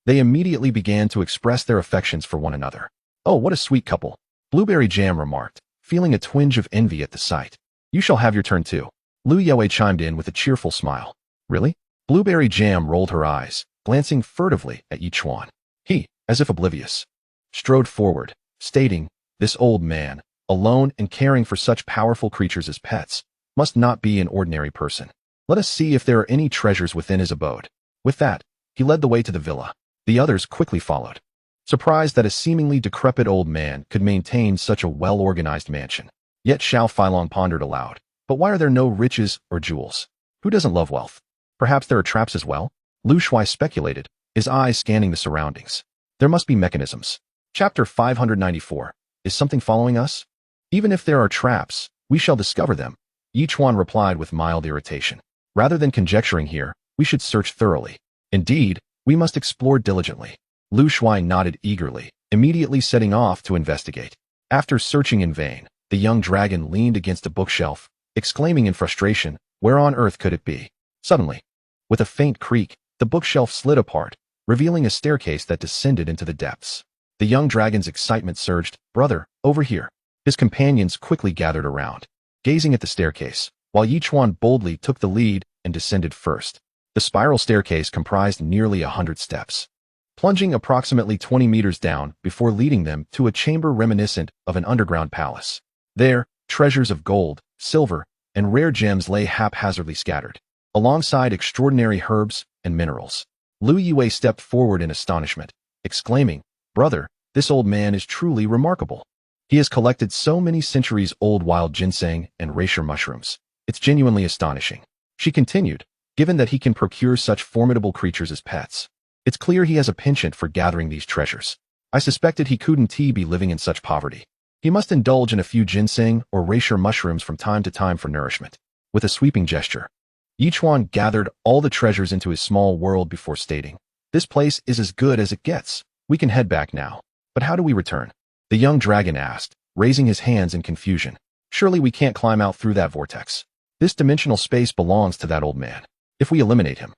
they immediately began to express their affections for one another. Oh, what a sweet couple, Blueberry Jam remarked, feeling a twinge of envy at the sight. You shall have your turn too. Lu Yue chimed in with a cheerful smile. Really? Blueberry Jam rolled her eyes, glancing furtively at Yichuan. He, as if oblivious, strode forward, stating, this old man, alone and caring for such powerful creatures as pets, must not be an ordinary person. Let us see if there are any treasures within his abode. With that, he led the way to the villa. The others quickly followed, surprised that a seemingly decrepit old man could maintain such a well-organized mansion. Yet Xiao Feilong pondered aloud. But why are there no riches or jewels? Who doesn't love wealth? Perhaps there are traps as well? Lu Shuai speculated, his eyes scanning the surroundings. There must be mechanisms. Chapter 594. Is something following us? Even if there are traps, we shall discover them. Yichuan replied with mild irritation. Rather than conjecturing here, we should search thoroughly. Indeed, we must explore diligently. Lu Shuai nodded eagerly, immediately setting off to investigate. After searching in vain, the young dragon leaned against a bookshelf, exclaiming in frustration, where on earth could it be? Suddenly, with a faint creak, the bookshelf slid apart, revealing a staircase that descended into the depths. The young dragon's excitement surged. Brother, over here. His companions quickly gathered around, gazing at the staircase, while Yichuan boldly took the lead and descended first. The spiral staircase comprised nearly 100 steps, plunging approximately 20 meters down before leading them to a chamber reminiscent of an underground palace. There, treasures of gold, silver, and rare gems lay haphazardly scattered, alongside extraordinary herbs and minerals. Lu Yue stepped forward in astonishment, exclaiming, Brother, this old man is truly remarkable. He has collected so many centuries-old wild ginseng and reishi mushrooms. It's genuinely astonishing. She continued, given that he can procure such formidable creatures as pets. It's clear he has a penchant for gathering these treasures. I suspected he couldn't be living in such poverty. He must indulge in a few ginseng or reishi mushrooms from time to time for nourishment. With a sweeping gesture, Yichuan gathered all the treasures into his small world before stating, this place is as good as it gets. We can head back now. But how do we return? The young dragon asked, raising his hands in confusion. Surely we can't climb out through that vortex. This dimensional space belongs to that old man. If we eliminate him,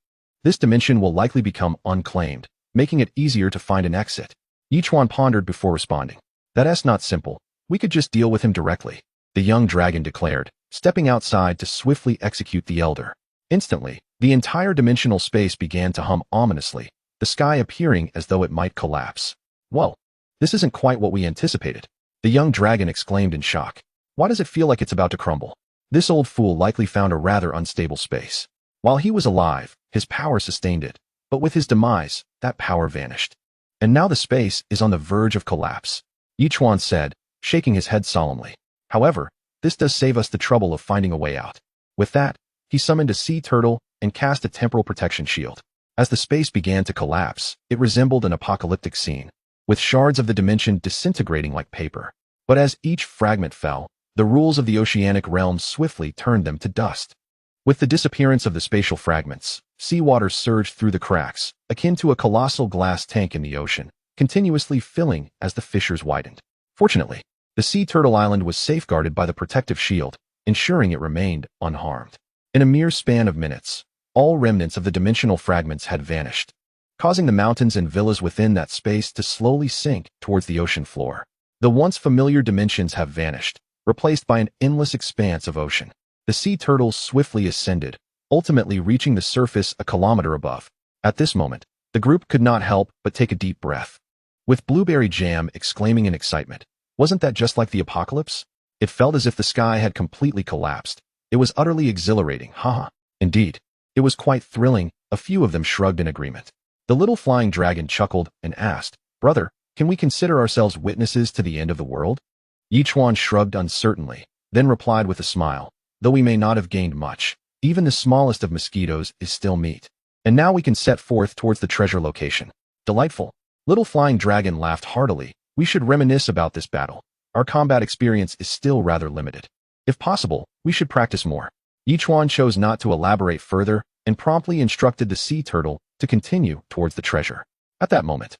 this dimension will likely become unclaimed, making it easier to find an exit. Yichuan pondered before responding. That's not simple. We could just deal with him directly, the young dragon declared, stepping outside to swiftly execute the elder. Instantly, the entire dimensional space began to hum ominously, the sky appearing as though it might collapse. Whoa, this isn't quite what we anticipated, the young dragon exclaimed in shock. Why does it feel like it's about to crumble? This old fool likely found a rather unstable space. While he was alive, his power sustained it, but with his demise, that power vanished. And now the space is on the verge of collapse, Yichuan said, shaking his head solemnly. However, this does save us the trouble of finding a way out. With that, he summoned a sea turtle and cast a temporal protection shield. As the space began to collapse, it resembled an apocalyptic scene, with shards of the dimension disintegrating like paper. But as each fragment fell, the rules of the oceanic realm swiftly turned them to dust. With the disappearance of the spatial fragments, seawater surged through the cracks, akin to a colossal glass tank in the ocean, continuously filling as the fissures widened. Fortunately, the sea turtle island was safeguarded by the protective shield, ensuring it remained unharmed. In a mere span of minutes, all remnants of the dimensional fragments had vanished, causing the mountains and villas within that space to slowly sink towards the ocean floor. The once familiar dimensions have vanished, replaced by an endless expanse of ocean. The sea turtles swiftly ascended, ultimately reaching the surface a kilometer above. At this moment, the group could not help but take a deep breath, with Blueberry Jam exclaiming in excitement, "Wasn't that just like the apocalypse?" It felt as if the sky had completely collapsed. It was utterly exhilarating, haha. Indeed, it was quite thrilling. A few of them shrugged in agreement. The little flying dragon chuckled and asked, "Brother, can we consider ourselves witnesses to the end of the world?" Yichuan shrugged uncertainly, then replied with a smile, "Though we may not have gained much, even the smallest of mosquitoes is still meat. And now we can set forth towards the treasure location." Delightful. Little Flying Dragon laughed heartily. "We should reminisce about this battle. Our combat experience is still rather limited. If possible, we should practice more." Yichuan chose not to elaborate further and promptly instructed the sea turtle to continue towards the treasure. At that moment,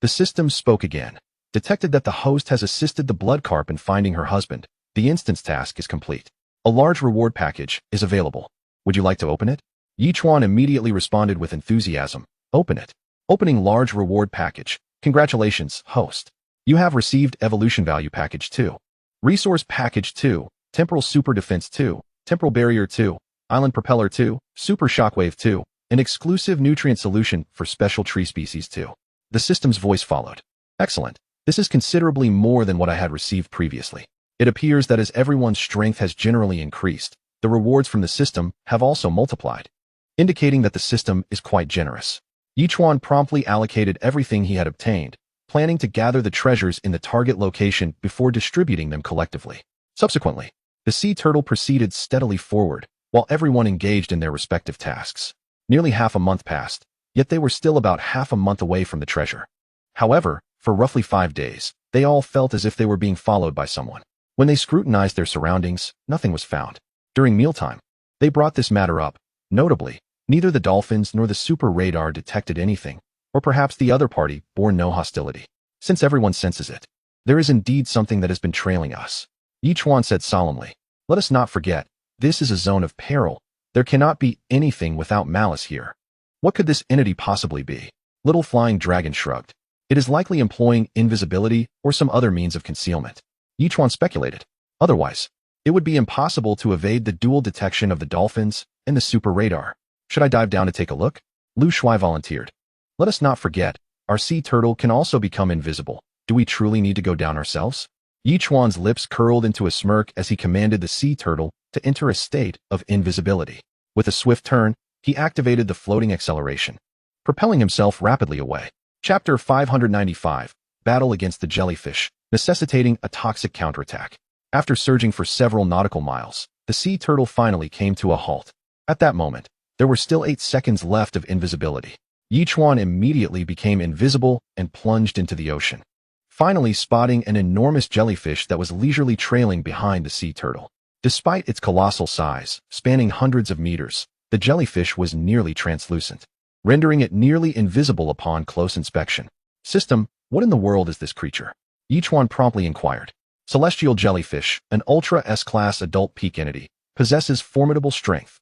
the system spoke again. Detected that the host has assisted the blood carp in finding her husband. The instance task is complete. A large reward package is available. Would you like to open it? Yichuan immediately responded with enthusiasm. Open it. Opening large reward package. Congratulations, host. You have received Evolution Value Package 2. Resource Package 2, Temporal Super Defense 2, Temporal Barrier 2, Island Propeller 2, Super Shockwave 2, an exclusive nutrient solution for special tree species 2. The system's voice followed. Excellent. This is considerably more than what I had received previously. It appears that as everyone's strength has generally increased, the rewards from the system have also multiplied, indicating that the system is quite generous. Yichuan promptly allocated everything he had obtained, planning to gather the treasures in the target location before distributing them collectively. Subsequently, the sea turtle proceeded steadily forward, while everyone engaged in their respective tasks. Nearly half a month passed, yet they were still about half a month away from the treasure. However, for roughly 5 days, they all felt as if they were being followed by someone. When they scrutinized their surroundings, nothing was found. During mealtime, they brought this matter up. Notably, neither the dolphins nor the super radar detected anything, or perhaps the other party bore no hostility. Since everyone senses it, there is indeed something that has been trailing us. Yichuan said solemnly. Let us not forget, this is a zone of peril. There cannot be anything without malice here. What could this entity possibly be? Little Flying Dragon shrugged. It is likely employing invisibility or some other means of concealment. Yichuan speculated. Otherwise, it would be impossible to evade the dual detection of the dolphins and the super radar. Should I dive down to take a look? Lu Shui volunteered. Let us not forget, our sea turtle can also become invisible. Do we truly need to go down ourselves? Yichuan's lips curled into a smirk as he commanded the sea turtle to enter a state of invisibility. With a swift turn, he activated the floating acceleration, propelling himself rapidly away. Chapter 595, Battle Against the Jellyfish, necessitating a toxic counterattack. After surging for several nautical miles, the sea turtle finally came to a halt. At that moment, there were still 8 seconds left of invisibility. Yichuan immediately became invisible and plunged into the ocean, finally spotting an enormous jellyfish that was leisurely trailing behind the sea turtle. Despite its colossal size, spanning hundreds of meters, the jellyfish was nearly translucent, rendering it nearly invisible upon close inspection. System, what in the world is this creature? Yichuan promptly inquired. Celestial jellyfish, an Ultra S-class adult peak entity, possesses formidable strength.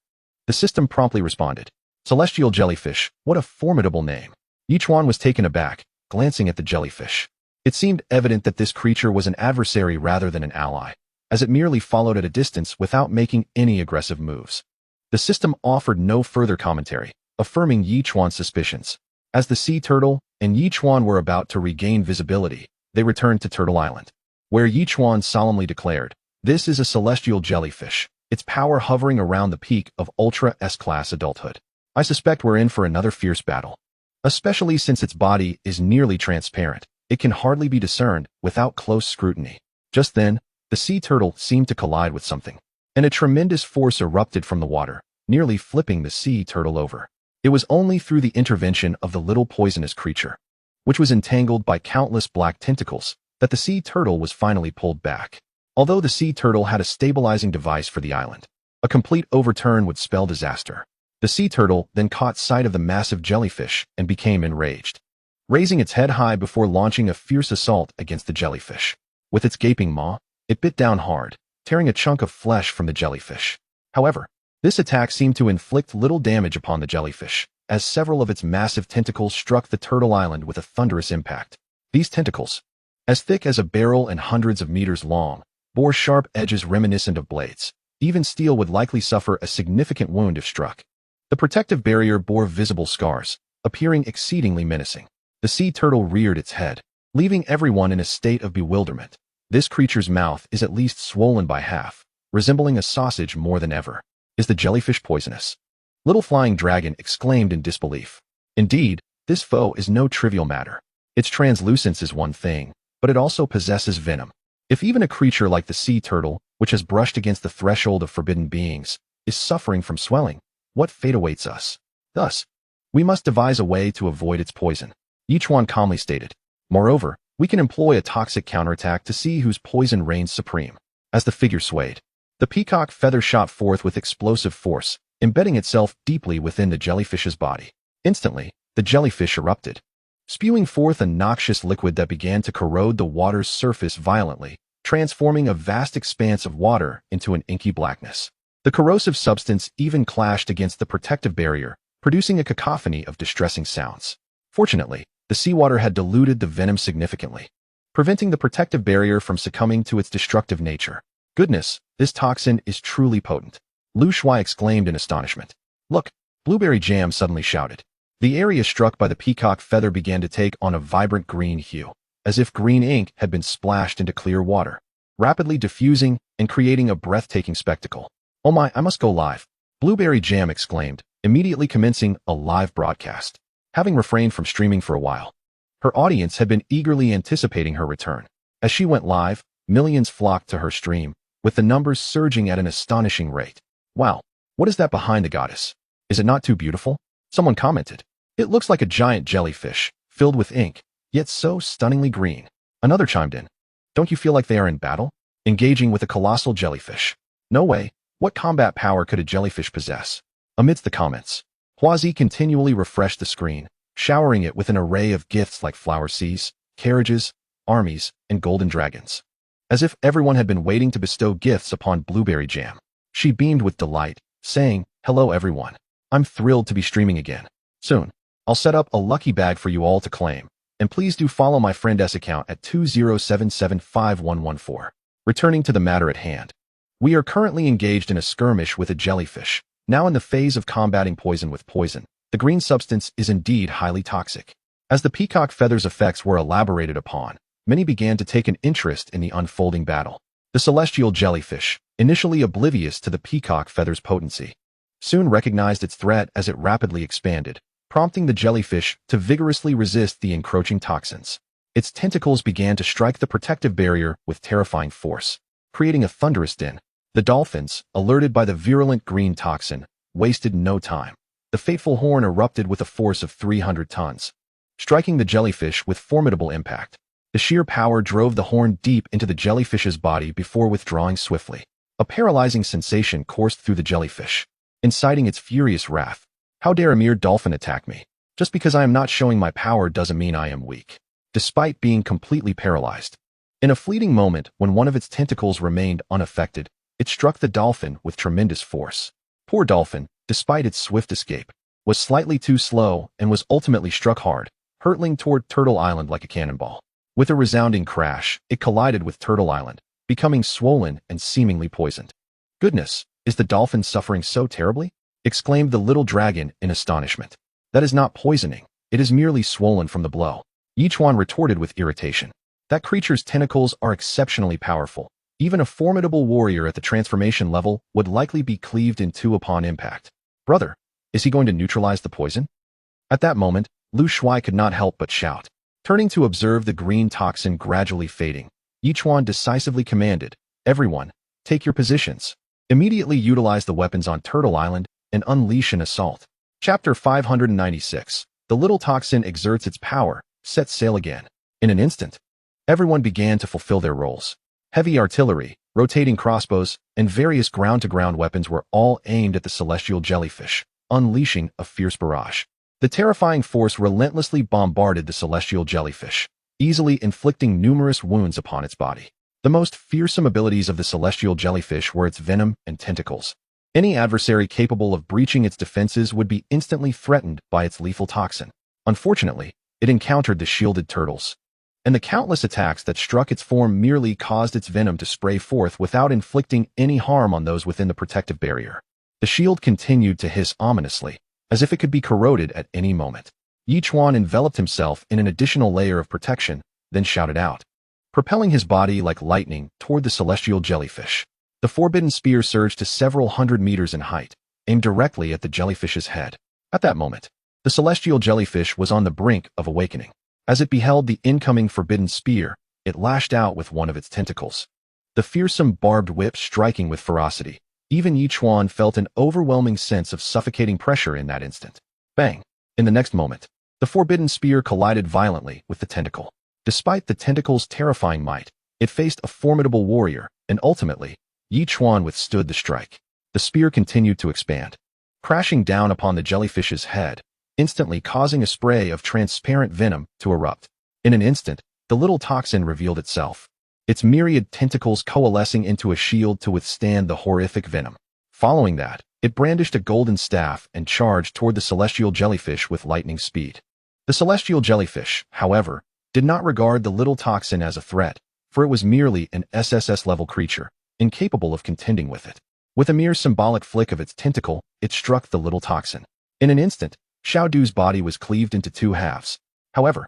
The system promptly responded. Celestial jellyfish, what a formidable name. Yichuan was taken aback, glancing at the jellyfish. It seemed evident that this creature was an adversary rather than an ally, as it merely followed at a distance without making any aggressive moves. The system offered no further commentary, affirming Yichuan's suspicions. As the sea turtle and Yichuan were about to regain visibility, they returned to Turtle Island, where Yichuan solemnly declared, "This is a celestial jellyfish, its power hovering around the peak of Ultra S-class adulthood. I suspect we're in for another fierce battle. Especially since its body is nearly transparent, it can hardly be discerned without close scrutiny." Just then, the sea turtle seemed to collide with something, and a tremendous force erupted from the water, nearly flipping the sea turtle over. It was only through the intervention of the little poisonous creature, which was entangled by countless black tentacles, that the sea turtle was finally pulled back. Although the sea turtle had a stabilizing device for the island, a complete overturn would spell disaster. The sea turtle then caught sight of the massive jellyfish and became enraged, raising its head high before launching a fierce assault against the jellyfish. With its gaping maw, it bit down hard, tearing a chunk of flesh from the jellyfish. However, this attack seemed to inflict little damage upon the jellyfish, as several of its massive tentacles struck the turtle island with a thunderous impact. These tentacles, as thick as a barrel and hundreds of meters long, bore sharp edges reminiscent of blades. Even steel would likely suffer a significant wound if struck. The protective barrier bore visible scars, appearing exceedingly menacing. The sea turtle reared its head, leaving everyone in a state of bewilderment. This creature's mouth is at least swollen by half, resembling a sausage more than ever. Is the jellyfish poisonous? Little Flying Dragon exclaimed in disbelief. Indeed, this foe is no trivial matter. Its translucence is one thing, but it also possesses venom. If even a creature like the sea turtle, which has brushed against the threshold of forbidden beings, is suffering from swelling, what fate awaits us? Thus, we must devise a way to avoid its poison. Yichuan calmly stated. Moreover, we can employ a toxic counterattack to see whose poison reigns supreme. As the figure swayed, The peacock feather shot forth with explosive force, embedding itself deeply within the jellyfish's body. Instantly, the jellyfish erupted, spewing forth a noxious liquid that began to corrode the water's surface violently, transforming a vast expanse of water into an inky blackness. The corrosive substance even clashed against the protective barrier, producing a cacophony of distressing sounds. Fortunately, the seawater had diluted the venom significantly, preventing the protective barrier from succumbing to its destructive nature. Goodness, this toxin is truly potent, Lu Shuai exclaimed in astonishment. Look, Blueberry Jam suddenly shouted. The area struck by the peacock feather began to take on a vibrant green hue, as if green ink had been splashed into clear water, rapidly diffusing and creating a breathtaking spectacle. Oh my, I must go live, Blueberry Jam exclaimed, immediately commencing a live broadcast. Having refrained from streaming for a while, her audience had been eagerly anticipating her return. As she went live, millions flocked to her stream, with the numbers surging at an astonishing rate. Wow, what is that behind the goddess? Is it not too beautiful? Someone commented. It looks like a giant jellyfish, filled with ink, yet so stunningly green. Another chimed in. Don't you feel like they are in battle? Engaging with a colossal jellyfish. No way, what combat power could a jellyfish possess? Amidst the comments, Huazi continually refreshed the screen, showering it with an array of gifts like flower seas, carriages, armies, and golden dragons. As if everyone had been waiting to bestow gifts upon Blueberry Jam. She beamed with delight, saying, Hello everyone. I'm thrilled to be streaming again. Soon, I'll set up a lucky bag for you all to claim, and please do follow my friend S account at 20775114. Returning to the matter at hand. We are currently engaged in a skirmish with a jellyfish, now in the phase of combating poison with poison. The green substance is indeed highly toxic. As the peacock feather's effects were elaborated upon, many began to take an interest in the unfolding battle. The celestial jellyfish, initially oblivious to the peacock feather's potency, soon recognized its threat as it rapidly expanded, prompting the jellyfish to vigorously resist the encroaching toxins. Its tentacles began to strike the protective barrier with terrifying force, creating a thunderous din. The dolphins, alerted by the virulent green toxin, wasted no time. The fateful horn erupted with a force of 300 tons, striking the jellyfish with formidable impact. The sheer power drove the horn deep into the jellyfish's body before withdrawing swiftly. A paralyzing sensation coursed through the jellyfish, inciting its furious wrath. How dare a mere dolphin attack me? Just because I am not showing my power doesn't mean I am weak. Despite being completely paralyzed. In a fleeting moment, when one of its tentacles remained unaffected, it struck the dolphin with tremendous force. Poor dolphin, despite its swift escape, was slightly too slow and was ultimately struck hard, hurtling toward Turtle Island like a cannonball. With a resounding crash, it collided with Turtle Island, becoming swollen and seemingly poisoned. Goodness, is the dolphin suffering so terribly? Exclaimed the little dragon in astonishment. That is not poisoning, it is merely swollen from the blow. Yichuan retorted with irritation. That creature's tentacles are exceptionally powerful. Even a formidable warrior at the transformation level would likely be cleaved in two upon impact. Brother, is he going to neutralize the poison? At that moment, Lu Shuai could not help but shout. Turning to observe the green toxin gradually fading, Yichuan decisively commanded, Everyone, take your positions. Immediately utilize the weapons on Turtle Island and unleash an assault. Chapter 596. The little toxin exerts its power, set sail again. In an instant, everyone began to fulfill their roles. Heavy artillery, rotating crossbows, and various ground-to-ground weapons were all aimed at the celestial jellyfish, unleashing a fierce barrage. The terrifying force relentlessly bombarded the celestial jellyfish, easily inflicting numerous wounds upon its body. The most fearsome abilities of the celestial jellyfish were its venom and tentacles. Any adversary capable of breaching its defenses would be instantly threatened by its lethal toxin. Unfortunately, it encountered the shielded turtles, and the countless attacks that struck its form merely caused its venom to spray forth without inflicting any harm on those within the protective barrier. The shield continued to hiss ominously, as if it could be corroded at any moment. Yichuan enveloped himself in an additional layer of protection, then shouted out, propelling his body like lightning toward the celestial jellyfish. The forbidden spear surged to several hundred meters in height, aimed directly at the jellyfish's head. At that moment, the celestial jellyfish was on the brink of awakening. As it beheld the incoming forbidden spear, it lashed out with one of its tentacles, the fearsome barbed whip striking with ferocity. Even Yichuan felt an overwhelming sense of suffocating pressure in that instant. Bang! In the next moment, the forbidden spear collided violently with the tentacle. Despite the tentacle's terrifying might, it faced a formidable warrior, and ultimately, Yi Chuan withstood the strike. The spear continued to expand, crashing down upon the jellyfish's head, instantly causing a spray of transparent venom to erupt. In an instant, the little toxin revealed itself, its myriad tentacles coalescing into a shield to withstand the horrific venom. Following that, it brandished a golden staff and charged toward the celestial jellyfish with lightning speed. The celestial jellyfish, however, did not regard the little toxin as a threat, for it was merely an SSS-level creature, incapable of contending with it. With a mere symbolic flick of its tentacle, it struck the little toxin. In an instant, Xiaodu's body was cleaved into two halves. However,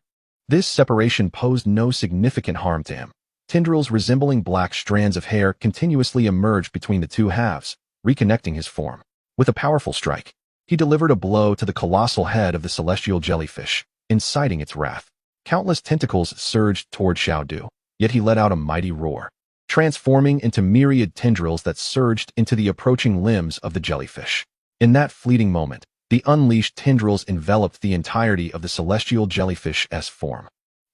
this separation posed no significant harm to him. Tendrils resembling black strands of hair continuously emerged between the two halves, reconnecting his form. With a powerful strike, he delivered a blow to the colossal head of the celestial jellyfish, inciting its wrath. Countless tentacles surged toward Xiaodu, yet he let out a mighty roar, transforming into myriad tendrils that surged into the approaching limbs of the jellyfish. In that fleeting moment, the unleashed tendrils enveloped the entirety of the celestial jellyfish's form,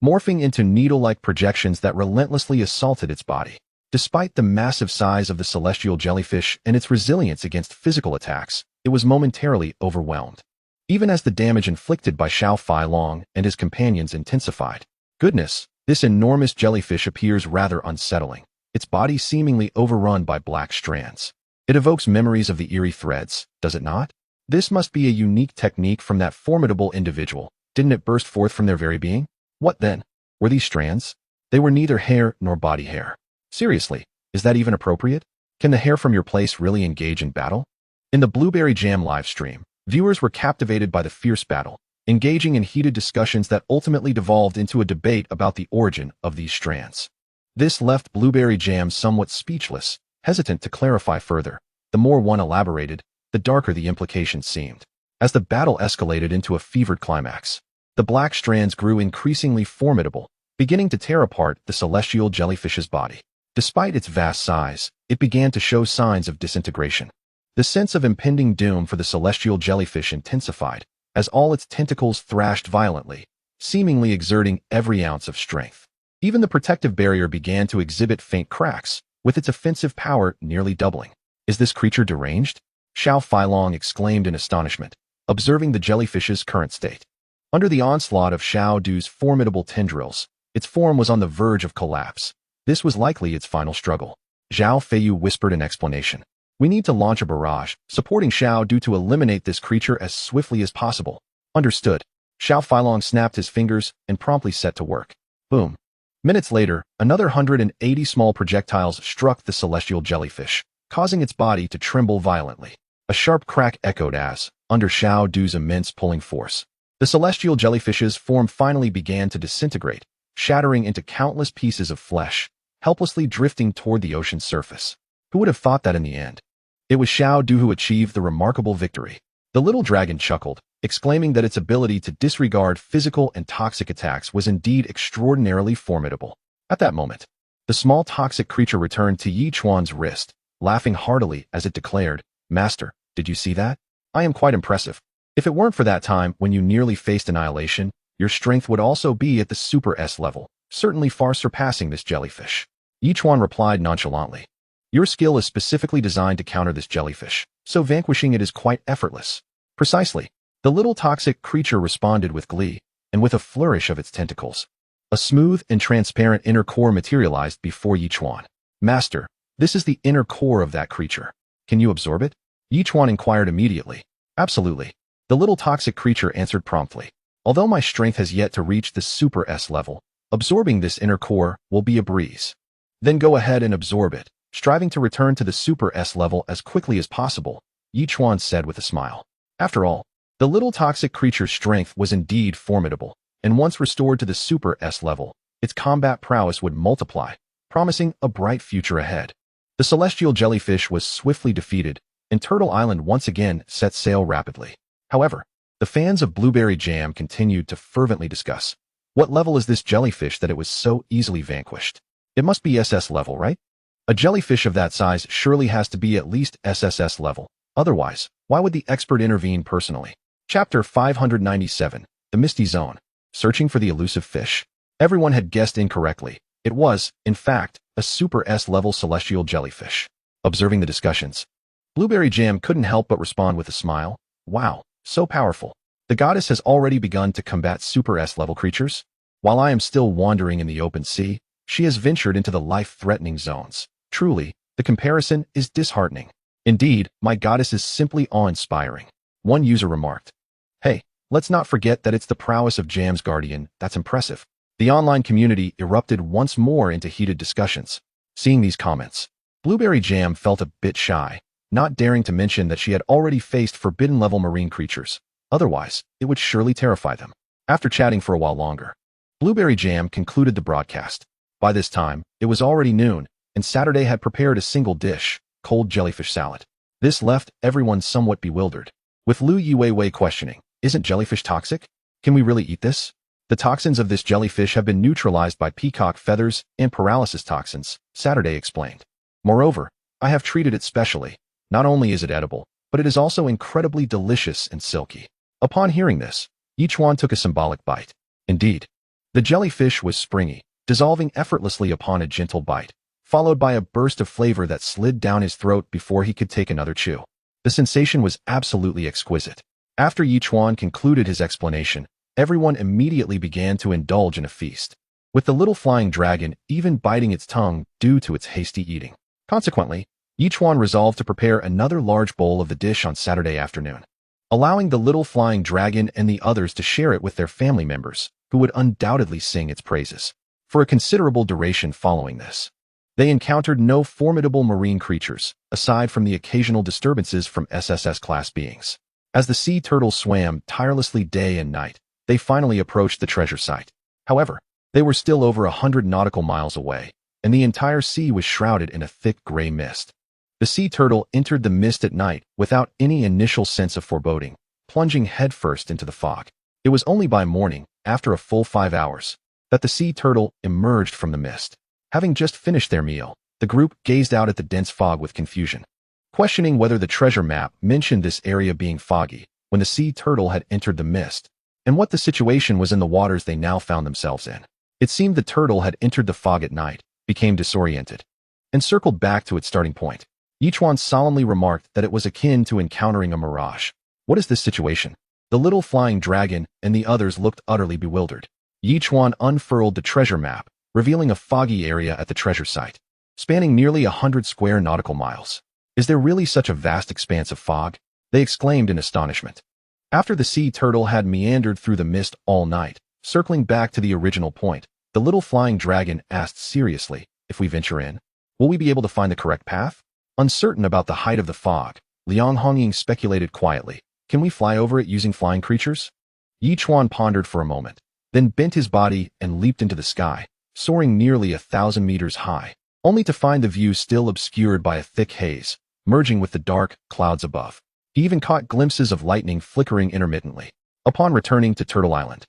morphing into needle-like projections that relentlessly assaulted its body. Despite the massive size of the celestial jellyfish and its resilience against physical attacks, it was momentarily overwhelmed. Even as the damage inflicted by Xiao Failong and his companions intensified. Goodness, this enormous jellyfish appears rather unsettling, its body seemingly overrun by black strands. It evokes memories of the eerie threads, does it not? This must be a unique technique from that formidable individual. Didn't it burst forth from their very being? What then? Were these strands? They were neither hair nor body hair. Seriously, is that even appropriate? Can the hair from your place really engage in battle? In the Blueberry Jam livestream, viewers were captivated by the fierce battle, engaging in heated discussions that ultimately devolved into a debate about the origin of these strands. This left Blueberry Jam somewhat speechless, hesitant to clarify further. The more one elaborated, the darker the implications seemed. As the battle escalated into a fevered climax, the black strands grew increasingly formidable, beginning to tear apart the celestial jellyfish's body. Despite its vast size, it began to show signs of disintegration. The sense of impending doom for the celestial jellyfish intensified, as all its tentacles thrashed violently, seemingly exerting every ounce of strength. Even the protective barrier began to exhibit faint cracks, with its offensive power nearly doubling. Is this creature deranged? Xiao Failong exclaimed in astonishment, observing the jellyfish's current state. Under the onslaught of Xiaodu's formidable tendrils, its form was on the verge of collapse. This was likely its final struggle. Zhao Feiyu whispered in explanation. We need to launch a barrage, supporting Xiaodu to eliminate this creature as swiftly as possible. Understood. Xiao Failong snapped his fingers and promptly set to work. Boom. Minutes later, another 180 small projectiles struck the celestial jellyfish, causing its body to tremble violently. A sharp crack echoed as, under Xiaodu's immense pulling force, the celestial jellyfish's form finally began to disintegrate, shattering into countless pieces of flesh, helplessly drifting toward the ocean's surface. Who would have thought that in the end? It was Xiaodu who achieved the remarkable victory. The little dragon chuckled, exclaiming that its ability to disregard physical and toxic attacks was indeed extraordinarily formidable. At that moment, the small toxic creature returned to Yi Chuan's wrist, laughing heartily as it declared, Master, did you see that? I am quite impressive. If it weren't for that time when you nearly faced annihilation, your strength would also be at the Super S level, certainly far surpassing this jellyfish. Yi Chuan replied nonchalantly. Your skill is specifically designed to counter this jellyfish, so vanquishing it is quite effortless. Precisely. The little toxic creature responded with glee, and with a flourish of its tentacles, a smooth and transparent inner core materialized before Yi Chuan. Master, this is the inner core of that creature. Can you absorb it? Yi Chuan inquired immediately. Absolutely. The little toxic creature answered promptly. Although my strength has yet to reach the Super S level, absorbing this inner core will be a breeze. Then go ahead and absorb it, striving to return to the Super S level as quickly as possible, Yi Chuan said with a smile. After all, the little toxic creature's strength was indeed formidable, and once restored to the Super S level, its combat prowess would multiply, promising a bright future ahead. The celestial jellyfish was swiftly defeated, and Turtle Island once again set sail rapidly. However, the fans of Blueberry Jam continued to fervently discuss. What level is this jellyfish that it was so easily vanquished? It must be SS level, right? A jellyfish of that size surely has to be at least SSS level. Otherwise, why would the expert intervene personally? Chapter 597, The Misty Zone. Searching for the elusive fish. Everyone had guessed incorrectly. It was, in fact, a Super S-level celestial jellyfish. Observing the discussions, Blueberry Jam couldn't help but respond with a smile. Wow, so powerful. The goddess has already begun to combat Super S-level creatures. While I am still wandering in the open sea, she has ventured into the life-threatening zones. Truly, the comparison is disheartening. Indeed, my goddess is simply awe-inspiring. One user remarked. Hey, let's not forget that it's the prowess of Jam's guardian that's impressive. The online community erupted once more into heated discussions. Seeing these comments, Blueberry Jam felt a bit shy, not daring to mention that she had already faced forbidden-level marine creatures. Otherwise, it would surely terrify them. After chatting for a while longer, Blueberry Jam concluded the broadcast. By this time, it was already noon, and Saturday had prepared a single dish, cold jellyfish salad. This left everyone somewhat bewildered, with Lu Yuwei questioning, isn't jellyfish toxic? Can we really eat this? The toxins of this jellyfish have been neutralized by peacock feathers and paralysis toxins, Saturday explained. Moreover, I have treated it specially. Not only is it edible, but it is also incredibly delicious and silky. Upon hearing this, Yichuan took a symbolic bite. Indeed, the jellyfish was springy, dissolving effortlessly upon a gentle bite, followed by a burst of flavor that slid down his throat before he could take another chew. The sensation was absolutely exquisite. After Yichuan concluded his explanation, everyone immediately began to indulge in a feast, with the little flying dragon even biting its tongue due to its hasty eating. Consequently, Yichuan resolved to prepare another large bowl of the dish on Saturday afternoon, allowing the little flying dragon and the others to share it with their family members, who would undoubtedly sing its praises. For a considerable duration following this, they encountered no formidable marine creatures, aside from the occasional disturbances from SSS-class beings. As the sea turtles swam tirelessly day and night, they finally approached the treasure site. However, they were still over 100 nautical miles away, and the entire sea was shrouded in a thick gray mist. The sea turtle entered the mist at night without any initial sense of foreboding, plunging headfirst into the fog. It was only by morning, after a full 5 hours, that the sea turtle emerged from the mist. Having just finished their meal, the group gazed out at the dense fog with confusion, questioning whether the treasure map mentioned this area being foggy when the sea turtle had entered the mist, and what the situation was in the waters they now found themselves in. It seemed the turtle had entered the fog at night, became disoriented, and circled back to its starting point. Yichuan solemnly remarked that it was akin to encountering a mirage. What is this situation? The little flying dragon and the others looked utterly bewildered. Yichuan unfurled the treasure map, revealing a foggy area at the treasure site, spanning nearly 100 square nautical miles. Is there really such a vast expanse of fog? They exclaimed in astonishment. After the sea turtle had meandered through the mist all night, circling back to the original point, the little flying dragon asked seriously, if we venture in, will we be able to find the correct path? Uncertain about the height of the fog, Liang Hongying speculated quietly, can we fly over it using flying creatures? Yichuan pondered for a moment, then bent his body and leaped into the sky, soaring nearly 1,000 meters high, only to find the view still obscured by a thick haze, merging with the dark clouds above. He even caught glimpses of lightning flickering intermittently. Upon returning to Turtle Island,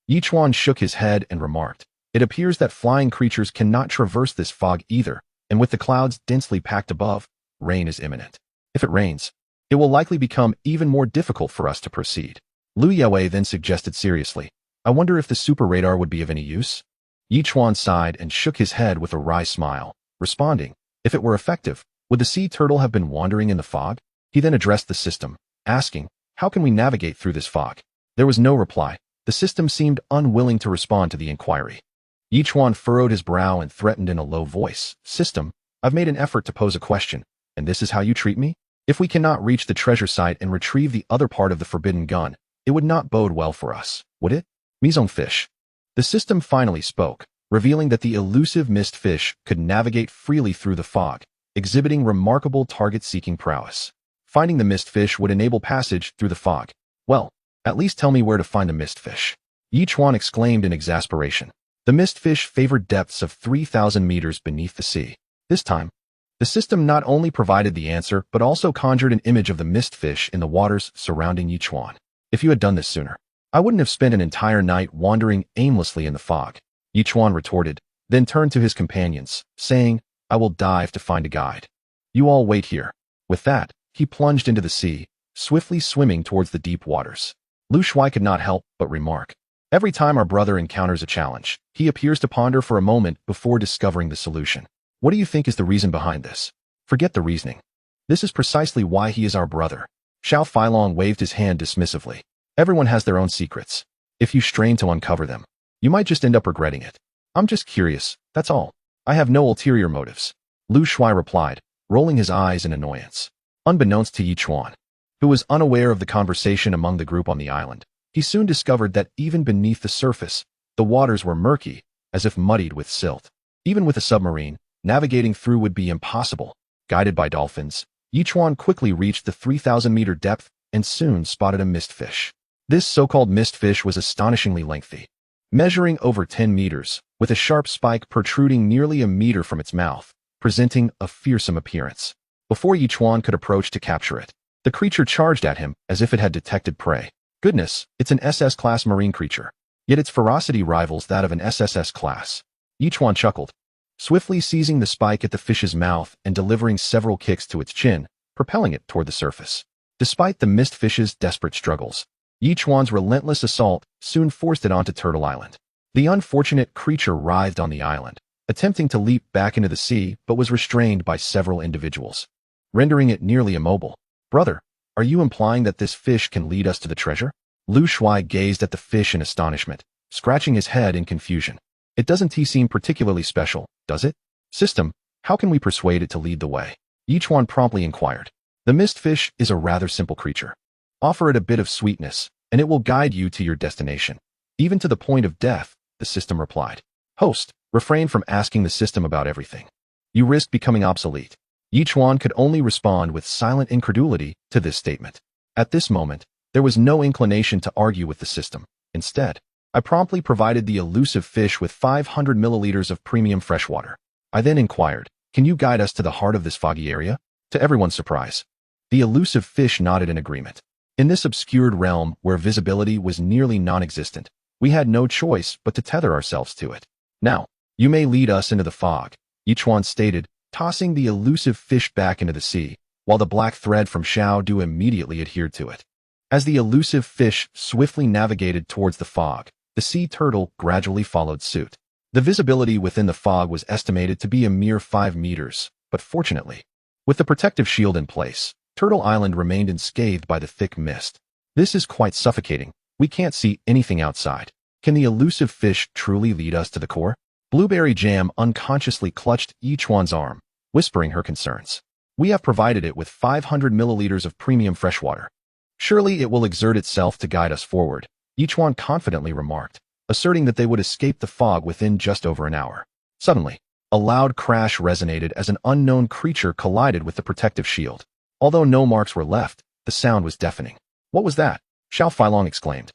Yichuan shook his head and remarked, it appears that flying creatures cannot traverse this fog either, and with the clouds densely packed above, rain is imminent. If it rains, it will likely become even more difficult for us to proceed. Lu Yuwei then suggested seriously, I wonder if the super radar would be of any use? Yichuan sighed and shook his head with a wry smile, responding, if it were effective, would the sea turtle have been wandering in the fog? He then addressed the system, asking, how can we navigate through this fog? There was no reply. The system seemed unwilling to respond to the inquiry. Yichuan furrowed his brow and threatened in a low voice, System, I've made an effort to pose a question, and this is how you treat me? If we cannot reach the treasure site and retrieve the other part of the forbidden gun, it would not bode well for us, would it? Mizongfish. The system finally spoke, revealing that the elusive mist fish could navigate freely through the fog, exhibiting remarkable target-seeking prowess. Finding the mist fish would enable passage through the fog. Well, at least tell me where to find the mist fish. Yichuan exclaimed in exasperation. The mist fish favored depths of 3,000 meters beneath the sea. This time, the system not only provided the answer but also conjured an image of the mist fish in the waters surrounding Yichuan. If you had done this sooner, I wouldn't have spent an entire night wandering aimlessly in the fog, Yichuan retorted, then turned to his companions, saying, I will dive to find a guide. You all wait here. With that, he plunged into the sea, swiftly swimming towards the deep waters. Lu Shuai could not help but remark, every time our brother encounters a challenge, he appears to ponder for a moment before discovering the solution. What do you think is the reason behind this? Forget the reasoning. This is precisely why he is our brother. Xiao Feilong waved his hand dismissively. Everyone has their own secrets. If you strain to uncover them, you might just end up regretting it. I'm just curious, that's all. I have no ulterior motives. Lu Shuai replied, rolling his eyes in annoyance. Unbeknownst to Yichuan, who was unaware of the conversation among the group on the island, he soon discovered that even beneath the surface, the waters were murky, as if muddied with silt. Even with a submarine, navigating through would be impossible. Guided by dolphins, Yichuan quickly reached the 3,000-meter depth and soon spotted a mistfish. This so-called mistfish was astonishingly lengthy, measuring over 10 meters, with a sharp spike protruding nearly a meter from its mouth, presenting a fearsome appearance. Before Yichuan could approach to capture it, the creature charged at him as if it had detected prey. Goodness, it's an SS-class marine creature, yet its ferocity rivals that of an SSS class. Yichuan chuckled, swiftly seizing the spike at the fish's mouth and delivering several kicks to its chin, propelling it toward the surface. Despite the mistfish's desperate struggles, Yichuan's relentless assault soon forced it onto Turtle Island. The unfortunate creature writhed on the island, attempting to leap back into the sea but was restrained by several individuals, rendering it nearly immobile. Brother, are you implying that this fish can lead us to the treasure? Lu Shuai gazed at the fish in astonishment, scratching his head in confusion. It doesn't seem particularly special, does it? System, how can we persuade it to lead the way? Yichuan promptly inquired. The mistfish is a rather simple creature. Offer it a bit of sweetness, and it will guide you to your destination, even to the point of death, the system replied. Host, refrain from asking the system about everything. You risk becoming obsolete. Yichuan could only respond with silent incredulity to this statement. At this moment, there was no inclination to argue with the system. Instead, I promptly provided the elusive fish with 500 milliliters of premium freshwater. I then inquired, can you guide us to the heart of this foggy area? To everyone's surprise, the elusive fish nodded in agreement. In this obscured realm where visibility was nearly non-existent, we had no choice but to tether ourselves to it. Now, you may lead us into the fog, Yichuan stated, tossing the elusive fish back into the sea, while the black thread from Xiao Du immediately adhered to it. As the elusive fish swiftly navigated towards the fog, the sea turtle gradually followed suit. The visibility within the fog was estimated to be a mere 5 meters, but fortunately, with the protective shield in place, Turtle Island remained unscathed by the thick mist. This is quite suffocating. We can't see anything outside. Can the elusive fish truly lead us to the core? Blueberry Jam unconsciously clutched Yichuan's arm, whispering her concerns. We have provided it with 500 milliliters of premium freshwater. Surely it will exert itself to guide us forward, Yichuan confidently remarked, asserting that they would escape the fog within just over an hour. Suddenly, a loud crash resonated as an unknown creature collided with the protective shield. Although no marks were left, the sound was deafening. What was that? Xiao Feilong exclaimed,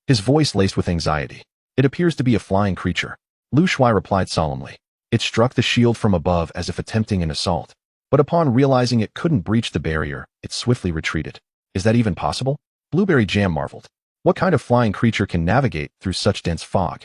his voice laced with anxiety. It appears to be a flying creature. Lu Shuai replied solemnly. It struck the shield from above as if attempting an assault, but upon realizing it couldn't breach the barrier, it swiftly retreated. Is that even possible? Blueberry Jam marveled. What kind of flying creature can navigate through such dense fog?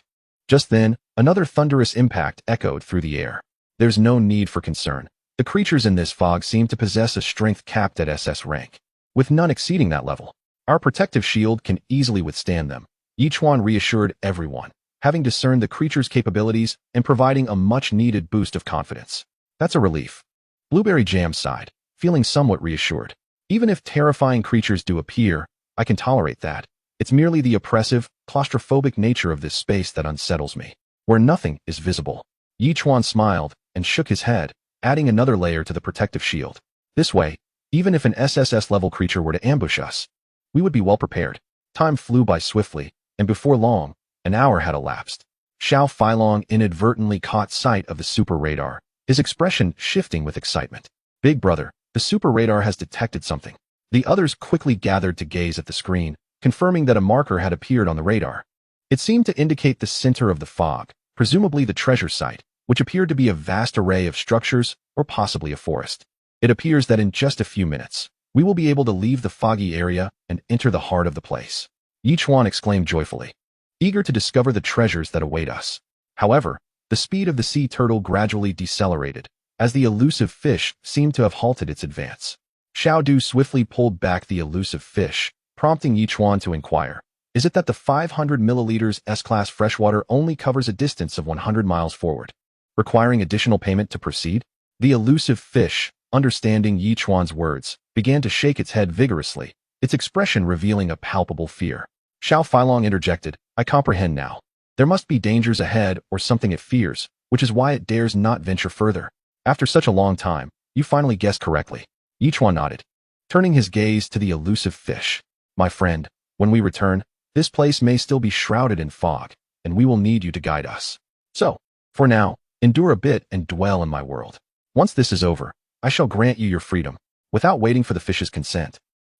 Just then, another thunderous impact echoed through the air. There's no need for concern. The creatures in this fog seem to possess a strength capped at SS rank, with none exceeding that level. Our protective shield can easily withstand them. Yichuan reassured everyone, having discerned the creature's capabilities and providing a much-needed boost of confidence. That's a relief. Blueberry Jam sighed, feeling somewhat reassured. Even if terrifying creatures do appear, I can tolerate that. It's merely the oppressive, claustrophobic nature of this space that unsettles me, where nothing is visible. Yichuan smiled and shook his head, adding another layer to the protective shield. This way, even if an SSS-level creature were to ambush us, we would be well prepared. Time flew by swiftly, and before long, an hour had elapsed. Xiao Feilong inadvertently caught sight of the super radar, his expression shifting with excitement. Big brother, the super radar has detected something. The others quickly gathered to gaze at the screen, confirming that a marker had appeared on the radar. It seemed to indicate the center of the fog, presumably the treasure site, which appeared to be a vast array of structures or possibly a forest. It appears that in just a few minutes, we will be able to leave the foggy area and enter the heart of the place. Yichuan exclaimed joyfully, eager to discover the treasures that await us. However, the speed of the sea turtle gradually decelerated, as the elusive fish seemed to have halted its advance. Xiao Du swiftly pulled back the elusive fish, prompting Yichuan to inquire, is it that the 500 milliliters S-class freshwater only covers a distance of 100 miles forward, requiring additional payment to proceed? The elusive fish, understanding Yichuan's words, began to shake its head vigorously, its expression revealing a palpable fear. Xiao Feilong interjected, I comprehend now. There must be dangers ahead or something it fears, which is why it dares not venture further. After such a long time, you finally guessed correctly. Yichuan nodded, turning his gaze to the elusive fish. My friend, when we return, this place may still be shrouded in fog, and we will need you to guide us. So, for now, endure a bit and dwell in my world. Once this is over, I shall grant you your freedom, without waiting for the fish's consent.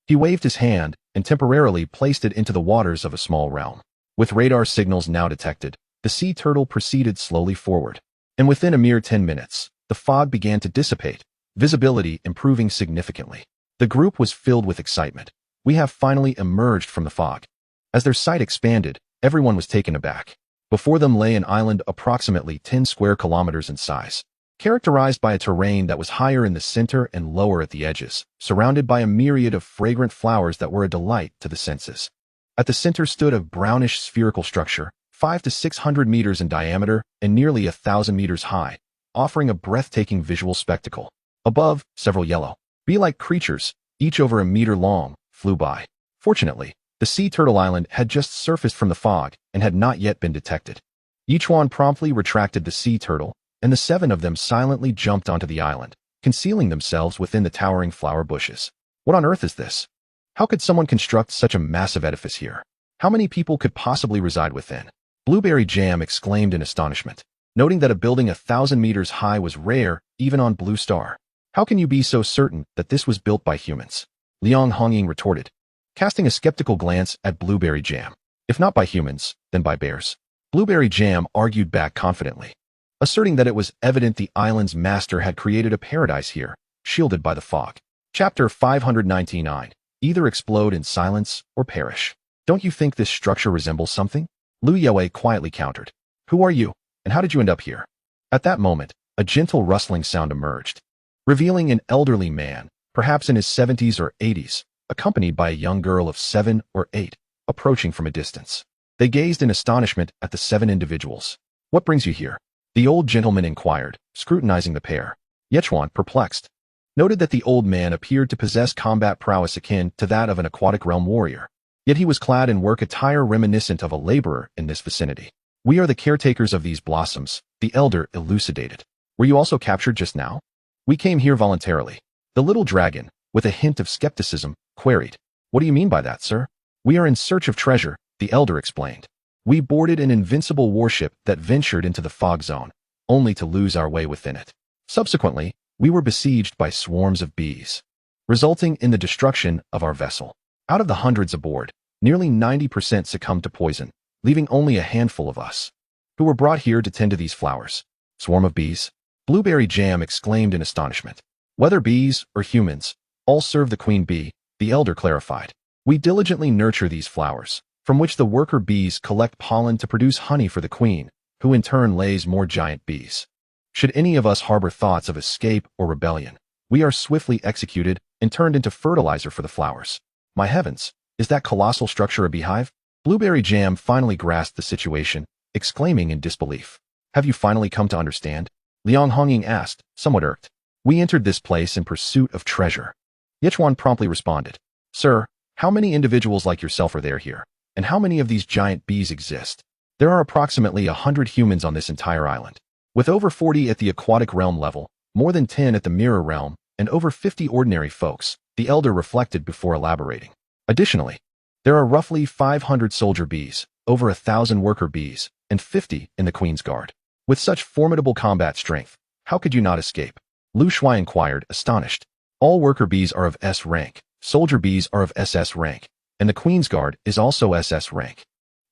He waved his hand and temporarily placed it into the waters of a small realm. With radar signals now detected, the sea turtle proceeded slowly forward, and within a mere 10 minutes, the fog began to dissipate, visibility improving significantly. The group was filled with excitement. We have finally emerged from the fog. As their sight expanded, everyone was taken aback. Before them lay an island approximately 10 square kilometers in size, characterized by a terrain that was higher in the center and lower at the edges, surrounded by a myriad of fragrant flowers that were a delight to the senses. At the center stood a brownish spherical structure, 500 to 600 meters in diameter and nearly 1,000 meters high, offering a breathtaking visual spectacle. Above, several yellow, bee-like creatures, each over a meter long, flew by. Fortunately, the sea turtle island had just surfaced from the fog and had not yet been detected. Yichuan promptly retracted the sea turtle, and the 7 of them silently jumped onto the island, concealing themselves within the towering flower bushes. What on earth is this? How could someone construct such a massive edifice here? How many people could possibly reside within? Blueberry Jam exclaimed in astonishment, noting that a building 1,000 meters high was rare even on Blue Star. How can you be so certain that this was built by humans? Liang Hongying retorted, casting a skeptical glance at Blueberry Jam. If not by humans, then by bears. Blueberry Jam argued back confidently, asserting that it was evident the island's master had created a paradise here, shielded by the fog. Chapter 599. Either explode in silence or perish. Don't you think this structure resembles something? Lu Yue quietly countered. Who are you, and how did you end up here? At that moment, a gentle rustling sound emerged, revealing an elderly man, perhaps in his 70s or 80s, accompanied by a young girl of 7 or 8, approaching from a distance. They gazed in astonishment at the 7 individuals. What brings you here? The old gentleman inquired, scrutinizing the pair. Yichuan, perplexed, noted that the old man appeared to possess combat prowess akin to that of an aquatic realm warrior, yet he was clad in work attire reminiscent of a laborer in this vicinity. We are the caretakers of these blossoms, the elder elucidated. Were you also captured just now? We came here voluntarily. The little dragon, with a hint of skepticism, queried. What do you mean by that, sir? We are in search of treasure, the elder explained. We boarded an invincible warship that ventured into the fog zone, only to lose our way within it. Subsequently, we were besieged by swarms of bees, resulting in the destruction of our vessel. Out of the hundreds aboard, nearly 90% succumbed to poison, leaving only a handful of us, who were brought here to tend to these flowers. Swarm of bees? Blueberry Jam exclaimed in astonishment. Whether bees or humans, all serve the queen bee, the elder clarified. We diligently nurture these flowers, from which the worker bees collect pollen to produce honey for the queen, who in turn lays more giant bees. Should any of us harbor thoughts of escape or rebellion, we are swiftly executed and turned into fertilizer for the flowers. My heavens, is that colossal structure a beehive? Blueberry Jam finally grasped the situation, exclaiming in disbelief. Have you finally come to understand? Liang Hongying asked, somewhat irked. We entered this place in pursuit of treasure. Yichuan promptly responded. Sir, how many individuals like yourself are there here? And how many of these giant bees exist? There are approximately 100 humans on this entire island, with over 40 at the aquatic realm level, more than 10 at the mirror realm, and over 50 ordinary folks, the elder reflected before elaborating. Additionally, there are roughly 500 soldier bees, over 1,000 worker bees, and 50 in the Queen's Guard. With such formidable combat strength, how could you not escape? Lu Shui inquired, astonished. All worker bees are of S rank, soldier bees are of SS rank, and the Queen's Guard is also SS rank.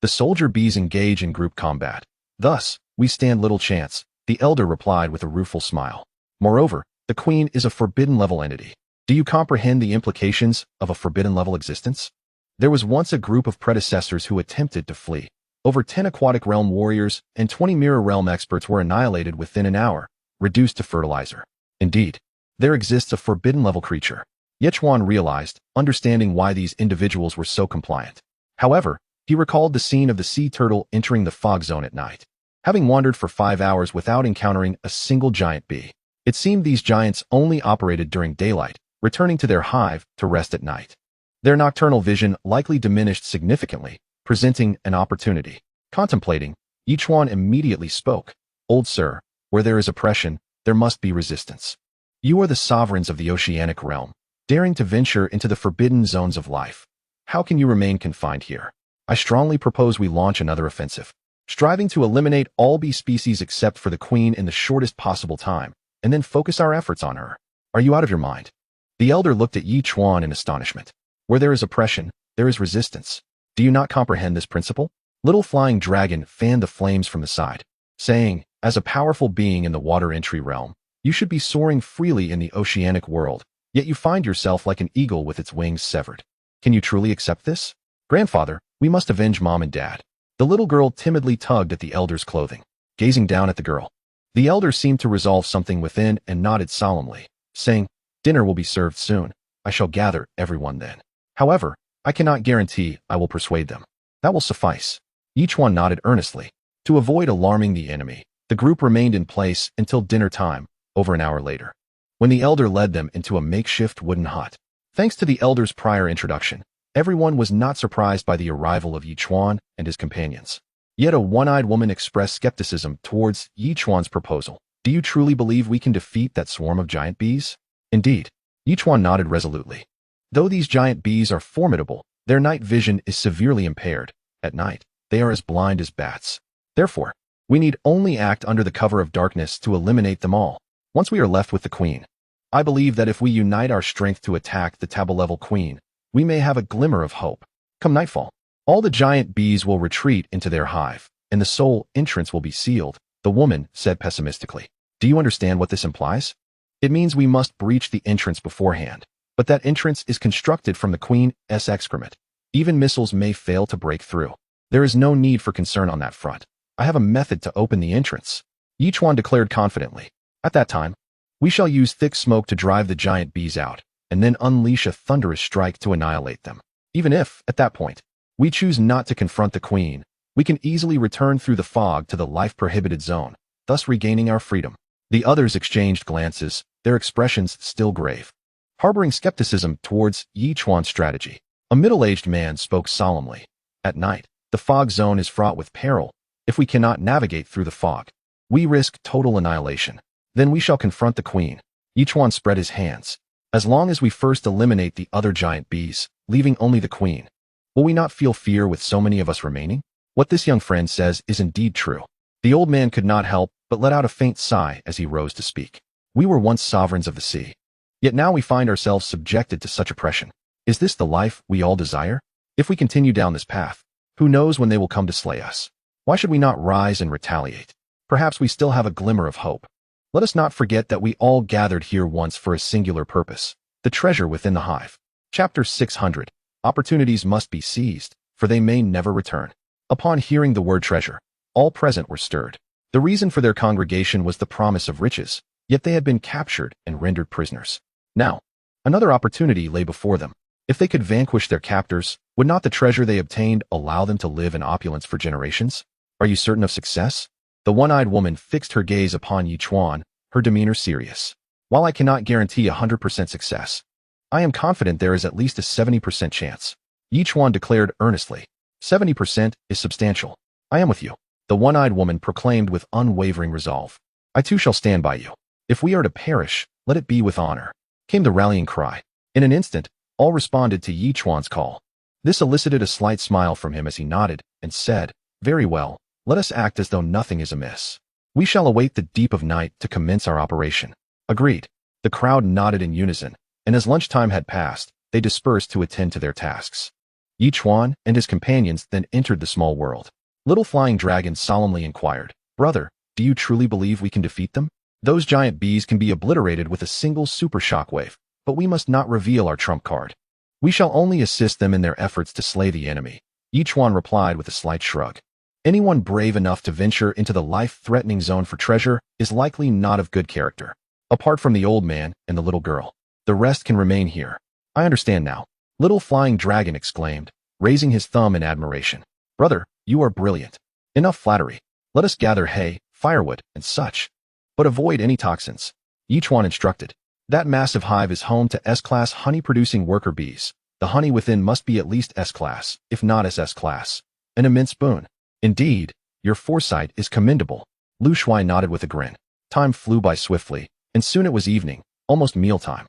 The soldier bees engage in group combat. Thus, we stand little chance, the elder replied with a rueful smile. Moreover, the Queen is a forbidden-level entity. Do you comprehend the implications of a forbidden-level existence? There was once a group of predecessors who attempted to flee. Over 10 aquatic realm warriors and 20 mirror realm experts were annihilated within an hour, reduced to fertilizer. Indeed, there exists a forbidden-level creature. Yichuan realized, understanding why these individuals were so compliant. However, he recalled the scene of the sea turtle entering the fog zone at night, having wandered for 5 hours without encountering a single giant bee. It seemed these giants only operated during daylight, returning to their hive to rest at night. Their nocturnal vision likely diminished significantly, presenting an opportunity. Contemplating, each one immediately spoke. "Old sir, where there is oppression, there must be resistance. You are the sovereigns of the oceanic realm, daring to venture into the forbidden zones of life. How can you remain confined here? I strongly propose we launch another offensive, striving to eliminate all bee species except for the queen in the shortest possible time, and then focus our efforts on her. Are you out of your mind?" The elder looked at Yi Chuan in astonishment. "Where there is oppression, there is resistance. Do you not comprehend this principle?" Little Flying Dragon fanned the flames from the side, saying, "As a powerful being in the water entry realm, you should be soaring freely in the oceanic world, yet you find yourself like an eagle with its wings severed. Can you truly accept this? Grandfather, we must avenge Mom and Dad." The little girl timidly tugged at the elder's clothing, gazing down at the girl. The elder seemed to resolve something within and nodded solemnly, saying, "Dinner will be served soon. I shall gather everyone then. However, I cannot guarantee I will persuade them. That will suffice." Each one nodded earnestly. To avoid alarming the enemy, the group remained in place until dinner time, over an hour later, when the elder led them into a makeshift wooden hut. Thanks to the elder's prior introduction, everyone was not surprised by the arrival of Yi Chuan and his companions. Yet a one-eyed woman expressed skepticism towards Yi Chuan's proposal. "Do you truly believe we can defeat that swarm of giant bees?" "Indeed." Yi Chuan nodded resolutely. "Though these giant bees are formidable, their night vision is severely impaired. At night, they are as blind as bats. Therefore, we need only act under the cover of darkness to eliminate them all. Once we are left with the queen, I believe that if we unite our strength to attack the table-level queen, we may have a glimmer of hope. Come nightfall, all the giant bees will retreat into their hive, and the sole entrance will be sealed," the woman said pessimistically. "Do you understand what this implies? It means we must breach the entrance beforehand, but that entrance is constructed from the queen's excrement. Even missiles may fail to break through. There is no need for concern on that front. I have a method to open the entrance," Yi Chuan declared confidently. "At that time, we shall use thick smoke to drive the giant bees out, and then unleash a thunderous strike to annihilate them. Even if, at that point, we choose not to confront the queen, we can easily return through the fog to the life-prohibited zone, thus regaining our freedom." The others exchanged glances, their expressions still grave, harboring skepticism towards Yi Chuan's strategy. A middle-aged man spoke solemnly. "At night, the fog zone is fraught with peril. If we cannot navigate through the fog, we risk total annihilation. Then we shall confront the queen." Yi Chuan spread his hands. "As long as we first eliminate the other giant bees, leaving only the queen, will we not feel fear with so many of us remaining?" What this young friend says is indeed true. The old man could not help but let out a faint sigh as he rose to speak. "We were once sovereigns of the sea, yet now we find ourselves subjected to such oppression. Is this the life we all desire? If we continue down this path, who knows when they will come to slay us? Why should we not rise and retaliate? Perhaps we still have a glimmer of hope. Let us not forget that we all gathered here once for a singular purpose, the treasure within the hive." Chapter 600. Opportunities must be seized, for they may never return. Upon hearing the word treasure, all present were stirred. The reason for their congregation was the promise of riches, yet they had been captured and rendered prisoners. Now, another opportunity lay before them. If they could vanquish their captors, would not the treasure they obtained allow them to live in opulence for generations? "Are you certain of success?" The one-eyed woman fixed her gaze upon Yi Chuan, her demeanor serious. "While I cannot guarantee 100% success, I am confident there is at least a 70% chance," Yi Chuan declared earnestly. 70% is substantial. "I am with you," the one-eyed woman proclaimed with unwavering resolve. "I too shall stand by you. If we are to perish, let it be with honor," came the rallying cry. In an instant, all responded to Yi Chuan's call. This elicited a slight smile from him as he nodded and said, "Very well, let us act as though nothing is amiss. We shall await the deep of night to commence our operation." Agreed. The crowd nodded in unison, and as lunchtime had passed, they dispersed to attend to their tasks. Yi Chuan and his companions then entered the small world. Little Flying Dragon solemnly inquired, "Brother, do you truly believe we can defeat them? Those giant bees can be obliterated with a single super shockwave, but we must not reveal our trump card. We shall only assist them in their efforts to slay the enemy." Yi Chuan replied with a slight shrug. Anyone brave enough to venture into the life-threatening zone for treasure is likely not of good character. Apart from the old man and the little girl, the rest can remain here. "I understand now," Little Flying Dragon exclaimed, raising his thumb in admiration. "Brother, you are brilliant. Enough flattery. Let us gather hay, firewood, and such. But avoid any toxins. Yichuan instructed. That massive hive is home to S-class honey-producing worker bees. The honey within must be at least S-class, if not SS-class. An immense boon. Indeed, your foresight is commendable. Lu Shuai nodded with a grin. Time flew by swiftly, and soon it was evening, almost mealtime.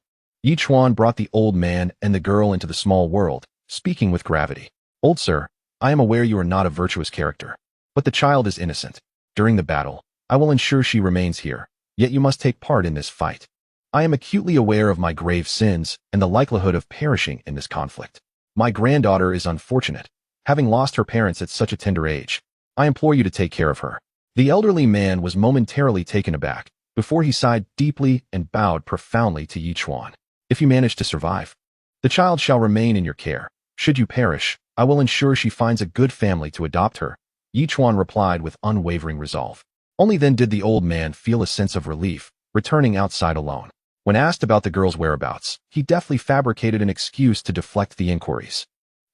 Yichuan brought the old man and the girl into the small world, speaking with gravity. Old sir, I am aware you are not a virtuous character, but the child is innocent. During the battle, I will ensure she remains here, yet you must take part in this fight. I am acutely aware of my grave sins and the likelihood of perishing in this conflict. My granddaughter is unfortunate, having lost her parents at such a tender age. I implore you to take care of her. The elderly man was momentarily taken aback, before he sighed deeply and bowed profoundly to Yichuan. If you manage to survive, the child shall remain in your care. Should you perish, I will ensure she finds a good family to adopt her. Yichuan replied with unwavering resolve. Only then did the old man feel a sense of relief, returning outside alone. When asked about the girl's whereabouts, he deftly fabricated an excuse to deflect the inquiries.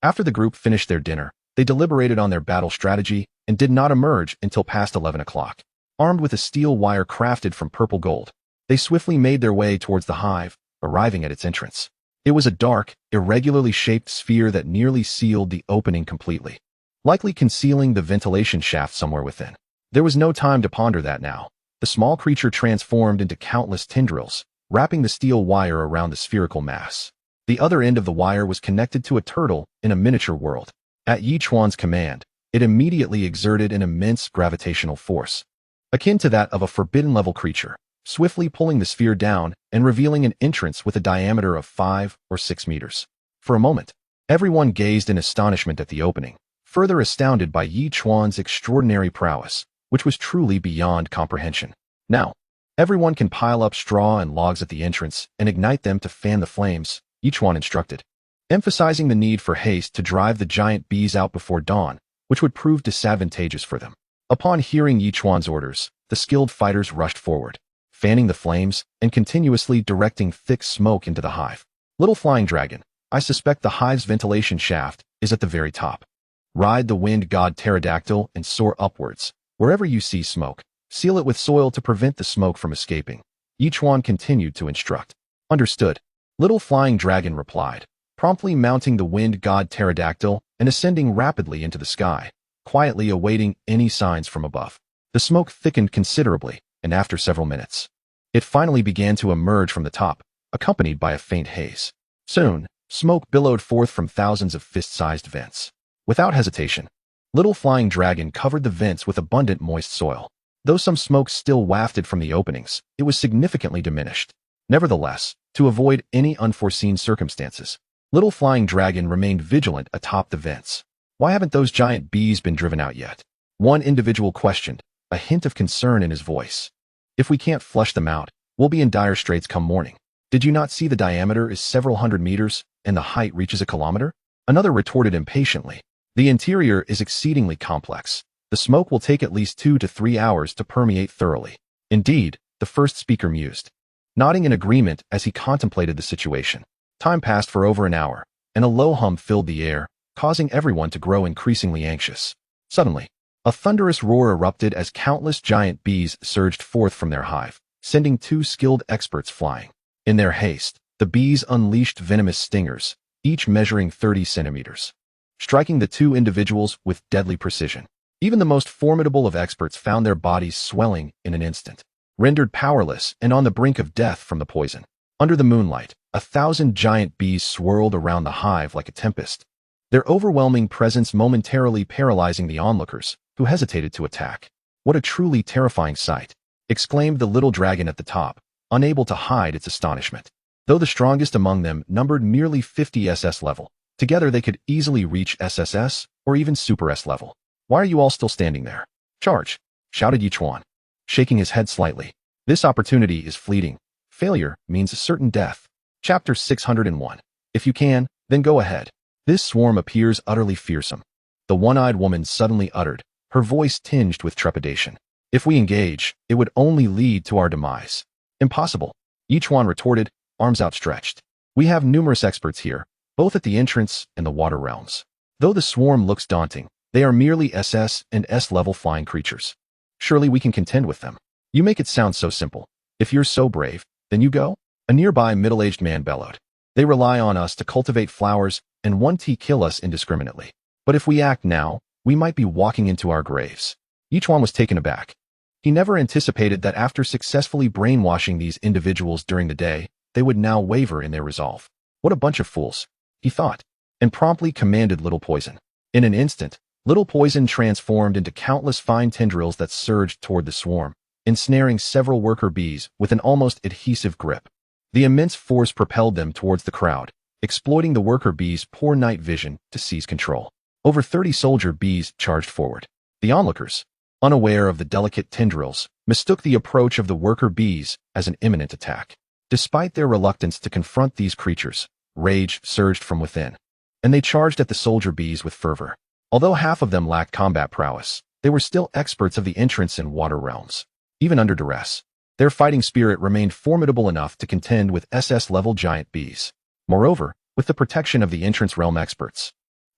After the group finished their dinner, they deliberated on their battle strategy and did not emerge until past 11 o'clock. Armed with a steel wire crafted from purple gold, they swiftly made their way towards the hive, arriving at its entrance. It was a dark, irregularly shaped sphere that nearly sealed the opening completely, likely concealing the ventilation shaft somewhere within. There was no time to ponder that now. The small creature transformed into countless tendrils, wrapping the steel wire around the spherical mass. The other end of the wire was connected to a turtle in a miniature world. At Yichuan's command, it immediately exerted an immense gravitational force, akin to that of a forbidden-level creature, swiftly pulling the sphere down and revealing an entrance with a diameter of 5 or 6 meters. For a moment, everyone gazed in astonishment at the opening, further astounded by Yichuan's extraordinary prowess, which was truly beyond comprehension. Now, everyone can pile up straw and logs at the entrance and ignite them to fan the flames, Yichuan instructed, emphasizing the need for haste to drive the giant bees out before dawn, which would prove disadvantageous for them. Upon hearing Yichuan's orders, the skilled fighters rushed forward, fanning the flames and continuously directing thick smoke into the hive. Little flying dragon, I suspect the hive's ventilation shaft is at the very top. Ride the wind god pterodactyl and soar upwards. Wherever you see smoke, seal it with soil to prevent the smoke from escaping. Yichuan continued to instruct. Understood. Little flying dragon replied, promptly mounting the wind god pterodactyl and ascending rapidly into the sky, quietly awaiting any signs from above. The smoke thickened considerably, and after several minutes, it finally began to emerge from the top, accompanied by a faint haze. Soon, smoke billowed forth from thousands of fist-sized vents. Without hesitation, Little Flying Dragon covered the vents with abundant moist soil. Though some smoke still wafted from the openings, it was significantly diminished. Nevertheless, to avoid any unforeseen circumstances, Little Flying Dragon remained vigilant atop the vents. Why haven't those giant bees been driven out yet? One individual questioned, a hint of concern in his voice. If we can't flush them out, we'll be in dire straits come morning. Did you not see the diameter is several hundred meters, and the height reaches a kilometer? Another retorted impatiently. The interior is exceedingly complex. The smoke will take at least 2 to 3 hours to permeate thoroughly. Indeed, the first speaker mused, nodding in agreement as he contemplated the situation. Time passed for over an hour, and a low hum filled the air, causing everyone to grow increasingly anxious. Suddenly, a thunderous roar erupted as countless giant bees surged forth from their hive, sending 2 skilled experts flying. In their haste, the bees unleashed venomous stingers, each measuring 30 centimeters, striking the 2 individuals with deadly precision. Even the most formidable of experts found their bodies swelling in an instant, rendered powerless and on the brink of death from the poison. Under the moonlight, 1,000 giant bees swirled around the hive like a tempest, their overwhelming presence momentarily paralyzing the onlookers, who hesitated to attack. What a truly terrifying sight, exclaimed the little dragon at the top, unable to hide its astonishment. Though the strongest among them numbered merely 50 SS level, together they could easily reach SSS or even Super S level. Why are you all still standing there? Charge! Shouted Yichuan, shaking his head slightly. This opportunity is fleeting. Failure means certain death. Chapter 601. If you can, then go ahead. This swarm appears utterly fearsome, the one-eyed woman suddenly uttered, her voice tinged with trepidation. If we engage, it would only lead to our demise. Impossible, Yichuan retorted, arms outstretched. We have numerous experts here, both at the entrance and the water realms. Though the swarm looks daunting, they are merely SS and S-level flying creatures. Surely we can contend with them. You make it sound so simple. If you're so brave, Then you go? A nearby middle-aged man bellowed. They rely on us to cultivate flowers and want to kill us indiscriminately. But if we act now, we might be walking into our graves. Each one was taken aback. He never anticipated that after successfully brainwashing these individuals during the day, they would now waver in their resolve. What a bunch of fools, he thought, and promptly commanded Little Poison. In an instant, Little Poison transformed into countless fine tendrils that surged toward the swarm, ensnaring several worker bees with an almost adhesive grip. The immense force propelled them towards the crowd, exploiting the worker bees' poor night vision to seize control. Over 30 soldier bees charged forward. The onlookers, unaware of the delicate tendrils, mistook the approach of the worker bees as an imminent attack. Despite their reluctance to confront these creatures, rage surged from within, and they charged at the soldier bees with fervor. Although half of them lacked combat prowess, they were still experts of the entrance and water realms. Even under duress, their fighting spirit remained formidable enough to contend with SS-level giant bees. Moreover, with the protection of the entrance realm experts,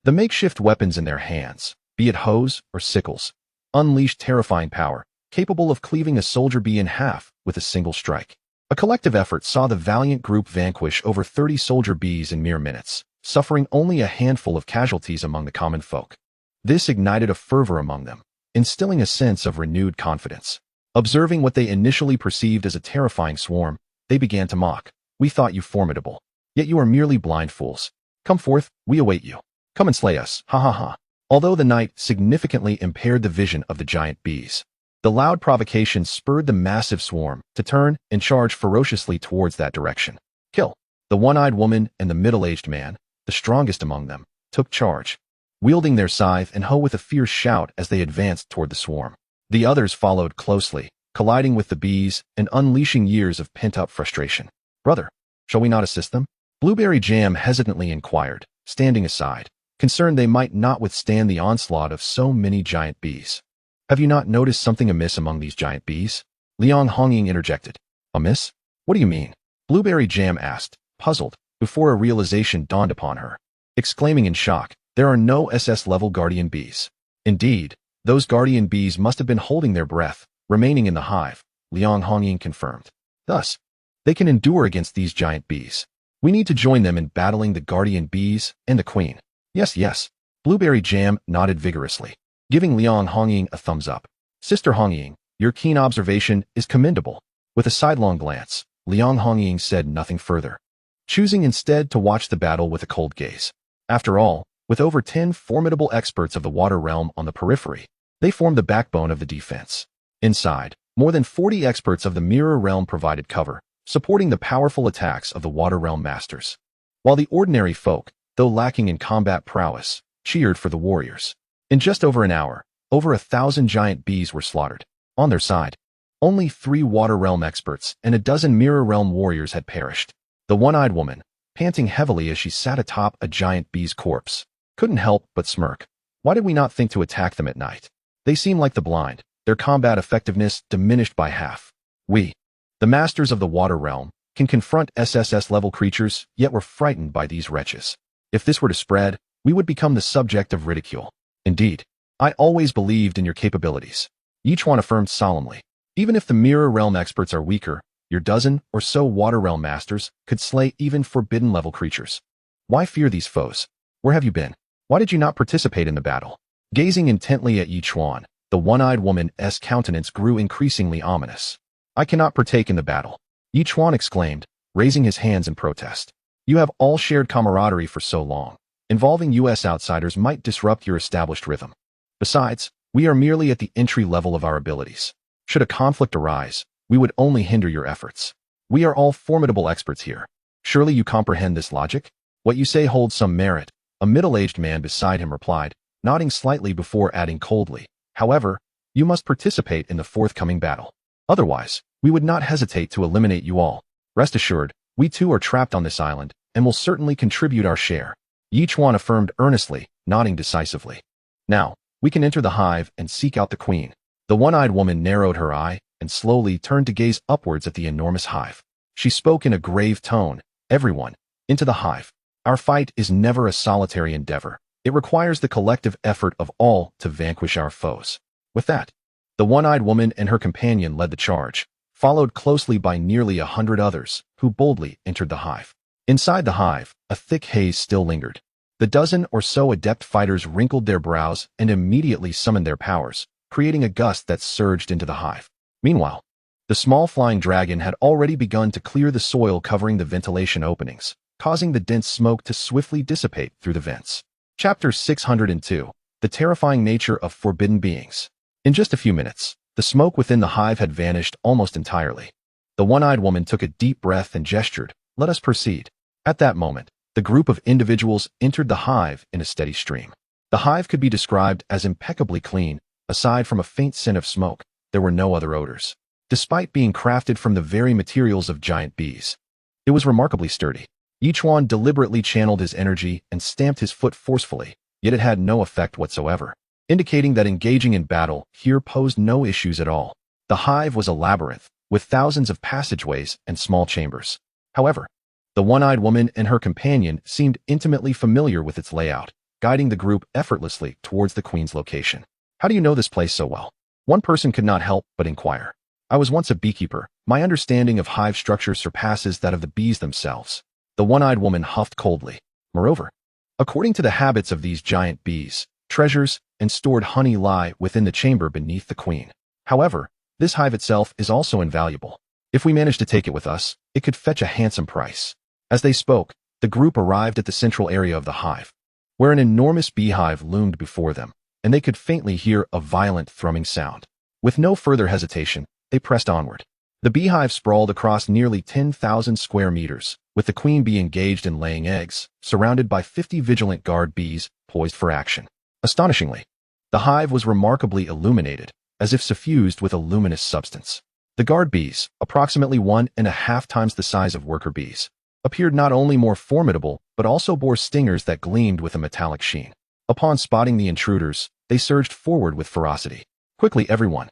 the makeshift weapons in their hands, be it hoes or sickles, unleashed terrifying power, capable of cleaving a soldier bee in half with a single strike. A collective effort saw the valiant group vanquish over 30 soldier bees in mere minutes, suffering only a handful of casualties among the common folk. This ignited a fervor among them, instilling a sense of renewed confidence. Observing what they initially perceived as a terrifying swarm, they began to mock. We thought you formidable. Yet you are merely blind fools. Come forth, we await you. Come and slay us, ha ha ha. Although the night significantly impaired the vision of the giant bees, the loud provocation spurred the massive swarm to turn and charge ferociously towards that direction. Kill. The one-eyed woman and the middle-aged man, the strongest among them, took charge, wielding their scythe and hoe with a fierce shout as they advanced toward the swarm. The others followed closely, colliding with the bees and unleashing years of pent-up frustration. Brother, shall we not assist them? Blueberry Jam hesitantly inquired, standing aside, concerned they might not withstand the onslaught of so many giant bees. Have you not noticed something amiss among these giant bees? Liang Hongying interjected. Amiss? What do you mean? Blueberry Jam asked, puzzled, before a realization dawned upon her. Exclaiming in shock, there are no SS-level guardian bees. Indeed, those guardian bees must have been holding their breath, remaining in the hive, Liang Hongying confirmed. Thus, they can endure against these giant bees. We need to join them in battling the guardian bees and the queen. Yes, yes. Blueberry Jam nodded vigorously, giving Liang Hongying a thumbs up. Sister Hongying, your keen observation is commendable. With a sidelong glance, Liang Hongying said nothing further, choosing instead to watch the battle with a cold gaze. After all, with over 10 formidable experts of the water realm on the periphery, they formed the backbone of the defense. Inside, more than 40 experts of the mirror realm provided cover, supporting the powerful attacks of the water realm masters. While the ordinary folk, though lacking in combat prowess, cheered for the warriors. In just over an hour, over 1,000 giant bees were slaughtered. On their side, only 3 water realm experts and a dozen mirror realm warriors had perished. The one-eyed woman, panting heavily as she sat atop a giant bee's corpse, couldn't help but smirk. Why did we not think to attack them at night? They seem like the blind, their combat effectiveness diminished by half. We, the masters of the water realm, can confront SSS-level creatures, yet we're frightened by these wretches. If this were to spread, we would become the subject of ridicule. Indeed, I always believed in your capabilities. Each one affirmed solemnly. Even if the mirror realm experts are weaker, your dozen or so water realm masters could slay even forbidden-level creatures. Why fear these foes? Where have you been? Why did you not participate in the battle? Gazing intently at Yi Chuan, the one-eyed woman's countenance grew increasingly ominous. I cannot partake in the battle, Yi Chuan exclaimed, raising his hands in protest. You have all shared camaraderie for so long. Involving US outsiders might disrupt your established rhythm. Besides, we are merely at the entry level of our abilities. Should a conflict arise, we would only hinder your efforts. We are all formidable experts here. Surely you comprehend this logic? What you say holds some merit, a middle-aged man beside him replied, nodding slightly before adding coldly. However, you must participate in the forthcoming battle. Otherwise, we would not hesitate to eliminate you all. Rest assured, we too are trapped on this island, and will certainly contribute our share. Yi Chuan affirmed earnestly, nodding decisively. Now, we can enter the hive and seek out the queen. The one-eyed woman narrowed her eye and slowly turned to gaze upwards at the enormous hive. She spoke in a grave tone. Everyone, into the hive. Our fight is never a solitary endeavor. It requires the collective effort of all to vanquish our foes. With that, the one-eyed woman and her companion led the charge, followed closely by nearly 100 others, who boldly entered the hive. Inside the hive, a thick haze still lingered. The dozen or so adept fighters wrinkled their brows and immediately summoned their powers, creating a gust that surged into the hive. Meanwhile, the small flying dragon had already begun to clear the soil covering the ventilation openings, causing the dense smoke to swiftly dissipate through the vents. Chapter 602. The Terrifying Nature of Forbidden Beings. In just a few minutes, the smoke within the hive had vanished almost entirely. The one-eyed woman took a deep breath and gestured, "Let us proceed." At that moment, the group of individuals entered the hive in a steady stream. The hive could be described as impeccably clean. Aside from a faint scent of smoke, there were no other odors. Despite being crafted from the very materials of giant bees, it was remarkably sturdy. Each one deliberately channeled his energy and stamped his foot forcefully, yet it had no effect whatsoever, indicating that engaging in battle here posed no issues at all. The hive was a labyrinth, with thousands of passageways and small chambers. However, the one-eyed woman and her companion seemed intimately familiar with its layout, guiding the group effortlessly towards the queen's location. "How do you know this place so well?" One person could not help but inquire. "I was once a beekeeper. My understanding of hive structure surpasses that of the bees themselves." The one-eyed woman huffed coldly. "Moreover, according to the habits of these giant bees, treasures and stored honey lie within the chamber beneath the queen. However, this hive itself is also invaluable. If we manage to take it with us, it could fetch a handsome price." As they spoke, the group arrived at the central area of the hive, where an enormous beehive loomed before them, and they could faintly hear a violent thrumming sound. With no further hesitation, they pressed onward. The beehive sprawled across nearly 10,000 square meters, with the queen bee engaged in laying eggs, surrounded by 50 vigilant guard bees poised for action. Astonishingly, the hive was remarkably illuminated, as if suffused with a luminous substance. The guard bees, approximately 1.5 times the size of worker bees, appeared not only more formidable but also bore stingers that gleamed with a metallic sheen. Upon spotting the intruders, they surged forward with ferocity. "Quickly, everyone!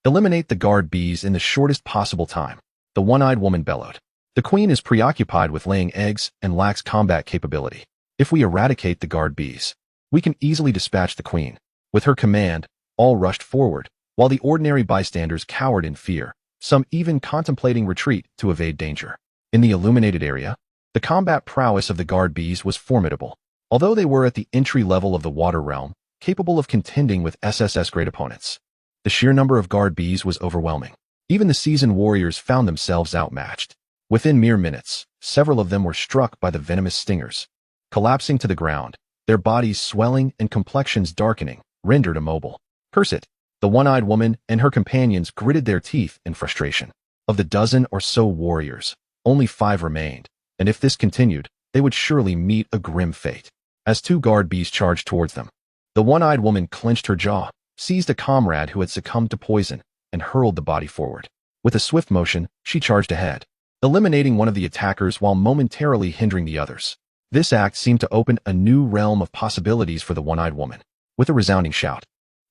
Eliminate the guard bees in the shortest possible time," the one-eyed woman bellowed. "The queen is preoccupied with laying eggs and lacks combat capability. If we eradicate the guard bees, we can easily dispatch the queen." With her command, all rushed forward, while the ordinary bystanders cowered in fear, some even contemplating retreat to evade danger. In the illuminated area, the combat prowess of the guard bees was formidable. Although they were at the entry level of the water realm, capable of contending with SSS-grade opponents, the sheer number of guard bees was overwhelming. Even the seasoned warriors found themselves outmatched. Within mere minutes, several of them were struck by the venomous stingers, collapsing to the ground, their bodies swelling and complexions darkening, rendered immobile. "Curse it!" The one-eyed woman and her companions gritted their teeth in frustration. Of the dozen or so warriors, only 5 remained, and if this continued, they would surely meet a grim fate. As 2 guard bees charged towards them, the one-eyed woman clenched her jaw, seized a comrade who had succumbed to poison, and hurled the body forward. With a swift motion, she charged ahead, eliminating one of the attackers while momentarily hindering the others. This act seemed to open a new realm of possibilities for the one-eyed woman. With a resounding shout,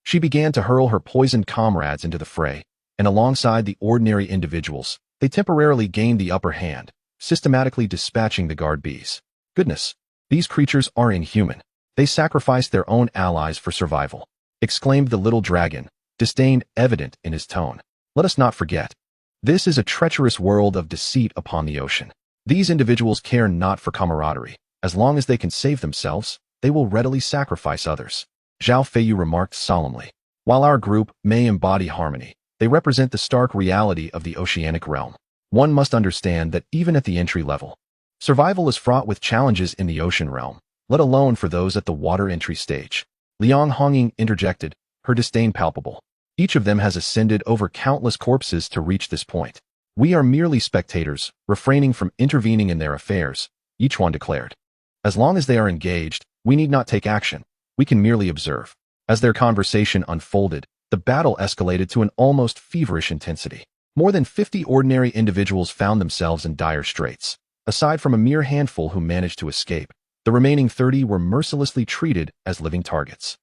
she began to hurl her poisoned comrades into the fray, and alongside the ordinary individuals, they temporarily gained the upper hand, systematically dispatching the guard bees. "Goodness, these creatures are inhuman. They sacrificed their own allies for survival," exclaimed the little dragon, disdain evident in his tone. "Let us not forget, this is a treacherous world of deceit upon the ocean. These individuals care not for camaraderie. As long as they can save themselves, they will readily sacrifice others." Zhao Feiyu remarked solemnly. "While our group may embody harmony, they represent the stark reality of the oceanic realm. One must understand that even at the entry level, survival is fraught with challenges in the ocean realm, let alone for those at the water entry stage." Liang Honging interjected, her disdain palpable. "Each of them has ascended over countless corpses to reach this point. We are merely spectators, refraining from intervening in their affairs," each one declared. "As long as they are engaged, we need not take action. We can merely observe." As their conversation unfolded, the battle escalated to an almost feverish intensity. More than 50 ordinary individuals found themselves in dire straits. Aside from a mere handful who managed to escape, the remaining 30 were mercilessly treated as living targets.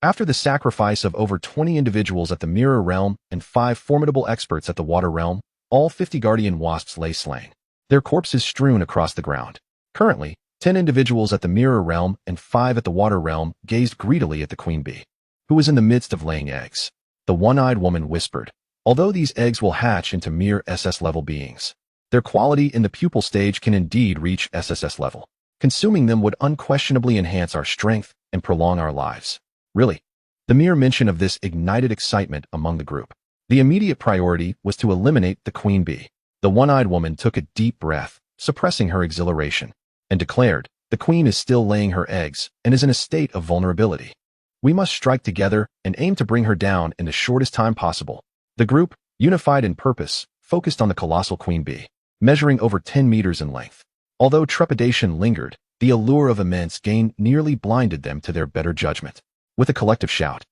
After the sacrifice of over 20 individuals at the Mirror Realm and 5 formidable experts at the Water Realm, all 50 guardian wasps lay slain, their corpses strewn across the ground. Currently, 10 individuals at the Mirror Realm and 5 at the Water Realm gazed greedily at the queen bee, who was in the midst of laying eggs. The one-eyed woman whispered, Although these eggs will hatch into mere SS-level beings, their quality in the pupal stage can indeed reach SSS level. Consuming them would unquestionably enhance our strength and prolong our lives. Really, the mere mention of this ignited excitement among the group. The immediate priority was to eliminate the queen bee. The one-eyed woman took a deep breath, suppressing her exhilaration, and declared, "The queen is still laying her eggs and is in a state of vulnerability. We must strike together and aim to bring her down in the shortest time possible." The group, unified in purpose, focused on the colossal queen bee, measuring over 10 meters in length. Although trepidation lingered, the allure of immense gain nearly blinded them to their better judgment. With a collective shout,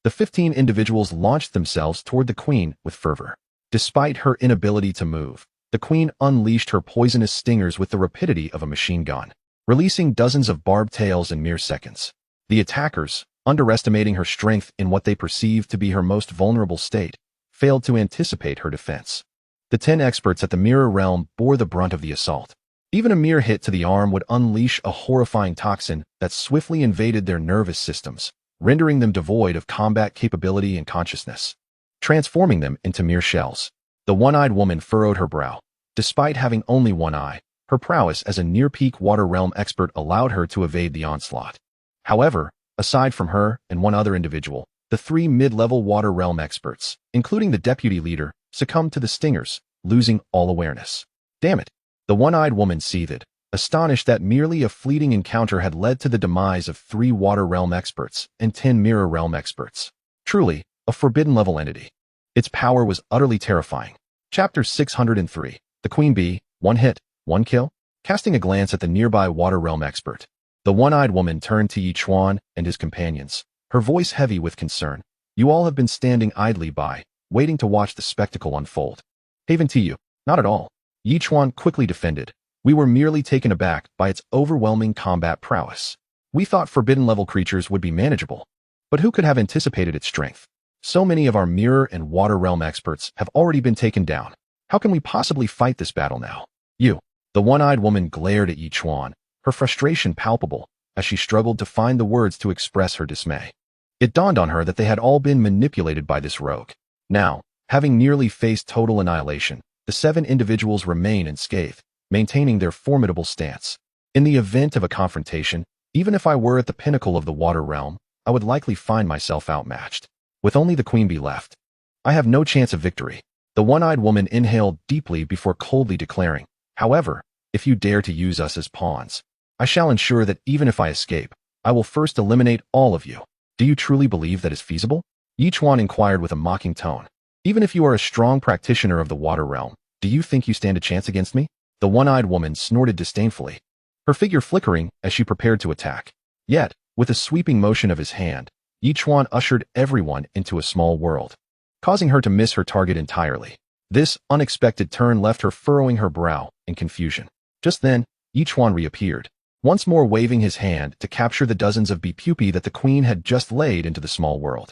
the 15 individuals launched themselves toward the queen with fervor. Despite her inability to move, the queen unleashed her poisonous stingers with the rapidity of a machine gun, releasing dozens of barbed tails in mere seconds. The attackers, underestimating her strength in what they perceived to be her most vulnerable state, failed to anticipate her defense. The 10 experts at the Mirror Realm bore the brunt of the assault. Even a mere hit to the arm would unleash a horrifying toxin that swiftly invaded their nervous systems, rendering them devoid of combat capability and consciousness, transforming them into mere shells. The one-eyed woman furrowed her brow. Despite having only one eye, her prowess as a near-peak water realm expert allowed her to evade the onslaught. However, aside from her and one other individual, the 3 mid-level water realm experts, including the deputy leader, succumbed to the stingers, losing all awareness. Damn it! The one-eyed woman seethed, astonished that merely a fleeting encounter had led to the demise of 3 water realm experts and 10 mirror realm experts. Truly, a forbidden-level entity. Its power was utterly terrifying. Chapter 603. The Queen Bee, 1 hit, 1 kill? Casting a glance at the nearby water realm expert, the one-eyed woman turned to Yichuan and his companions, her voice heavy with concern. "You all have been standing idly by, waiting to watch the spectacle unfold." "Haven to you, not at all," Yichuan quickly defended. "We were merely taken aback by its overwhelming combat prowess. We thought forbidden-level creatures would be manageable, but who could have anticipated its strength? So many of our mirror and water realm experts have already been taken down. How can we possibly fight this battle now?" "You." The one-eyed woman glared at Yichuan, her frustration palpable, as she struggled to find the words to express her dismay. It dawned on her that they had all been manipulated by this rogue. Now, having nearly faced total annihilation, the 7 individuals remain unscathed, maintaining their formidable stance. In the event of a confrontation, even if I were at the pinnacle of the water realm, I would likely find myself outmatched. With only the queen bee left, I have no chance of victory. The one-eyed woman inhaled deeply before coldly declaring, "However, if you dare to use us as pawns, I shall ensure that even if I escape, I will first eliminate all of you." "Do you truly believe that is feasible?" Yichuan inquired with a mocking tone. "Even if you are a strong practitioner of the water realm, do you think you stand a chance against me?" The one-eyed woman snorted disdainfully, her figure flickering as she prepared to attack. Yet, with a sweeping motion of his hand, Yichuan ushered everyone into a small world, causing her to miss her target entirely. This unexpected turn left her furrowing her brow in confusion. Just then, Yichuan reappeared, once more waving his hand to capture the dozens of bee pupae that the queen had just laid into the small world.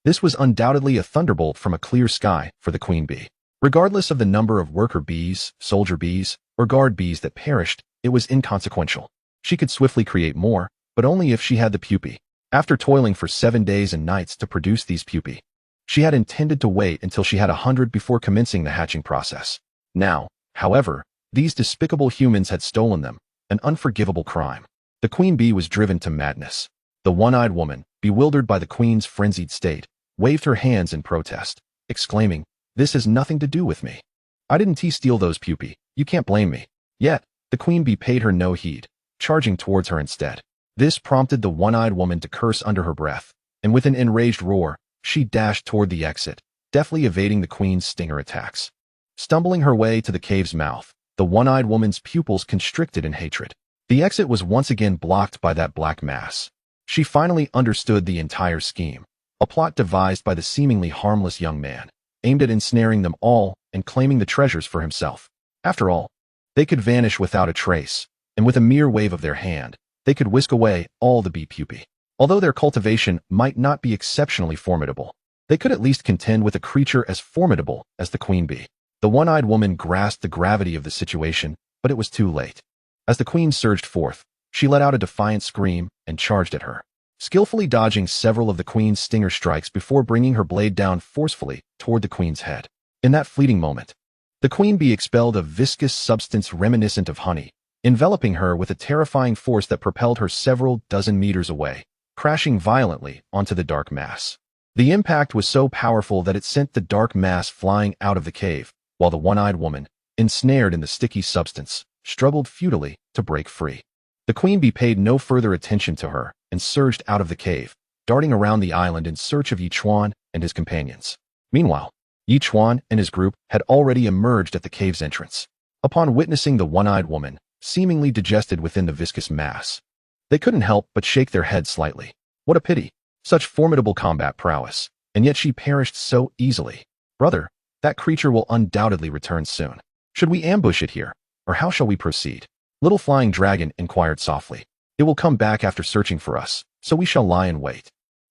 This was undoubtedly a thunderbolt from a clear sky for the queen bee. Regardless of the number of worker bees, soldier bees, or guard bees that perished, it was inconsequential. She could swiftly create more, but only if she had the pupae. After toiling for 7 days and nights to produce these pupae, she had intended to wait until she had 100 before commencing the hatching process. Now, however, these despicable humans had stolen them, an unforgivable crime. The queen bee was driven to madness. The one-eyed woman, bewildered by the queen's frenzied state, waved her hands in protest, exclaiming, "This has nothing to do with me. I didn't steal those pupae, you can't blame me." Yet, the queen bee paid her no heed, charging towards her instead. This prompted the one-eyed woman to curse under her breath, and with an enraged roar, she dashed toward the exit, deftly evading the queen's stinger attacks. Stumbling her way to the cave's mouth, the one-eyed woman's pupils constricted in hatred. The exit was once again blocked by that black mass. She finally understood the entire scheme, a plot devised by the seemingly harmless young man, aimed at ensnaring them all and claiming the treasures for himself. After all, they could vanish without a trace, and with a mere wave of their hand, they could whisk away all the bee pupae. Although their cultivation might not be exceptionally formidable, they could at least contend with a creature as formidable as the queen bee. The one-eyed woman grasped the gravity of the situation, but it was too late. As the queen surged forth, she let out a defiant scream and charged at her. skillfully dodging several of the queen's stinger strikes before bringing her blade down forcefully toward the queen's head. In that fleeting moment, the queen bee expelled a viscous substance reminiscent of honey, enveloping her with a terrifying force that propelled her several dozen meters away, crashing violently onto the dark mass. The impact was so powerful that it sent the dark mass flying out of the cave, while the one-eyed woman, ensnared in the sticky substance, struggled futilely to break free. The queen bee paid no further attention to her and surged out of the cave, darting around the island in search of Yichuan and his companions. Meanwhile, Yichuan and his group had already emerged at the cave's entrance. Upon witnessing the one-eyed woman, seemingly digested within the viscous mass, they couldn't help but shake their heads slightly. What a pity. Such formidable combat prowess, and yet she perished so easily. Brother, that creature will undoubtedly return soon. Should we ambush it here, or how shall we proceed? Little Flying Dragon inquired softly. It will come back after searching for us, so we shall lie in wait.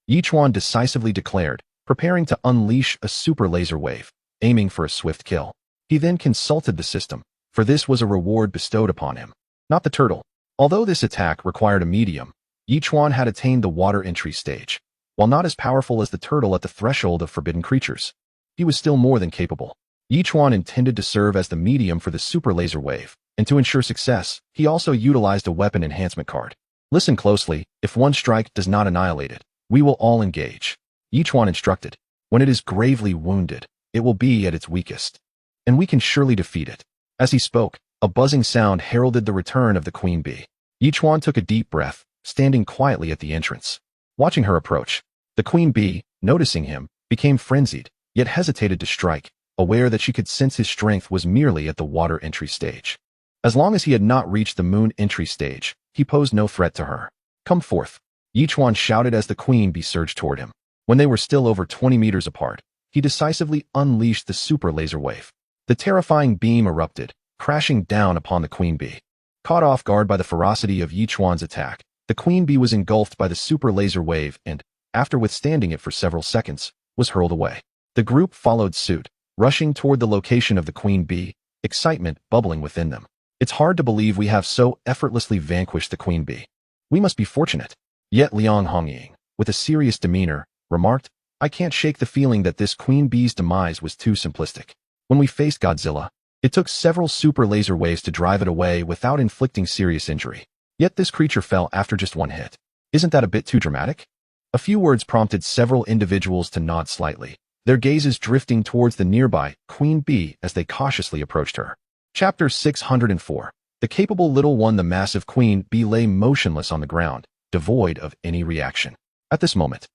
Yichuan decisively declared, preparing to unleash a super laser wave, aiming for a swift kill. He then consulted the system, for this was a reward bestowed upon him, not the turtle. Although this attack required a medium, Yichuan had attained the water entry stage. While not as powerful as the turtle at the threshold of forbidden creatures, he was still more than capable. Yichuan intended to serve as the medium for the super laser wave, and to ensure success, he also utilized a weapon enhancement card. Listen closely, if one strike does not annihilate it, we will all engage. Yichuan instructed, when it is gravely wounded, it will be at its weakest, and we can surely defeat it. As he spoke, a buzzing sound heralded the return of the queen bee. Yichuan took a deep breath, standing quietly at the entrance. Watching her approach, the queen bee, noticing him, became frenzied, yet hesitated to strike, aware that she could sense his strength was merely at the water entry stage. As long as he had not reached the moon entry stage, he posed no threat to her. Come forth, Yichuan shouted as the queen bee surged toward him. When they were still over 20 meters apart, he decisively unleashed the super laser wave. The terrifying beam erupted, crashing down upon the queen bee. Caught off guard by the ferocity of Yichuan's attack, the queen bee was engulfed by the super laser wave and, after withstanding it for several seconds, was hurled away. The group followed suit, rushing toward the location of the queen bee, excitement bubbling within them. It's hard to believe we have so effortlessly vanquished the queen bee. We must be fortunate. Yet Liang Hongying, with a serious demeanor, remarked, I can't shake the feeling that this queen bee's demise was too simplistic. When we faced Godzilla, it took several super laser waves to drive it away without inflicting serious injury. Yet this creature fell after just one hit. Isn't that a bit too dramatic? A few words prompted several individuals to nod slightly, their gazes drifting towards the nearby queen bee as they cautiously approached her. Chapter 604. The capable little one. The massive queen bee lay motionless on the ground, devoid of any reaction. At this moment,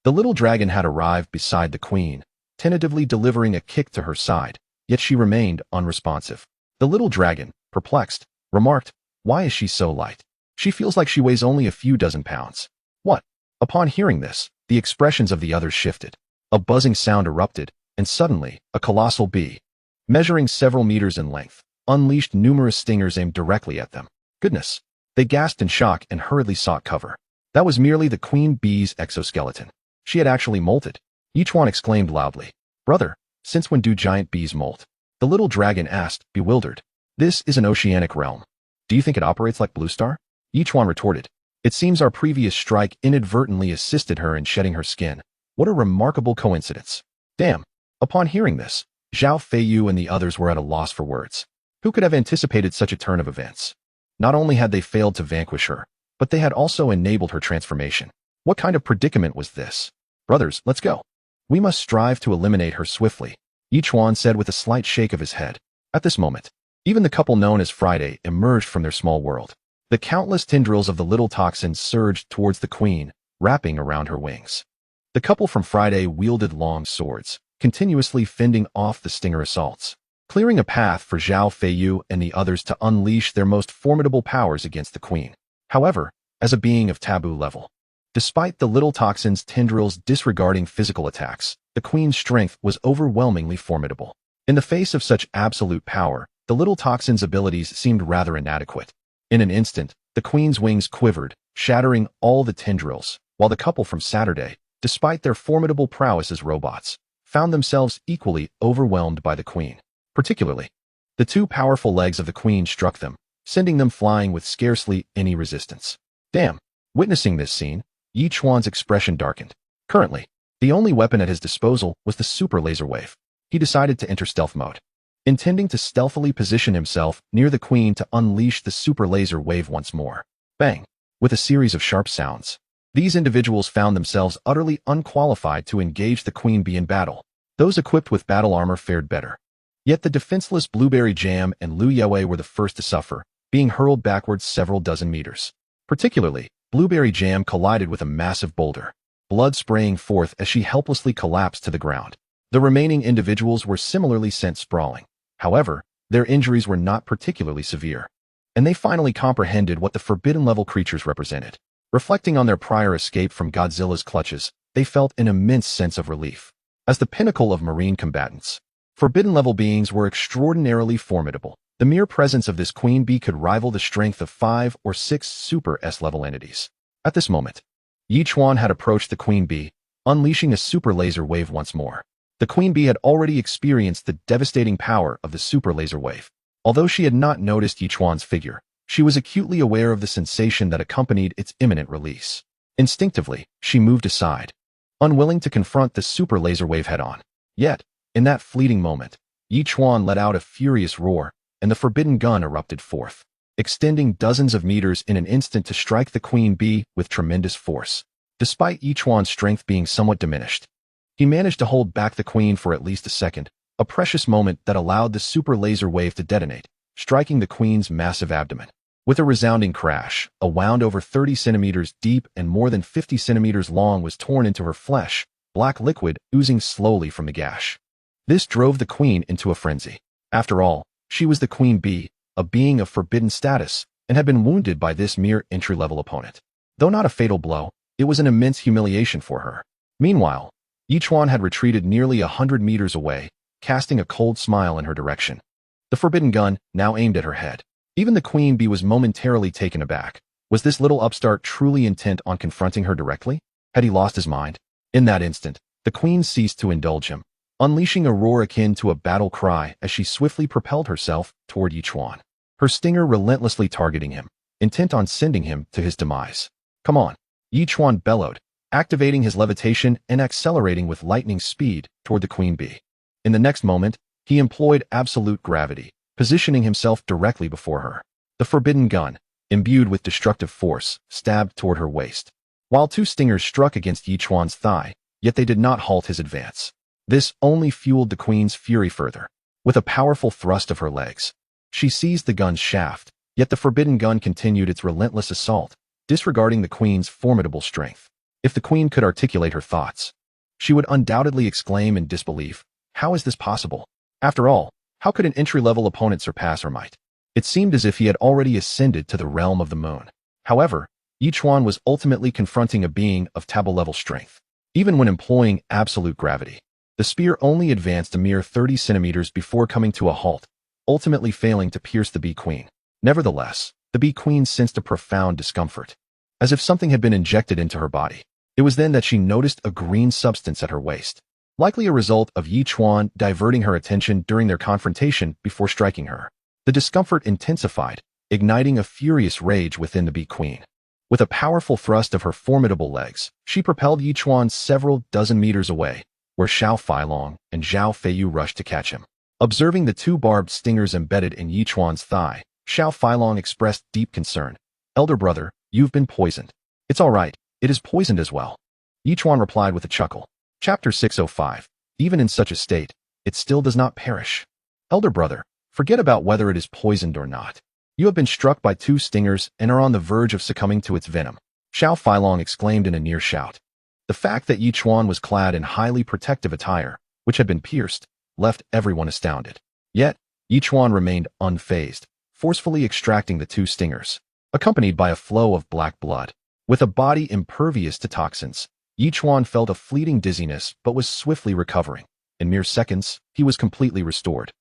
the little dragon had arrived beside the queen, tentatively delivering a kick to her side, yet she remained unresponsive. The little dragon, perplexed, remarked, why is she so light? She feels like she weighs only a few dozen pounds. What? Upon hearing this, the expressions of the others shifted. A buzzing sound erupted, and suddenly, a colossal bee, measuring several meters in length, unleashed numerous stingers aimed directly at them. Goodness! They gasped in shock and hurriedly sought cover. That was merely the queen bee's exoskeleton. She had actually molted. Yichuan exclaimed loudly. Brother, since when do giant bees molt? The little dragon asked, bewildered. This is an oceanic realm. Do you think it operates like Blue Star? Yichuan retorted. It seems our previous strike inadvertently assisted her in shedding her skin. What a remarkable coincidence. Damn. Upon hearing this, Zhao Feiyu and the others were at a loss for words. Who could have anticipated such a turn of events? Not only had they failed to vanquish her, but they had also enabled her transformation. What kind of predicament was this? Brothers, let's go. We must strive to eliminate her swiftly, Yichuan said with a slight shake of his head. At this moment, even the couple known as Friday emerged from their small world. The countless tendrils of the little toxin surged towards the queen, wrapping around her wings. The couple from Friday wielded long swords, continuously fending off the stinger assaults, clearing a path for Zhao Feiyu and the others to unleash their most formidable powers against the queen. However, as a being of taboo level, despite the little toxin's tendrils disregarding physical attacks, the queen's strength was overwhelmingly formidable. In the face of such absolute power, the little toxin's abilities seemed rather inadequate. In an instant, the queen's wings quivered, shattering all the tendrils, while the couple from Saturday, despite their formidable prowess as robots, found themselves equally overwhelmed by the queen. Particularly, the two powerful legs of the queen struck them, sending them flying with scarcely any resistance. Damn! Witnessing this scene, Yi Chuan's expression darkened. Currently, the only weapon at his disposal was the super laser wave. He decided to enter stealth mode, intending to stealthily position himself near the queen to unleash the super laser wave once more. Bang! With a series of sharp sounds, these individuals found themselves utterly unqualified to engage the queen bee in battle. Those equipped with battle armor fared better. Yet the defenseless Blueberry Jam and Liu Yue were the first to suffer, being hurled backwards several dozen meters. Particularly, Blueberry Jam collided with a massive boulder, blood spraying forth as she helplessly collapsed to the ground. The remaining individuals were similarly sent sprawling. However, their injuries were not particularly severe, and they finally comprehended what the forbidden-level creatures represented. Reflecting on their prior escape from Godzilla's clutches, they felt an immense sense of relief. As the pinnacle of marine combatants, forbidden-level beings were extraordinarily formidable. The mere presence of this queen bee could rival the strength of 5 or 6 super S-level entities. At this moment, Yi Chuan had approached the queen bee, unleashing a super laser wave once more. The queen bee had already experienced the devastating power of the super laser wave. Although she had not noticed Yi Chuan's figure, she was acutely aware of the sensation that accompanied its imminent release. Instinctively, she moved aside, unwilling to confront the super laser wave head-on. Yet, in that fleeting moment, Yi Chuan let out a furious roar, and the forbidden gun erupted forth, extending dozens of meters in an instant to strike the queen bee with tremendous force. Despite Yi Chuan's strength being somewhat diminished, he managed to hold back the queen for at least a second, a precious moment that allowed the super laser wave to detonate, striking the queen's massive abdomen. With a resounding crash, a wound over 30 centimeters deep and more than 50 centimeters long was torn into her flesh, black liquid oozing slowly from the gash. This drove the queen into a frenzy. After all, she was the queen bee, a being of forbidden status, and had been wounded by this mere entry-level opponent. Though not a fatal blow, it was an immense humiliation for her. Meanwhile, Yi Chuan had retreated nearly 100 meters away, casting a cold smile in her direction. The forbidden gun now aimed at her head. Even the queen bee was momentarily taken aback. Was this little upstart truly intent on confronting her directly? Had he lost his mind? In that instant, the queen ceased to indulge him, unleashing a roar akin to a battle cry as she swiftly propelled herself toward Yi Chuan, her stinger relentlessly targeting him, intent on sending him to his demise. Come on, Yi Chuan bellowed, activating his levitation and accelerating with lightning speed toward the queen bee. In the next moment, he employed absolute gravity, positioning himself directly before her. The forbidden gun, imbued with destructive force, stabbed toward her waist, while 2 stingers struck against Yi Chuan's thigh, yet they did not halt his advance. This only fueled the queen's fury further. With a powerful thrust of her legs, she seized the gun's shaft, yet the forbidden gun continued its relentless assault, disregarding the queen's formidable strength. If the queen could articulate her thoughts, she would undoubtedly exclaim in disbelief, "How is this possible? After all, how could an entry-level opponent surpass her might?" It seemed as if he had already ascended to the realm of the moon. However, Yi Chuan was ultimately confronting a being of taboo-level strength. Even when employing absolute gravity, the spear only advanced a mere 30 centimeters before coming to a halt, ultimately failing to pierce the bee queen. Nevertheless, the bee queen sensed a profound discomfort, as if something had been injected into her body. It was then that she noticed a green substance at her waist, likely a result of Yi Chuan diverting her attention during their confrontation before striking her. The discomfort intensified, igniting a furious rage within the bee queen. With a powerful thrust of her formidable legs, she propelled Yi Chuan several dozen meters away, where Xiao Feilong and Zhao Feiyu rushed to catch him. Observing the 2 barbed stingers embedded in Yi Chuan's thigh, Xiao Feilong expressed deep concern. "Elder brother, you've been poisoned." "It's all right, it is poisoned as well," Yi Chuan replied with a chuckle. Chapter 605. Even in such a state, it still does not perish. "Elder brother, forget about whether it is poisoned or not. You have been struck by 2 stingers and are on the verge of succumbing to its venom," Xiao Feilong exclaimed in a near shout. The fact that Yi Chuan was clad in highly protective attire, which had been pierced, left everyone astounded. Yet, Yi Chuan remained unfazed, forcefully extracting the 2 stingers, accompanied by a flow of black blood. With a body impervious to toxins, Yi Chuan felt a fleeting dizziness but was swiftly recovering. In mere seconds, he was completely restored,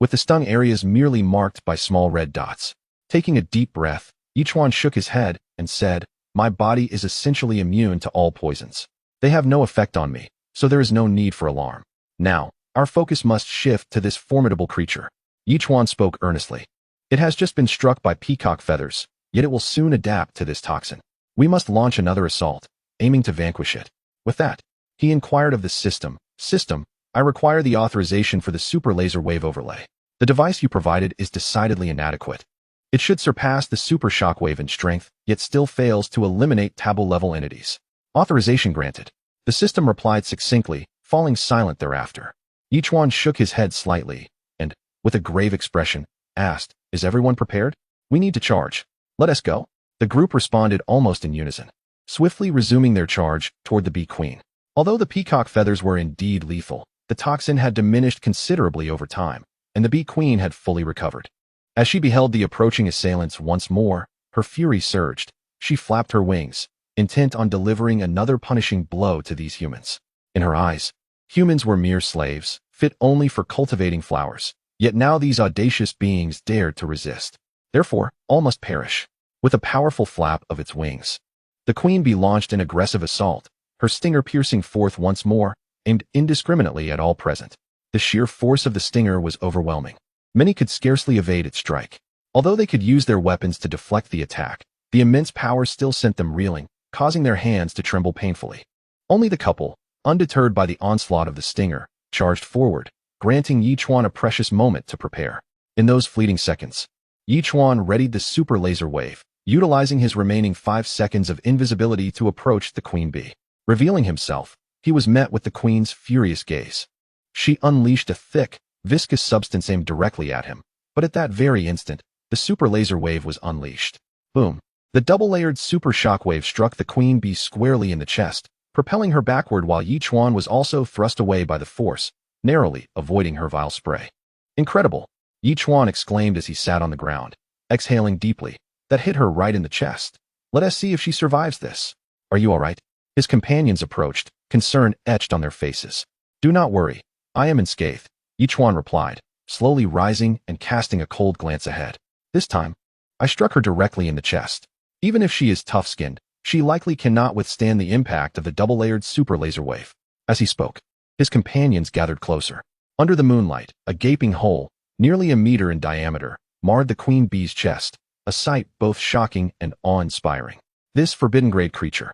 with the stung areas merely marked by small red dots. Taking a deep breath, Yi Chuan shook his head and said, "My body is essentially immune to all poisons. They have no effect on me, so there is no need for alarm. Now, our focus must shift to this formidable creature." Yi Chuan spoke earnestly. "It has just been struck by peacock feathers, yet it will soon adapt to this toxin. We must launch another assault, aiming to vanquish it. With that, he inquired of the system, "System, I require the authorization for the super laser wave overlay. The device you provided is decidedly inadequate. It should surpass the super shockwave in strength, yet still fails to eliminate taboo-level entities. Authorization granted." The system replied succinctly, falling silent thereafter. Yichuan shook his head slightly, and, with a grave expression, asked, "Is everyone prepared? We need to charge. Let us go." The group responded almost in unison, swiftly resuming their charge toward the bee queen. Although the peacock feathers were indeed lethal, the toxin had diminished considerably over time, and the bee queen had fully recovered. As she beheld the approaching assailants once more, her fury surged. She flapped her wings, intent on delivering another punishing blow to these humans. In her eyes, humans were mere slaves, fit only for cultivating flowers. Yet now these audacious beings dared to resist. Therefore, all must perish. With a powerful flap of its wings, the queen bee launched an aggressive assault, her stinger piercing forth once more, aimed indiscriminately at all present. The sheer force of the stinger was overwhelming. Many could scarcely evade its strike. Although they could use their weapons to deflect the attack, the immense power still sent them reeling, causing their hands to tremble painfully. Only the couple, undeterred by the onslaught of the stinger, charged forward, granting Yichuan a precious moment to prepare. In those fleeting seconds, Yichuan readied the super laser wave, utilizing his remaining 5 seconds of invisibility to approach the queen bee. Revealing himself, he was met with the queen's furious gaze. She unleashed a thick, viscous substance aimed directly at him, but at that very instant, the super laser wave was unleashed. Boom! The double-layered super shockwave struck the queen bee squarely in the chest, propelling her backward while Yichuan was also thrust away by the force, narrowly avoiding her vile spray. "Incredible!" Yichuan exclaimed as he sat on the ground, exhaling deeply. "That hit her right in the chest. Let us see if she survives this. Are you all right?" His companions approached, concern etched on their faces. "Do not worry. I am unscathed," Yichuan replied, slowly rising and casting a cold glance ahead. "This time, I struck her directly in the chest. Even if she is tough-skinned, she likely cannot withstand the impact of the double-layered super laser wave." As he spoke, his companions gathered closer. Under the moonlight, a gaping hole, nearly a meter in diameter, marred the queen bee's chest, a sight both shocking and awe-inspiring. This forbidden-grade creature.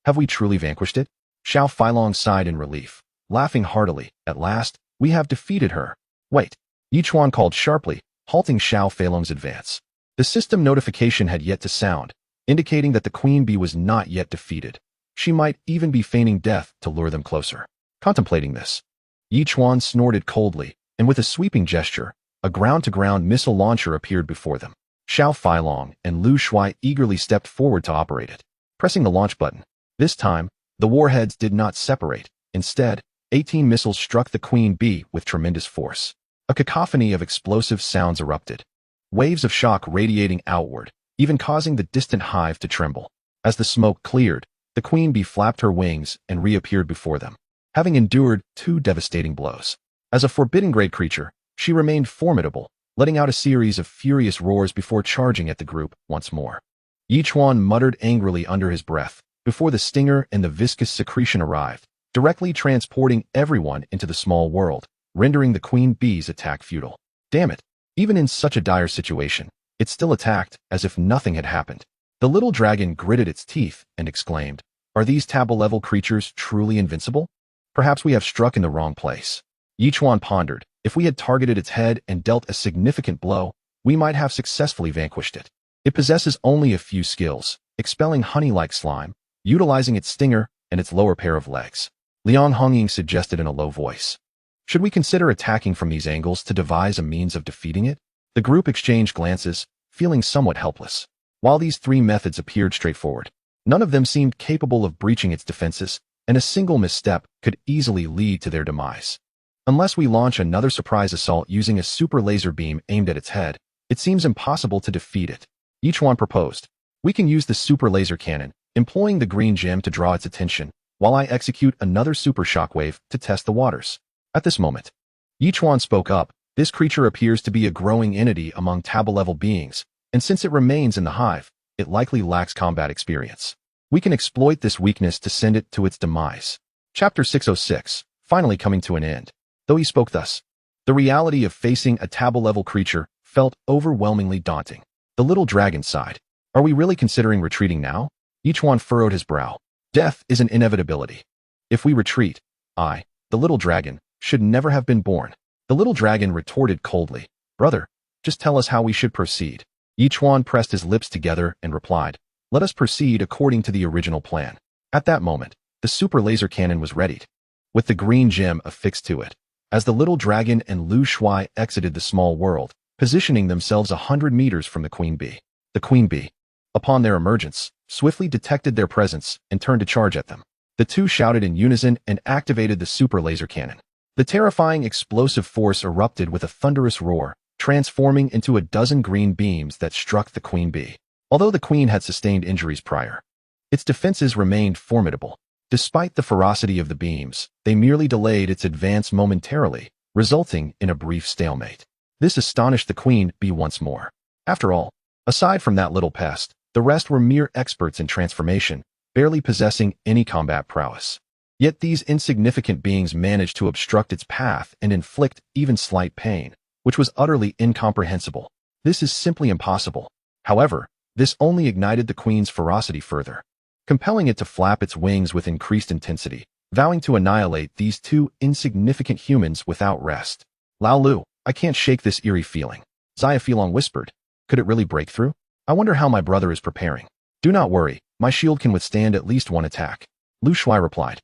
Have we truly vanquished it? Xiao Feilong sighed in relief, laughing heartily. "At last, we have defeated her." "Wait," Yichuan called sharply, halting Xiao Feilong's advance. The system notification had yet to sound, indicating that the queen bee was not yet defeated. She might even be feigning death to lure them closer. Contemplating this, Yichuan snorted coldly, and with a sweeping gesture, a ground-to-ground missile launcher appeared before them. Xiao Feilong and Lu Shuai eagerly stepped forward to operate it, pressing the launch button. This time, the warheads did not separate. Instead, 18 missiles struck the queen bee with tremendous force. A cacophony of explosive sounds erupted, waves of shock radiating outward, even causing the distant hive to tremble. As the smoke cleared, the queen bee flapped her wings and reappeared before them, having endured 2 devastating blows. As a forbidden-grade creature, she remained formidable, letting out a series of furious roars before charging at the group once more. Yichuan muttered angrily under his breath, before the stinger and the viscous secretion arrived, directly transporting everyone into the small world, rendering the queen bee's attack futile. Damn it! Even in such a dire situation, it still attacked as if nothing had happened. The little dragon gritted its teeth and exclaimed, "Are these taboo-level creatures truly invincible? Perhaps we have struck in the wrong place." Yichuan pondered. If we had targeted its head and dealt a significant blow, we might have successfully vanquished it. It possesses only a few skills, expelling honey-like slime, utilizing its stinger and its lower pair of legs. Liang Hongying suggested in a low voice. "Should we consider attacking from these angles to devise a means of defeating it?" The group exchanged glances, feeling somewhat helpless. While these 3 methods appeared straightforward, none of them seemed capable of breaching its defenses, and a single misstep could easily lead to their demise. Unless we launch another surprise assault using a super laser beam aimed at its head, it seems impossible to defeat it. Yichuan proposed. "We can use the super laser cannon, employing the green gem to draw its attention, while I execute another super shockwave to test the waters." At this moment, Yichuan spoke up. "This creature appears to be a growing entity among taboo-level beings, and since it remains in the hive, it likely lacks combat experience. We can exploit this weakness to send it to its demise." Chapter 606, finally coming to an end. Though he spoke thus, the reality of facing a taboo-level creature felt overwhelmingly daunting. The little dragon sighed. "Are we really considering retreating now?" Yichuan furrowed his brow. Death is an inevitability. If we retreat, the little dragon, should never have been born. The little dragon retorted coldly, Brother, just tell us how we should proceed. Yichuan pressed his lips together and replied, Let us proceed according to the original plan. At that moment, the super laser cannon was readied, with the green gem affixed to it. As the little dragon and Lu Shuai exited the small world, positioning themselves 100 meters from the queen bee. The queen bee, upon their emergence, swiftly detected their presence and turned to charge at them. The two shouted in unison and activated the super laser cannon. The terrifying explosive force erupted with a thunderous roar, transforming into a dozen green beams that struck the queen bee. Although the queen had sustained injuries prior, its defenses remained formidable. Despite the ferocity of the beams, they merely delayed its advance momentarily, resulting in a brief stalemate. This astonished the queen bee once more. After all, aside from that little pest, the rest were mere experts in transformation, barely possessing any combat prowess. Yet these insignificant beings managed to obstruct its path and inflict even slight pain, which was utterly incomprehensible. This is simply impossible. However, this only ignited the queen's ferocity further, compelling it to flap its wings with increased intensity, vowing to annihilate these two insignificant humans without rest. Lao Lu, I can't shake this eerie feeling. Xia Filong whispered. Could it really break through? I wonder how my brother is preparing. Do not worry, my shield can withstand at least one attack. Lu Shuai replied,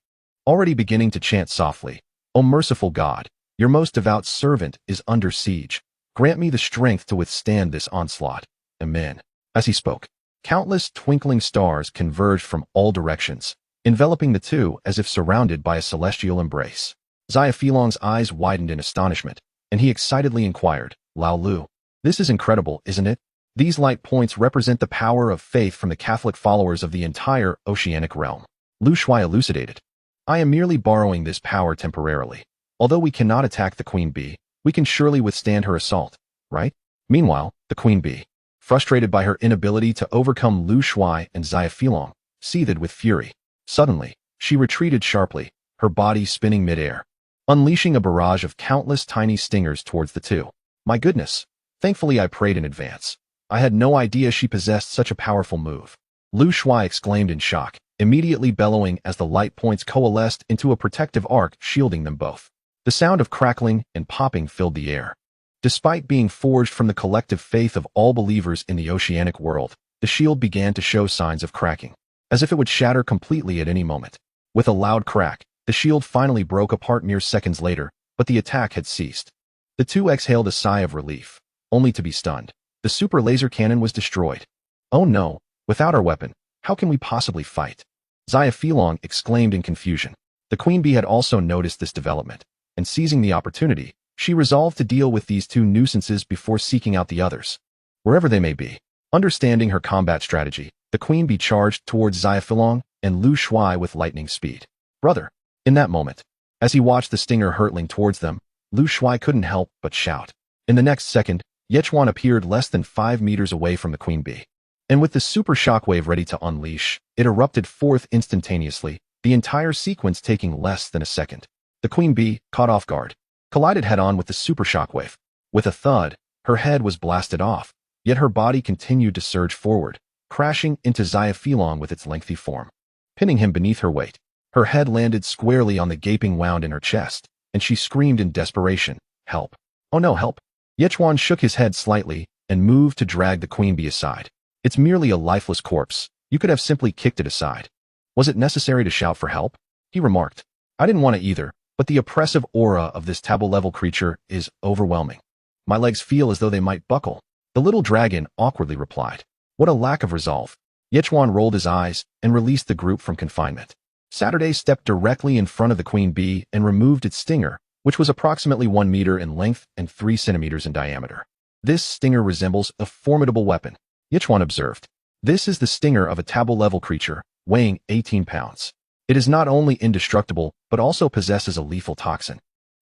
already beginning to chant softly, O merciful God, your most devout servant is under siege. Grant me the strength to withstand this onslaught. Amen. As he spoke, countless twinkling stars converged from all directions, enveloping the two as if surrounded by a celestial embrace. Xia Filong's eyes widened in astonishment, and he excitedly inquired, Lao Lu, this is incredible, isn't it? These light points represent the power of faith from the Catholic followers of the entire oceanic realm. Lu Shuai elucidated. I am merely borrowing this power temporarily. Although we cannot attack the queen bee, we can surely withstand her assault, right? Meanwhile, the queen bee, frustrated by her inability to overcome Lu Shuai and Xia Filong, seethed with fury. Suddenly, she retreated sharply, her body spinning midair, unleashing a barrage of countless tiny stingers towards the two. My goodness! Thankfully I prayed in advance. I had no idea she possessed such a powerful move. Lu Shuai exclaimed in shock, immediately bellowing as the light points coalesced into a protective arc shielding them both. The sound of crackling and popping filled the air. Despite being forged from the collective faith of all believers in the oceanic world, the shield began to show signs of cracking, as if it would shatter completely at any moment. With a loud crack, the shield finally broke apart mere seconds later, but the attack had ceased. The two exhaled a sigh of relief, only to be stunned. The super laser cannon was destroyed. Oh no, without our weapon, how can we possibly fight? Xia Filong exclaimed in confusion. The queen bee had also noticed this development, and seizing the opportunity, she resolved to deal with these two nuisances before seeking out the others, wherever they may be. Understanding her combat strategy, the queen bee charged towards Xia Filong and Lu Shuai with lightning speed. Brother! In that moment, as he watched the stinger hurtling towards them, Lu Shuai couldn't help but shout. In the next second, Yichuan appeared less than 5 meters away from the queen bee. And with the super shockwave ready to unleash, it erupted forth instantaneously, the entire sequence taking less than a second. The queen bee, caught off guard, collided head-on with the super shockwave. With a thud, her head was blasted off, yet her body continued to surge forward, crashing into Xia Filong with its lengthy form, pinning him beneath her weight. Her head landed squarely on the gaping wound in her chest, and she screamed in desperation, Help! Oh no, help! Yichuan shook his head slightly and moved to drag the queen bee aside. It's merely a lifeless corpse. You could have simply kicked it aside. Was it necessary to shout for help? He remarked. I didn't want to either, but the oppressive aura of this taboo-level creature is overwhelming. My legs feel as though they might buckle. The little dragon awkwardly replied. What a lack of resolve. Yichuan rolled his eyes and released the group from confinement. Saturday stepped directly in front of the queen bee and removed its stinger, which was approximately 1 meter in length and 3 centimeters in diameter. This stinger resembles a formidable weapon, Yichuan observed. This is the stinger of a taboo-level creature, weighing 18 pounds. It is not only indestructible, but also possesses a lethal toxin.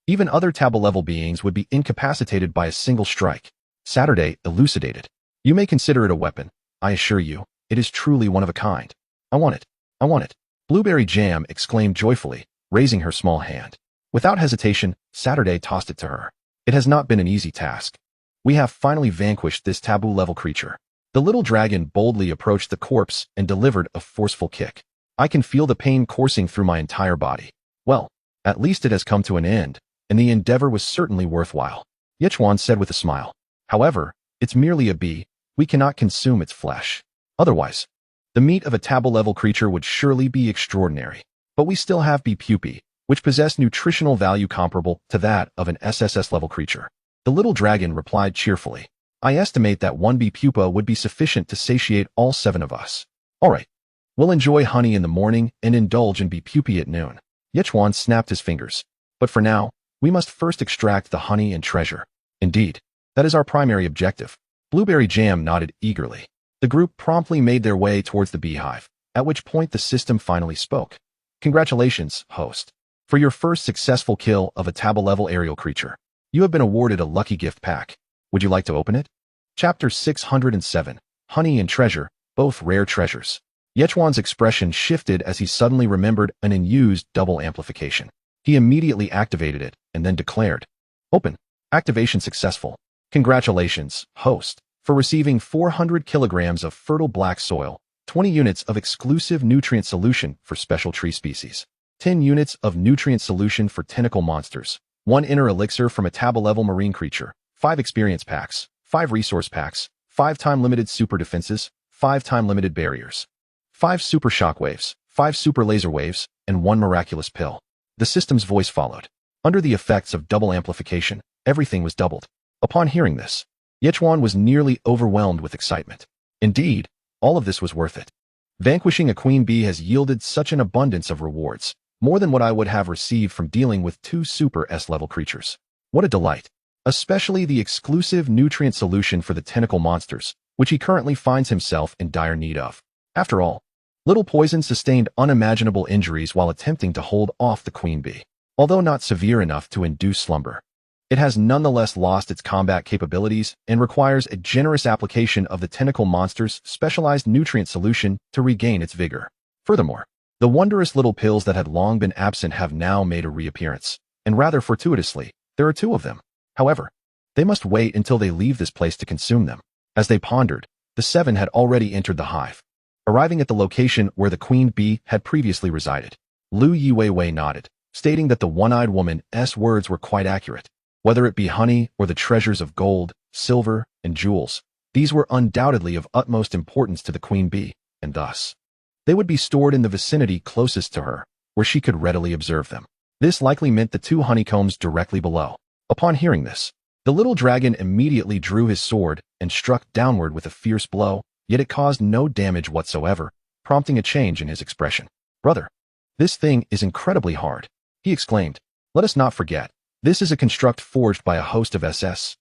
Even other taboo-level beings would be incapacitated by a single strike. Saturday elucidated. You may consider it a weapon. I assure you, it is truly one of a kind. I want it. I want it. Blueberry Jam exclaimed joyfully, raising her small hand. Without hesitation, Saturday tossed it to her. It has not been an easy task. We have finally vanquished this taboo-level creature. The little dragon boldly approached the corpse and delivered a forceful kick. I can feel the pain coursing through my entire body. Well, at least it has come to an end, and the endeavor was certainly worthwhile, Yechwan said with a smile. However, it's merely a bee. We cannot consume its flesh. Otherwise, the meat of a table-level creature would surely be extraordinary. But we still have bee pupae, which possess nutritional value comparable to that of an SSS-level creature. The little dragon replied cheerfully. I estimate that one bee pupa would be sufficient to satiate all 7 of us. All right. We'll enjoy honey in the morning and indulge in bee pupae at noon. Yechwan snapped his fingers. But for now, we must first extract the honey and treasure. Indeed, that is our primary objective. Blueberry Jam nodded eagerly. The group promptly made their way towards the beehive, at which point the system finally spoke. Congratulations, host. For your first successful kill of a table-level aerial creature, you have been awarded a lucky gift pack. Would you like to open it? Chapter 607, Honey and Treasure, both rare treasures. Yechwan's expression shifted as he suddenly remembered an unused double amplification. He immediately activated it and then declared, Open. Activation successful. Congratulations, host, for receiving 400 kilograms of fertile black soil, 20 units of exclusive nutrient solution for special tree species, 10 units of nutrient solution for tentacle monsters, 1 inner elixir from a table-level marine creature, 5 experience packs, 5 resource packs, 5 time-limited super defenses, 5 time-limited barriers, 5 super shockwaves, 5 super laser waves, and 1 miraculous pill. The system's voice followed. Under the effects of double amplification, everything was doubled. Upon hearing this, Yechwan was nearly overwhelmed with excitement. Indeed, all of this was worth it. Vanquishing a queen bee has yielded such an abundance of rewards, more than what I would have received from dealing with 2 super S-level creatures. What a delight! Especially the exclusive nutrient solution for the tentacle monsters, which he currently finds himself in dire need of. After all, Little Poison sustained unimaginable injuries while attempting to hold off the queen bee. Although not severe enough to induce slumber, it has nonetheless lost its combat capabilities and requires a generous application of the tentacle monster's specialized nutrient solution to regain its vigor. Furthermore, the wondrous little pills that had long been absent have now made a reappearance, and rather fortuitously, there are 2 of them. However, they must wait until they leave this place to consume them. As they pondered, the 7 had already entered the hive, arriving at the location where the queen bee had previously resided. Lu Yiwei nodded, stating that the one-eyed woman's words were quite accurate. Whether it be honey or the treasures of gold, silver, and jewels, these were undoubtedly of utmost importance to the queen bee, and thus, they would be stored in the vicinity closest to her, where she could readily observe them. This likely meant the 2 honeycombs directly below. Upon hearing this, the little dragon immediately drew his sword and struck downward with a fierce blow, yet it caused no damage whatsoever, prompting a change in his expression. Brother, this thing is incredibly hard, he exclaimed. Let us not forget, this is a construct forged by a host of SS,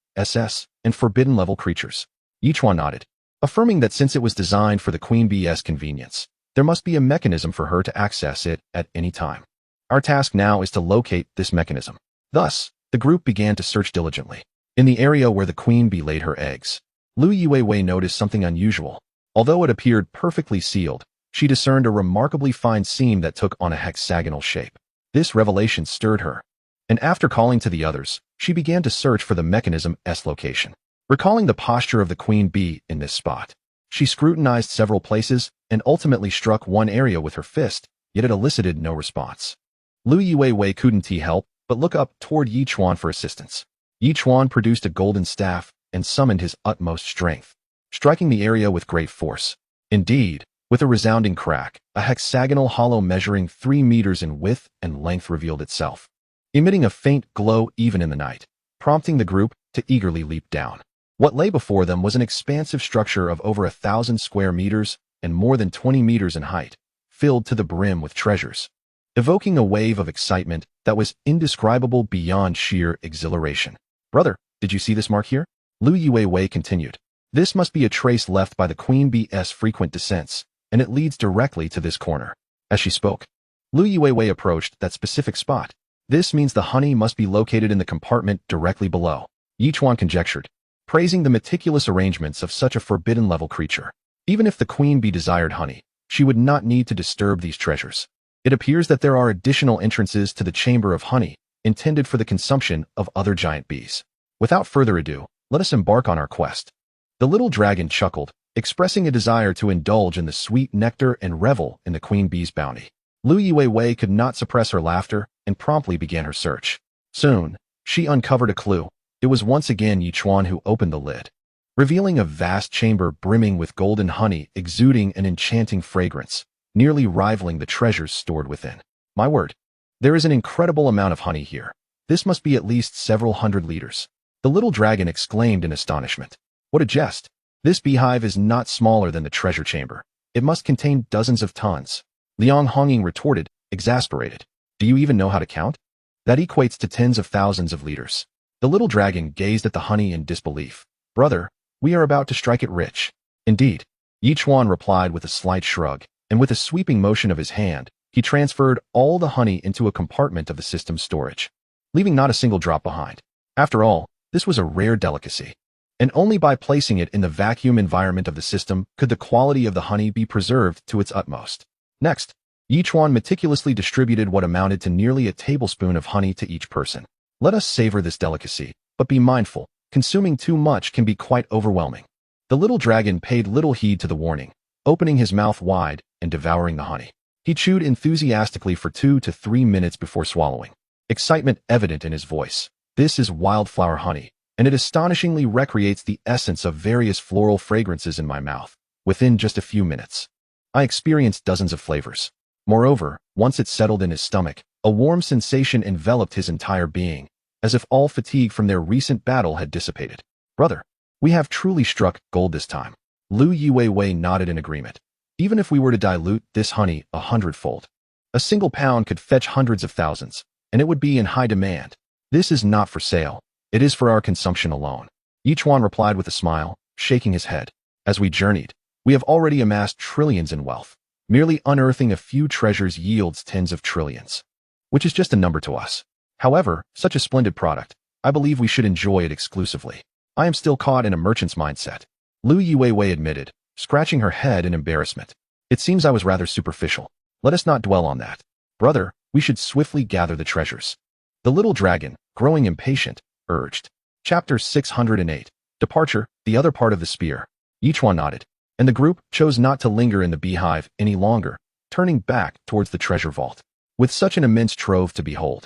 and forbidden-level creatures. Yechwan nodded, affirming that since it was designed for the queen bee's convenience, there must be a mechanism for her to access it at any time. Our task now is to locate this mechanism. Thus, the group began to search diligently. In the area where the queen bee laid her eggs, Lu Yiwei noticed something unusual. Although it appeared perfectly sealed, she discerned a remarkably fine seam that took on a hexagonal shape. This revelation stirred her, and after calling to the others, she began to search for the mechanism's location. Recalling the posture of the queen bee in this spot, she scrutinized several places and ultimately struck one area with her fist, yet it elicited no response. Lu Yiwei couldn't help but look up toward Yechwan for assistance. Yechwan produced a golden staff and summoned his utmost strength, striking the area with great force. Indeed, with a resounding crack, a hexagonal hollow measuring 3 meters in width and length revealed itself, emitting a faint glow even in the night, prompting the group to eagerly leap down. What lay before them was an expansive structure of over 1,000 square meters and more than 20 meters in height, filled to the brim with treasures, evoking a wave of excitement that was indescribable beyond sheer exhilaration. Brother, did you see this mark here? Lu Yiwei continued. This must be a trace left by the queen bee's frequent descents, and it leads directly to this corner. As she spoke, Lu Yiwei approached that specific spot. This means the honey must be located in the compartment directly below, Yechwan conjectured, praising the meticulous arrangements of such a forbidden-level creature. Even if the queen bee desired honey, she would not need to disturb these treasures. It appears that there are additional entrances to the chamber of honey, intended for the consumption of other giant bees. Without further ado, let us embark on our quest. The little dragon chuckled, expressing a desire to indulge in the sweet nectar and revel in the queen bee's bounty. Lu Yuwei could not suppress her laughter and promptly began her search. Soon, she uncovered a clue. It was once again Yichuan who opened the lid, revealing a vast chamber brimming with golden honey exuding an enchanting fragrance, nearly rivaling the treasures stored within. My word, there is an incredible amount of honey here. This must be at least several hundred liters. The little dragon exclaimed in astonishment. What a jest! This beehive is not smaller than the treasure chamber. It must contain dozens of tons. Liang Honging retorted, exasperated. Do you even know how to count? That equates to tens of thousands of liters. The little dragon gazed at the honey in disbelief. Brother, we are about to strike it rich. Indeed, Yichuan replied with a slight shrug, and with a sweeping motion of his hand, he transferred all the honey into a compartment of the system's storage, leaving not a single drop behind. After all, this was a rare delicacy, and only by placing it in the vacuum environment of the system could the quality of the honey be preserved to its utmost. Next, Yichuan meticulously distributed what amounted to nearly a tablespoon of honey to each person. Let us savor this delicacy, but be mindful, consuming too much can be quite overwhelming. The little dragon paid little heed to the warning, opening his mouth wide and devouring the honey. He chewed enthusiastically for 2 to 3 minutes before swallowing, excitement evident in his voice. This is wildflower honey, and it astonishingly recreates the essence of various floral fragrances in my mouth. Within just a few minutes, I experienced dozens of flavors. Moreover, once it settled in his stomach, a warm sensation enveloped his entire being, as if all fatigue from their recent battle had dissipated. Brother, we have truly struck gold this time. Lu Yuwei nodded in agreement. Even if we were to dilute this honey 100-fold, a single pound could fetch hundreds of thousands, and it would be in high demand. This is not for sale. It is for our consumption alone. Yichuan replied with a smile, shaking his head. As we journeyed, we have already amassed trillions in wealth. Merely unearthing a few treasures yields tens of trillions, which is just a number to us. However, such a splendid product, I believe we should enjoy it exclusively. I am still caught in a merchant's mindset. Lu Yuwei admitted, scratching her head in embarrassment. It seems I was rather superficial. Let us not dwell on that. Brother, we should swiftly gather the treasures. The little dragon, growing impatient, urged. Chapter 608. Departure, the other part of the spear. Yichuan nodded, and the group chose not to linger in the beehive any longer, turning back towards the treasure vault. With such an immense trove to behold,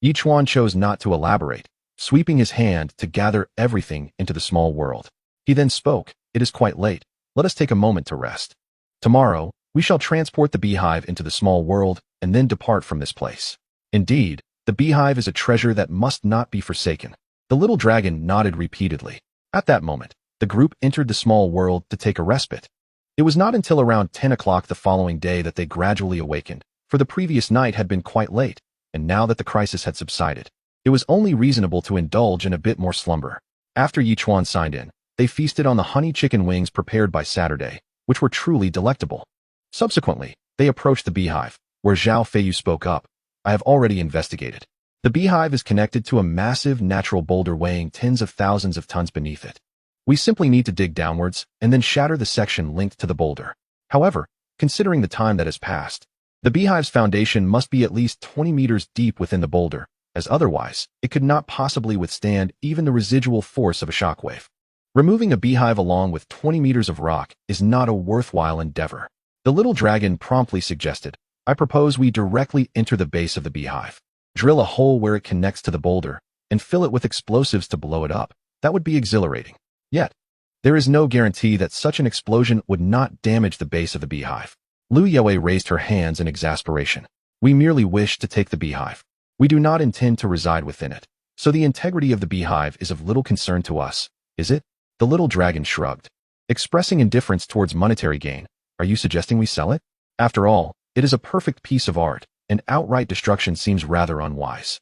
Yichuan chose not to elaborate, sweeping his hand to gather everything into the small world. He then spoke, "It is quite late. Let us take a moment to rest. Tomorrow, we shall transport the beehive into the small world and then depart from this place. Indeed, the beehive is a treasure that must not be forsaken." The little dragon nodded repeatedly. At that moment, the group entered the small world to take a respite. It was not until around 10 o'clock the following day that they gradually awakened, for the previous night had been quite late, and now that the crisis had subsided, it was only reasonable to indulge in a bit more slumber. After Yichuan signed in, they feasted on the honey chicken wings prepared by Saturday, which were truly delectable. Subsequently, they approached the beehive, where Zhao Feiyu spoke up. I have already investigated. The beehive is connected to a massive natural boulder weighing tens of thousands of tons beneath it. We simply need to dig downwards and then shatter the section linked to the boulder. However, considering the time that has passed, the beehive's foundation must be at least 20 meters deep within the boulder, as otherwise, it could not possibly withstand even the residual force of a shockwave. Removing a beehive along with 20 meters of rock is not a worthwhile endeavor. The little dragon promptly suggested, I propose we directly enter the base of the beehive, drill a hole where it connects to the boulder, and fill it with explosives to blow it up. That would be exhilarating. Yet, there is no guarantee that such an explosion would not damage the base of the beehive. Lu Yue raised her hands in exasperation. We merely wish to take the beehive. We do not intend to reside within it. So the integrity of the beehive is of little concern to us, is it? The little dragon shrugged, expressing indifference towards monetary gain. Are you suggesting we sell it? After all, it is a perfect piece of art, and outright destruction seems rather unwise.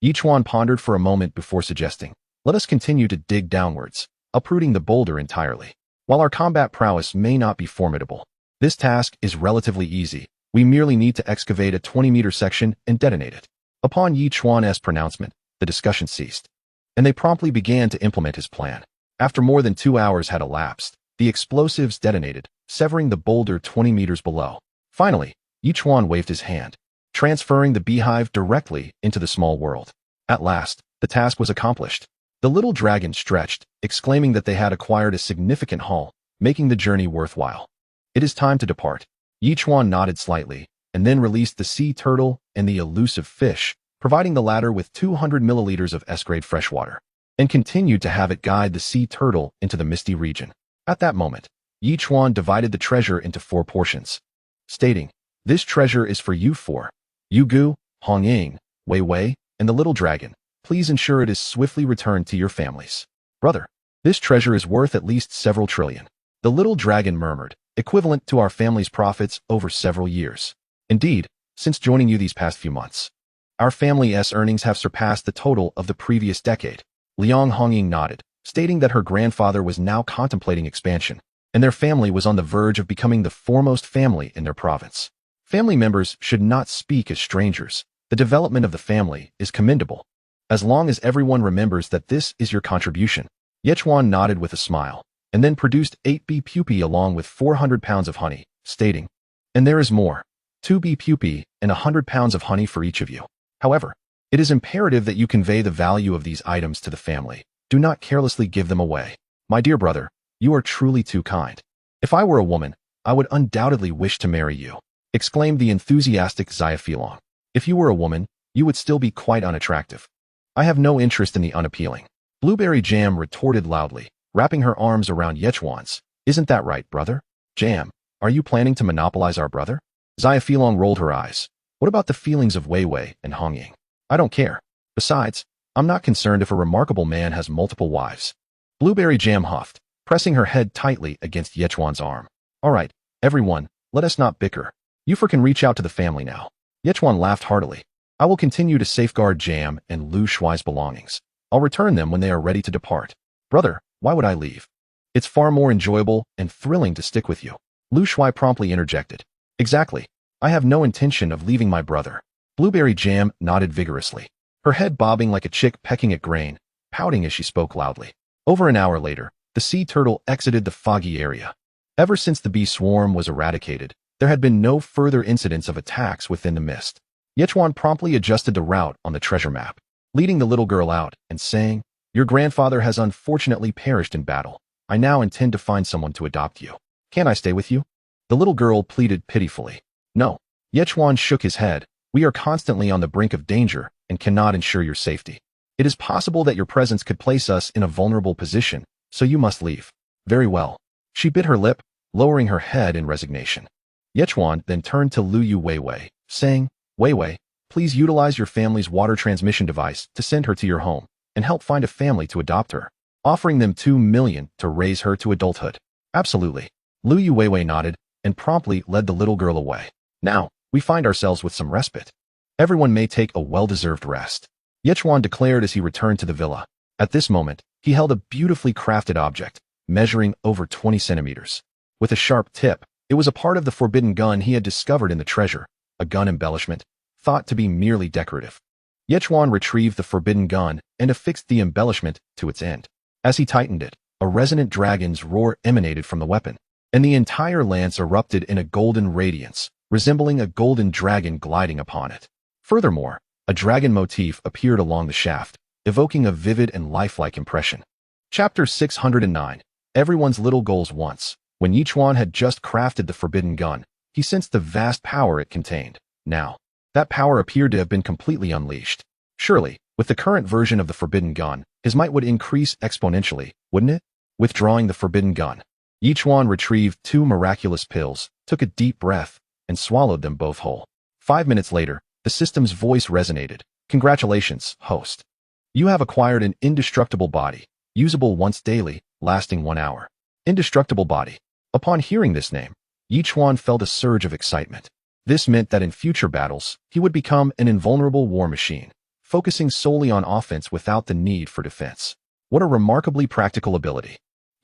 Yichuan pondered for a moment before suggesting, let us continue to dig downwards, uprooting the boulder entirely. While our combat prowess may not be formidable, this task is relatively easy. We merely need to excavate a 20-meter section and detonate it. Upon Yichuan's pronouncement, the discussion ceased, and they promptly began to implement his plan. After more than 2 hours had elapsed, the explosives detonated, severing the boulder 20 meters below. Finally, Yichuan waved his hand, transferring the beehive directly into the small world. At last, the task was accomplished. The little dragon stretched, exclaiming that they had acquired a significant haul. making the journey worthwhile. It is time to depart. Yichuan nodded slightly, and then released the sea turtle and the elusive fish, providing the latter with 200 milliliters of S-grade freshwater, and continued to have it guide the sea turtle into the misty region. At that moment, Yichuan divided the treasure into 4 portions, stating, "This treasure is for you 4. Yugu, Hongying, Wei Wei, and the little dragon. Please ensure it is swiftly returned to your families." "Brother, this treasure is worth at least several trillion," the little dragon murmured, "equivalent to our family's profits over several years. Indeed, since joining you these past few months, our family's earnings have surpassed the total of the previous decade." Liang Hongying nodded, stating that her grandfather was now contemplating expansion, and their family was on the verge of becoming the foremost family in their province. Family members should not speak as strangers. The development of the family is commendable, as long as everyone remembers that this is your contribution. Yichuan nodded with a smile, and then produced 8 bee pupae along with 400 pounds of honey, stating, "And there is more. 2 bee pupae and 100 pounds of honey for each of you. However, it is imperative that you convey the value of these items to the family. Do not carelessly give them away. My dear brother, you are truly too kind. If I were a woman, I would undoubtedly wish to marry you," exclaimed the enthusiastic Xiaofilong. "If you were a woman, you would still be quite unattractive." "I have no interest in the unappealing," Blueberry Jam retorted loudly, wrapping her arms around Yichuan's. "Isn't that right, brother? Jam, are you planning to monopolize our brother?" Xiaofilong rolled her eyes. "What about the feelings of Wei Wei and Hongying? I don't care. Besides, I'm not concerned if a remarkable man has multiple wives." Blueberry Jam huffed, pressing her head tightly against Yichuan's arm. "All right, everyone, let us not bicker. Yufer can reach out to the family now." Yichuan laughed heartily. "I will continue to safeguard Jam and Lu Shuai's belongings. I'll return them when they are ready to depart." "Brother, why would I leave? It's far more enjoyable and thrilling to stick with you," Lu Shuai promptly interjected. "Exactly. I have no intention of leaving my brother." Blueberry Jam nodded vigorously, her head bobbing like a chick pecking at grain, pouting as she spoke loudly. Over an hour later, the sea turtle exited the foggy area. Ever since the bee swarm was eradicated, there had been no further incidents of attacks within the mist. Yichuan promptly adjusted the route on the treasure map, leading the little girl out and saying, "Your grandfather has unfortunately perished in battle. I now intend to find someone to adopt you. Can't I stay with you?" The little girl pleaded pitifully. "No." Yichuan shook his head. "We are constantly on the brink of danger and cannot ensure your safety. It is possible that your presence could place us in a vulnerable position, so you must leave." "Very well." She bit her lip, lowering her head in resignation. Yichuan then turned to Lu Yu Weiwei, saying, "Weiwei, please utilize your family's water transmission device to send her to your home and help find a family to adopt her, offering them 2 million to raise her to adulthood." "Absolutely." Lu Yu Weiwei nodded and promptly led the little girl away. "Now, we find ourselves with some respite. Everyone may take a well-deserved rest," Yichuan declared as he returned to the villa. At this moment, he held a beautifully crafted object, measuring over 20 centimeters. With a sharp tip, it was a part of the forbidden gun he had discovered in the treasure, a gun embellishment, thought to be merely decorative. Yichuan retrieved the forbidden gun and affixed the embellishment to its end. As he tightened it, a resonant dragon's roar emanated from the weapon, and the entire lance erupted in a golden radiance, resembling a golden dragon gliding upon it. Furthermore, a dragon motif appeared along the shaft, evoking a vivid and lifelike impression. Chapter 609. Everyone's little goals once. When Yichuan had just crafted the forbidden gun, he sensed the vast power it contained. Now, that power appeared to have been completely unleashed. Surely, with the current version of the forbidden gun, his might would increase exponentially, wouldn't it? Withdrawing the forbidden gun, Yichuan retrieved 2 miraculous pills, took a deep breath, and swallowed them both whole. 5 minutes later, the system's voice resonated. "Congratulations, host. You have acquired an indestructible body, usable once daily, lasting 1 hour. Indestructible body." Upon hearing this name, Yichuan felt a surge of excitement. This meant that in future battles, he would become an invulnerable war machine, focusing solely on offense without the need for defense. What a remarkably practical ability.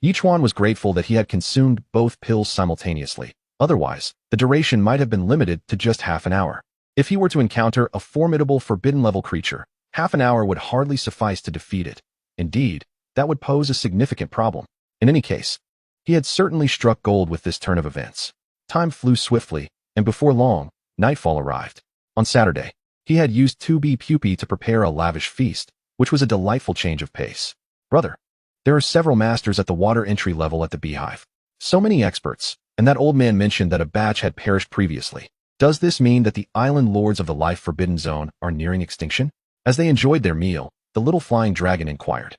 Yichuan was grateful that he had consumed both pills simultaneously. Otherwise, the duration might have been limited to just half an hour. If he were to encounter a formidable forbidden-level creature, half an hour would hardly suffice to defeat it. Indeed, that would pose a significant problem. In any case, he had certainly struck gold with this turn of events. Time flew swiftly, and before long, nightfall arrived. On Saturday, he had used 2 bee pupae to prepare a lavish feast, which was a delightful change of pace. "Brother, there are several masters at the water entry level at the beehive. So many experts, and that old man mentioned that a batch had perished previously. Does this mean that the island lords of the life forbidden zone are nearing extinction? As they enjoyed their meal, the little flying dragon inquired.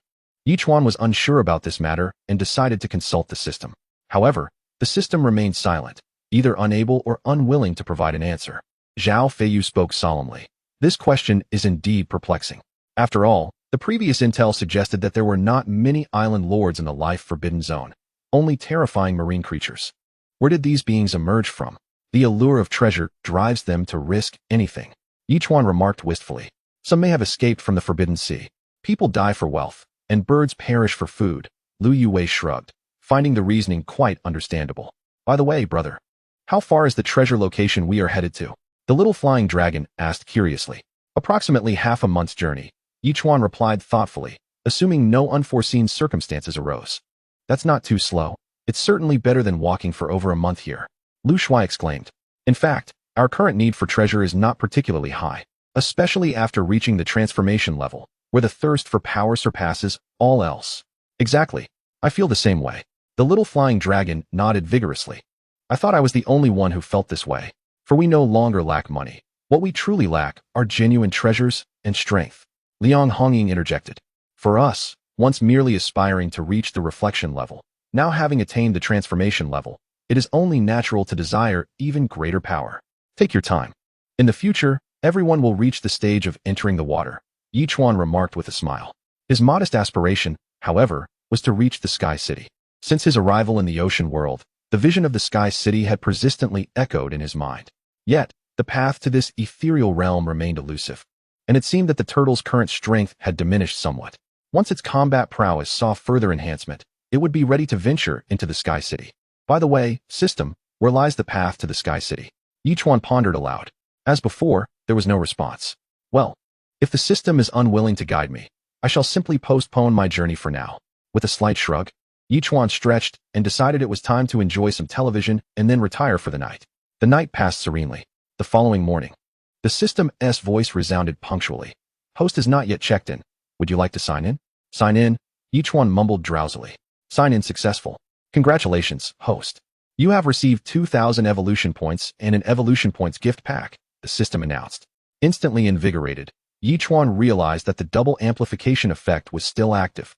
Yichuan was unsure about this matter and decided to consult the system. However, the system remained silent, either unable or unwilling to provide an answer. Zhao Feiyu spoke solemnly. This question is indeed perplexing. After all, the previous intel suggested that there were not many island lords in the life forbidden zone, only terrifying marine creatures. Where did these beings emerge from? The allure of treasure drives them to risk anything. Yichuan remarked wistfully. Some may have escaped from the forbidden sea. People die for wealth, and birds perish for food. Lu Yuwei shrugged, finding the reasoning quite understandable. By the way, brother, how far is the treasure location we are headed to? The little flying dragon asked curiously. Approximately half a month's journey, Yichuan replied thoughtfully, assuming no unforeseen circumstances arose. That's not too slow. It's certainly better than walking for over a month here. Lu Shuai exclaimed. In fact, our current need for treasure is not particularly high, especially after reaching the transformation level, where the thirst for power surpasses all else. Exactly. I feel the same way. The little flying dragon nodded vigorously. I thought I was the only one who felt this way. For we no longer lack money. What we truly lack are genuine treasures and strength. Liang Hongying interjected. For us, once merely aspiring to reach the reflection level, now having attained the transformation level, it is only natural to desire even greater power. Take your time. In the future, everyone will reach the stage of entering the water, Yichuan remarked with a smile. His modest aspiration, however, was to reach the Sky City. Since his arrival in the ocean world, the vision of the Sky City had persistently echoed in his mind. Yet, the path to this ethereal realm remained elusive, and it seemed that the turtle's current strength had diminished somewhat. Once its combat prowess saw further enhancement, it would be ready to venture into the Sky City. By the way, system, where lies the path to the Sky City? Yichuan pondered aloud. As before, there was no response. Well, if the system is unwilling to guide me, I shall simply postpone my journey for now. With a slight shrug, Yichuan stretched and decided it was time to enjoy some television and then retire for the night. The night passed serenely. The following morning, the system's voice resounded punctually. Host has not yet checked in. Would you like to sign in? Sign in, Yichuan mumbled drowsily. Sign in successful. Congratulations, host. You have received 2,000 evolution points and an evolution points gift pack, the system announced. Instantly invigorated, Yichuan realized that the double amplification effect was still active.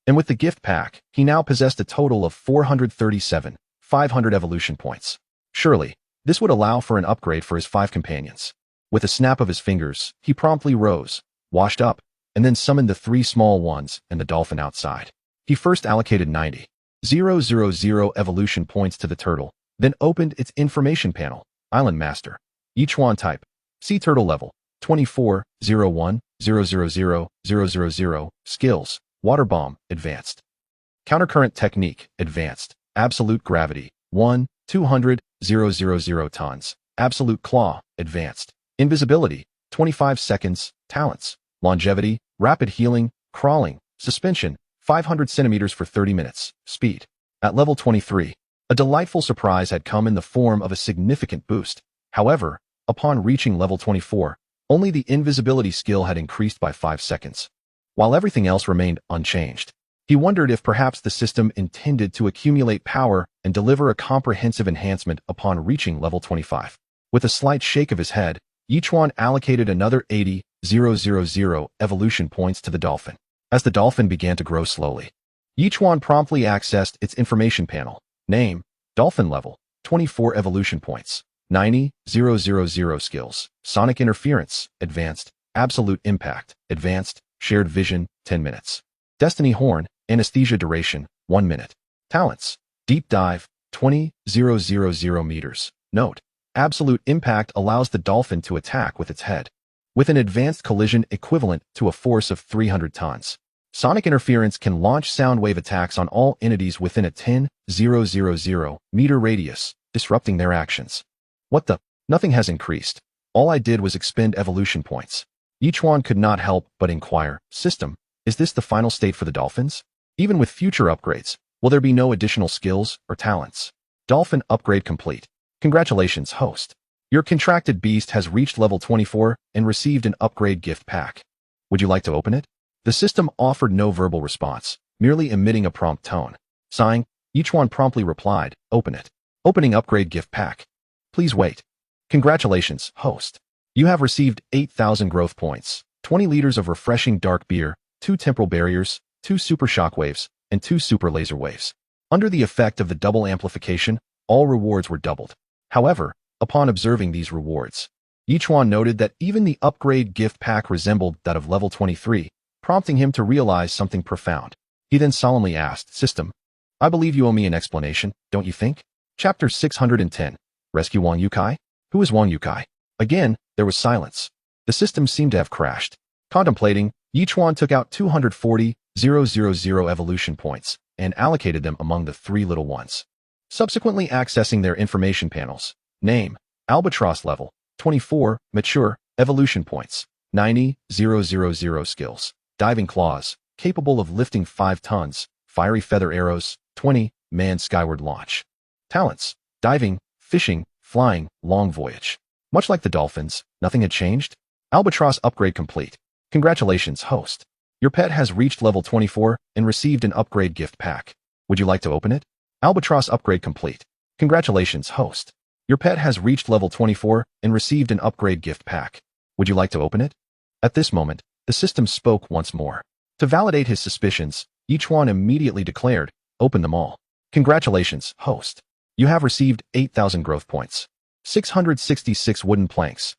And with the gift pack, he now possessed a total of 437,500 evolution points. Surely, this would allow for an upgrade for his 5 companions. With a snap of his fingers, he promptly rose, washed up, and then summoned the 3 small ones and the dolphin outside. He first allocated 90,000 evolution points to the turtle, then opened its information panel. Island Master. Yichuan type. Sea turtle level. 24,01,000,000. Skills. Water bomb. Advanced. Countercurrent technique. Advanced. Absolute gravity. 1,200,000 tons. Absolute claw. Advanced. Invisibility. 25 seconds. Talents. Longevity. Rapid healing. Crawling. Suspension. 500 centimeters for 30 minutes. Speed. At level 23, a delightful surprise had come in the form of a significant boost. However, upon reaching level 24, only the invisibility skill had increased by 5 seconds, while everything else remained unchanged. He wondered if perhaps the system intended to accumulate power and deliver a comprehensive enhancement upon reaching level 25. With a slight shake of his head, Yichuan allocated another 80,000 evolution points to the dolphin. As the dolphin began to grow slowly, Yichuan promptly accessed its information panel. Name, dolphin level, 24 evolution points, 90,000 skills, sonic interference, advanced, absolute impact, advanced, shared vision, 10 minutes. Destiny horn, anesthesia duration, 1 minute. Talents, deep dive, 20,000 meters. Note, absolute impact allows the dolphin to attack with its head, with an advanced collision equivalent to a force of 300 tons. Sonic interference can launch sound wave attacks on all entities within a 10,000 meter radius, disrupting their actions. What the? Nothing has increased. All I did was expend evolution points. Yichuan could not help but inquire, system, is this the final state for the dolphins? Even with future upgrades, will there be no additional skills or talents? Dolphin upgrade complete. Congratulations, host. Your contracted beast has reached level 24 and received an upgrade gift pack. Would you like to open it? The system offered no verbal response, merely emitting a prompt tone. Sighing, Yichuan promptly replied, "Open it. Opening upgrade gift pack. Please wait. Congratulations, host. You have received 8,000 growth points, 20 liters of refreshing dark beer, 2 temporal barriers, 2 super shockwaves, and 2 super laser waves." Under the effect of the double amplification, all rewards were doubled. However, upon observing these rewards, Yichuan noted that even the upgrade gift pack resembled that of level 23, prompting him to realize something profound. He then solemnly asked, "System, I believe you owe me an explanation, don't you think?" Chapter 610. Rescue Wang Yukai? Who is Wang Yukai? Again, there was silence. The system seemed to have crashed. Contemplating, Yichuan took out 240,000 evolution points and allocated them among the 3 little ones. Subsequently accessing their information panels. Name, Albatross level, 24, mature, evolution points, 90,000 skills. Diving claws, capable of lifting 5 tons, fiery feather arrows, 20, manned skyward launch. Talents, diving, fishing, flying, long voyage. Much like the dolphins, nothing had changed. Albatross upgrade complete. Congratulations, host. Your pet has reached level 24 and received an upgrade gift pack. Would you like to open it? Albatross upgrade complete. Congratulations, host. Your pet has reached level 24 and received an upgrade gift pack. Would you like to open it? At this moment, the system spoke once more. To validate his suspicions, Yichuan immediately declared, "Open them all. Congratulations, host. You have received 8,000 growth points, 666 wooden planks,